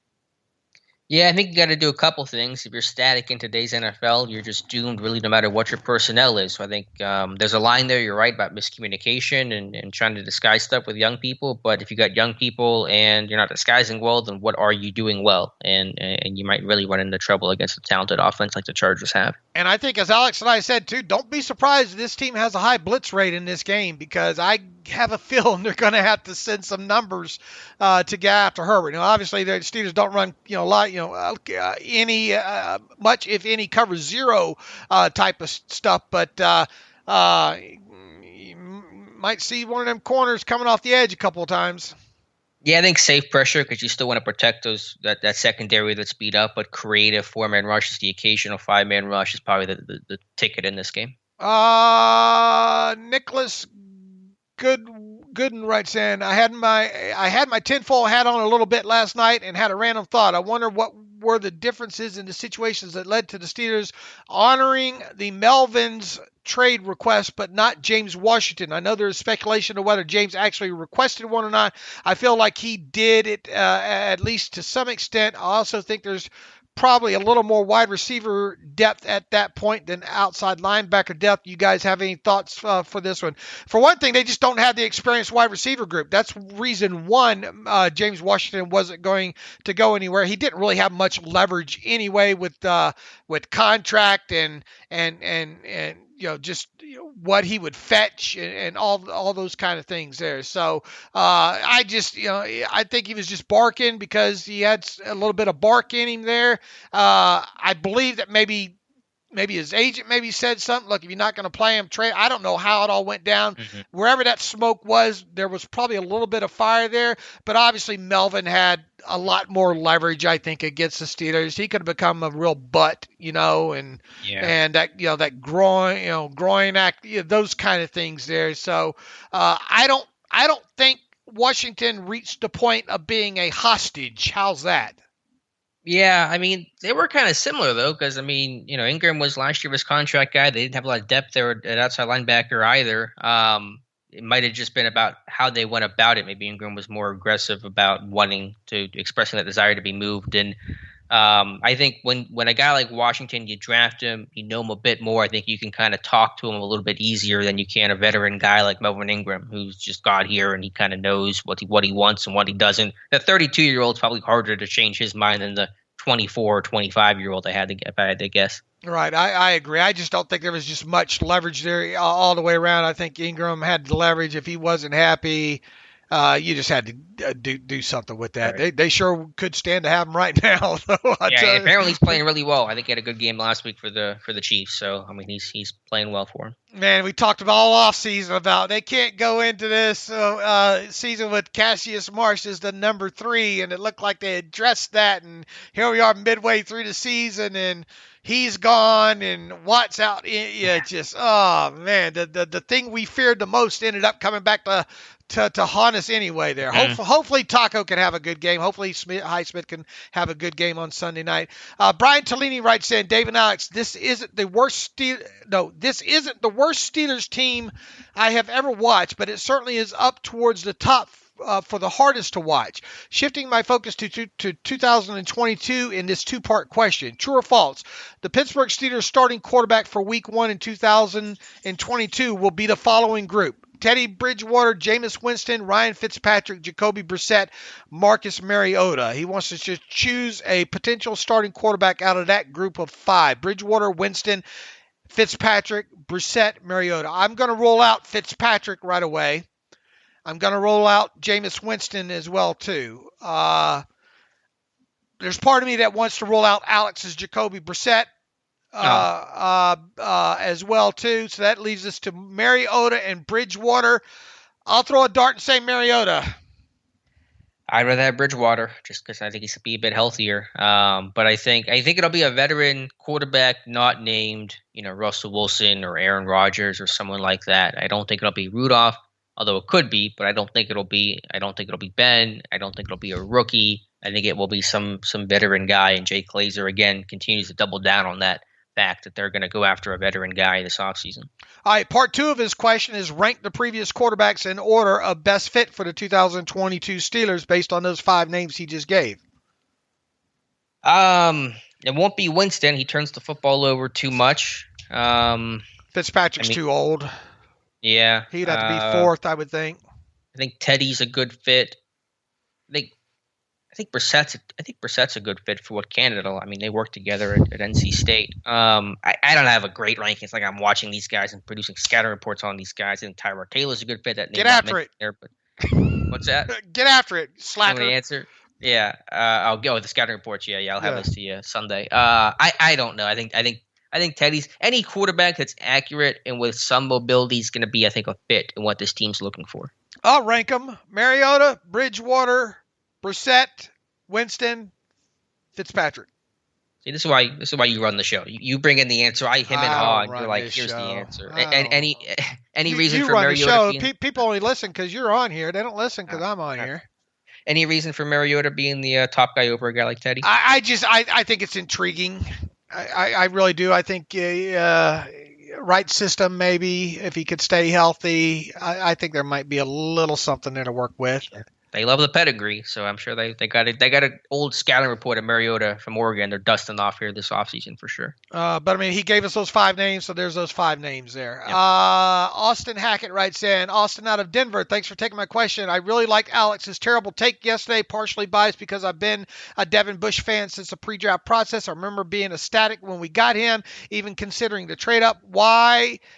Yeah, I think you got to do a couple things. If you're static in today's NFL, you're just doomed really no matter what your personnel is. So I think there's a line there, you're right, about miscommunication and trying to disguise stuff with young people. But if you got young people and you're not disguising well, then what are you doing well? And you might really run into trouble against a talented offense like the Chargers have. And I think, as Alex and I said, too, don't be surprised if this team has a high blitz rate in this game, because I have a feeling they're going to have to send some numbers to get after Herbert. Obviously, the Steelers don't run, a lot, any much, if any, cover 0 type of stuff, but you might see one of them corners coming off the edge a couple of times. Yeah, I think safe pressure, because you still want to protect that secondary that's beat up, but creative 4-man rushes, the occasional 5-man rush is probably the ticket in this game. Nicholas Gooden writes in, I had my tinfoil hat on a little bit last night and had a random thought. I wonder what were the differences in the situations that led to the Steelers honoring the Melvin's trade request, but not James Washington. I know there's speculation of whether James actually requested one or not. I feel like he did it, at least to some extent. I also think there's probably a little more wide receiver depth at that point than outside linebacker depth. You guys have any thoughts for this one? For one thing, they just don't have the experienced wide receiver group. That's reason one. James Washington wasn't going to go anywhere. He didn't really have much leverage anyway with contract and just what he would fetch and all those kind of things there. So I think he was just barking because he had a little bit of bark in him there. I believe that maybe maybe his agent maybe said something. Look, if you're not going to play him, Trey, I don't know how it all went down. Wherever that smoke was, there was probably a little bit of fire there. But obviously Melvin had a lot more leverage, I think, against the Steelers. He could have become a real butt, and that, that groin act, those kind of things there. So I don't think Washington reached the point of being a hostage. How's that? Yeah, I mean, they were kind of similar, though, because, I mean, Ingram was last year his contract guy. They didn't have a lot of depth there at outside linebacker either. It might have just been about how they went about it. Maybe Ingram was more aggressive about expressing that desire to be moved. And I think when a guy like Washington, you draft him, you know him a bit more, I think you can kind of talk to him a little bit easier than you can a veteran guy like Melvin Ingram, who's just got here and he kind of knows what he wants and what he doesn't. The 32-year-old is probably harder to change his mind than the 24 or 25-year-old I had to guess. Right, I agree. I just don't think there was just much leverage there all the way around. I think Ingram had the leverage. If he wasn't happy, you just had to do something with that. Right. They sure could stand to have him right now. Apparently he's playing really well. I think he had a good game last week for the Chiefs. So I mean, he's playing well for him. Man, we talked about all off season about they can't go into this season with Cassius Marsh as the number 3, and it looked like they addressed that. And here we are midway through the season, and he's gone, and Watt's out. Just man, the thing we feared the most ended up coming back to haunt us anyway there. Hopefully Taco can have a good game. Hopefully Highsmith can have a good game on Sunday night. Brian Tellini writes in, Dave and Alex, this isn't the worst Steelers team I have ever watched, but it certainly is up towards the top for the hardest to watch. Shifting my focus to 2022 in this two-part question. True or false? The Pittsburgh Steelers starting quarterback for Week 1 in 2022 will be the following group: Teddy Bridgewater, Jameis Winston, Ryan Fitzpatrick, Jacoby Brissett, Marcus Mariota. He wants to just choose a potential starting quarterback out of that group of 5. Bridgewater, Winston, Fitzpatrick, Brissett, Mariota. I'm going to roll out Fitzpatrick right away. I'm going to roll out Jameis Winston as well, too. There's part of me that wants to roll out Alex's Jacoby Brissett as well, too. So that leaves us to Mariota and Bridgewater. I'll throw a dart and say Mariota. I'd rather have Bridgewater just because I think he's be a bit healthier. But I think it'll be a veteran quarterback not named, Russell Wilson or Aaron Rodgers or someone like that. I don't think it'll be Rudolph. Although it could be, but I don't think it'll be Ben. I don't think it'll be a rookie. I think it will be some veteran guy. And Jay Glazer, again, continues to double down on that fact that they're going to go after a veteran guy this offseason. All right, part 2 of his question is rank the previous quarterbacks in order of best fit for the 2022 Steelers based on those 5 names he just gave. It won't be Winston. He turns the football over too much. Fitzpatrick's too old. Yeah. He'd have to be 4th, I would think. I think Teddy's a good fit. I think Brissett's a good fit for what Canada. I mean, they work together at NC State. I don't have a great ranking. It's like I'm watching these guys and producing scatter reports on these guys. And Tyrod Taylor's a good fit. That Get after it. There, but what's that? Get after it, slacker. The answer. Yeah. I'll go with the scouting reports. Yeah. I'll have this to you Sunday. I don't know. I think Teddy's any quarterback that's accurate and with some mobility is going to be, I think, a fit in what this team's looking for. I'll rank them: Mariota, Bridgewater, Brissett, Winston, Fitzpatrick. See, this is why you run the show. You bring in the answer. I hem and haw, and you're like, here's the answer. And any reason for Mariota? People only listen because you're on here. They don't listen because I'm on here. Any reason for Mariota being the top guy over a guy like Teddy? I think it's intriguing. I really do. I think right system, maybe, if he could stay healthy, I think there might be a little something there to work with. They love the pedigree, so I'm sure they got an old scouting report of Mariota from Oregon. They're dusting off here this offseason for sure. But I mean, he gave us those 5 names, so there's those 5 names there. Yep. Austin Hackett writes in, Austin out of Denver. Thanks for taking my question. I really liked Alex's terrible take yesterday, partially biased because I've been a Devin Bush fan since the pre-draft process. I remember being ecstatic when we got him, even considering the trade-up.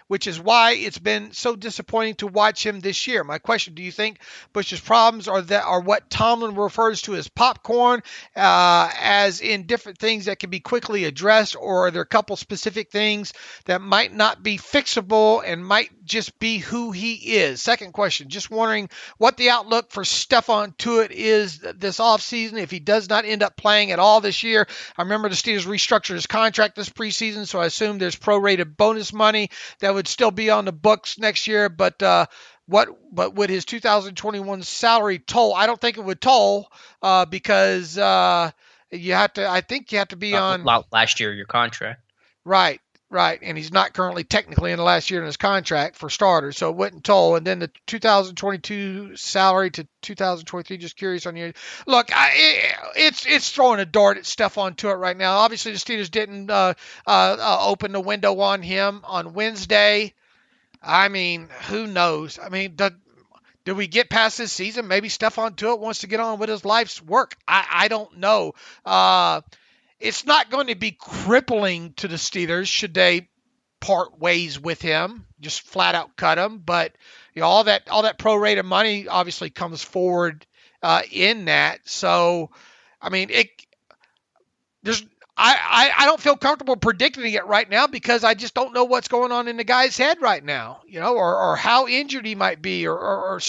Which is why it's been so disappointing to watch him this year. My question, do you think Bush's problems are that are what Tomlin refers to as popcorn, as in different things that can be quickly addressed, or are there a couple specific things that might not be fixable and might just be who he is? Second question, just wondering what the outlook for Stephon Tuitt is this offseason if he does not end up playing at all this year. I remember the Steelers restructured his contract this preseason, so I assume there's prorated bonus money that would still be on the books next year, but what would his 2021 salary toll? I don't think it would toll because you have to be on last year your contract. Right. And he's not currently technically in the last year in his contract for starters, so it wouldn't toll. And then the 2022 salary to 2023, just curious on you. Look, it's throwing a dart at Stephon Tuitt right now. Obviously, the Steelers didn't open the window on him on Wednesday. I mean, who knows? I mean, do we get past this season? Maybe Stephon Tuitt wants to get on with his life's work. I don't know. It's not going to be crippling to the Steelers should they part ways with him, just flat out cut him. But all that prorated money obviously comes forward in that. So, I mean, I don't feel comfortable predicting it right now because I just don't know what's going on in the guy's head right now, or how injured he might be, or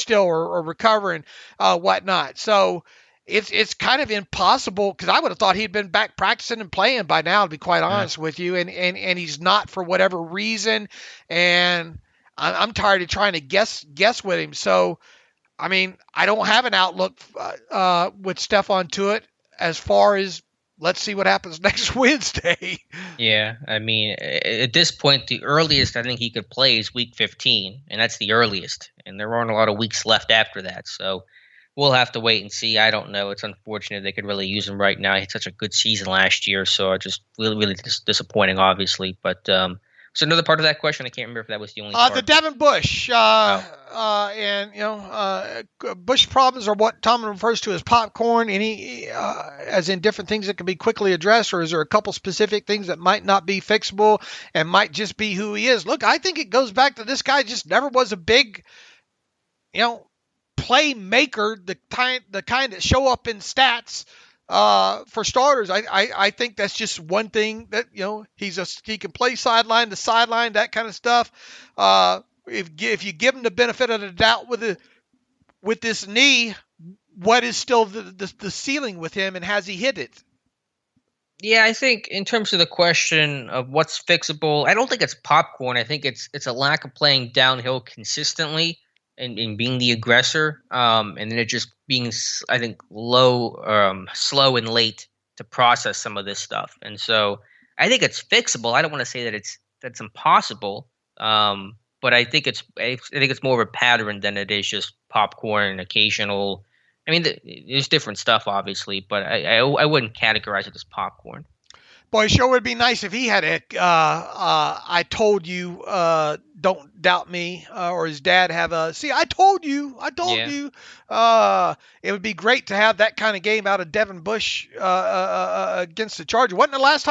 recovering, whatnot. So. It's kind of impossible because I would have thought he'd been back practicing and playing by now, to be quite honest with you. And he's not for whatever reason. And I'm tired of trying to guess with him. So, I mean, I don't have an outlook with Stephon Tuitt as far as let's see what happens next Wednesday. Yeah, I mean, at this point, the earliest I think he could play is week 15, and that's the earliest. And there aren't a lot of weeks left after that. So we'll have to wait and see. I don't know. It's unfortunate they could really use him right now. He had such a good season last year, so just really disappointing, obviously. But so another part of that question, I can't remember if that was the only part. The Devin Bush, Bush problems are what Tomlin refers to as popcorn. As in different things that can be quickly addressed, or is there a couple specific things that might not be fixable and might just be who he is? Look, I think it goes back to this guy just never was a big, playmaker, the kind that show up in stats for starters. I think that's just one thing that he can play sideline to sideline, that kind of stuff. If you give him the benefit of the doubt with this knee, what is still the ceiling with him, and has he hit it? Yeah, I think in terms of the question of what's fixable, I don't think it's popcorn. I think it's a lack of playing downhill consistently. And being the aggressor, and then it just being, I think, slow and late to process some of this stuff. And so I think it's fixable. I don't want to say that that's impossible, but I think it's more of a pattern than it is just popcorn and occasional. I mean, there's different stuff, obviously, but I wouldn't categorize it as popcorn. Boy, sure would be nice if he had I told you, don't doubt me, or his dad have I told you. It would be great to have that kind of game out of Devin Bush against the Chargers. Was the last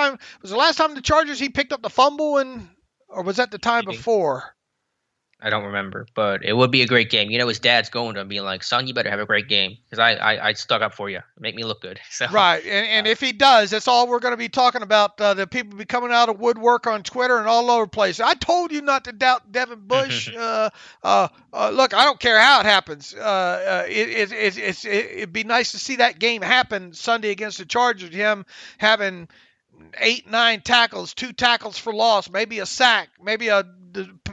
time the Chargers he picked up the fumble, or was that the time before? I don't remember, but it would be a great game. His dad's going to him being like, son, you better have a great game because I stuck up for you. Make me look good. So, right. And if he does, that's all we're going to be talking about. The people be coming out of woodwork on Twitter and all over the place. I told you not to doubt Devin Bush. Look, I don't care how it happens. It'd be nice to see that game happen Sunday against the Chargers, him having 8-9 tackles, 2 tackles for loss, maybe a sack, maybe a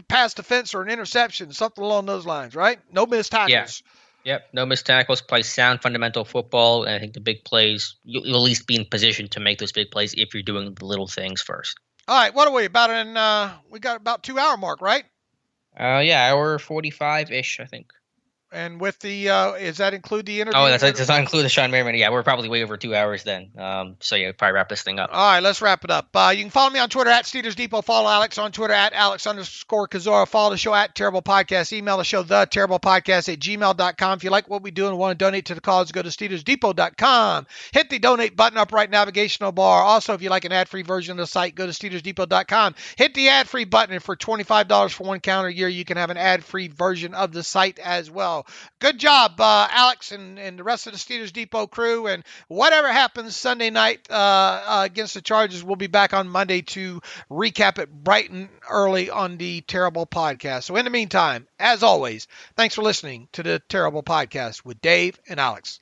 pass defense or an interception, something along those lines, right? No missed tackles. Yeah. Yep, no missed tackles, play sound fundamental football, and I think the big plays, you'll at least be in position to make those big plays if you're doing the little things first. All right, what are we, we got about 2 hour mark, right? Hour 45-ish, I think. And with the, does that include the interview? Oh, that does not include the Sean Merriman. Yeah, we're probably way over 2 hours then. So yeah, probably wrap this thing up. All right, let's wrap it up. You can follow me on Twitter at Steelers Depot. Follow Alex on Twitter at Alex_Kozora. Follow the show at Terrible Podcast. Email the show, theterriblepodcast@gmail.com. If you like what we do and want to donate to the cause, go to SteelersDepot.com. Hit the donate button up right navigational bar. Also, if you like an ad-free version of the site, go to SteelersDepot.com. Hit the ad-free button, and for $25 for 1 calendar year, you can have an ad-free version of the site as well. So good job, Alex and the rest of the Steelers Depot crew. And whatever happens Sunday night against the Chargers, we'll be back on Monday to recap it bright and early on the Terrible Podcast. So in the meantime, as always, thanks for listening to the Terrible Podcast with Dave and Alex.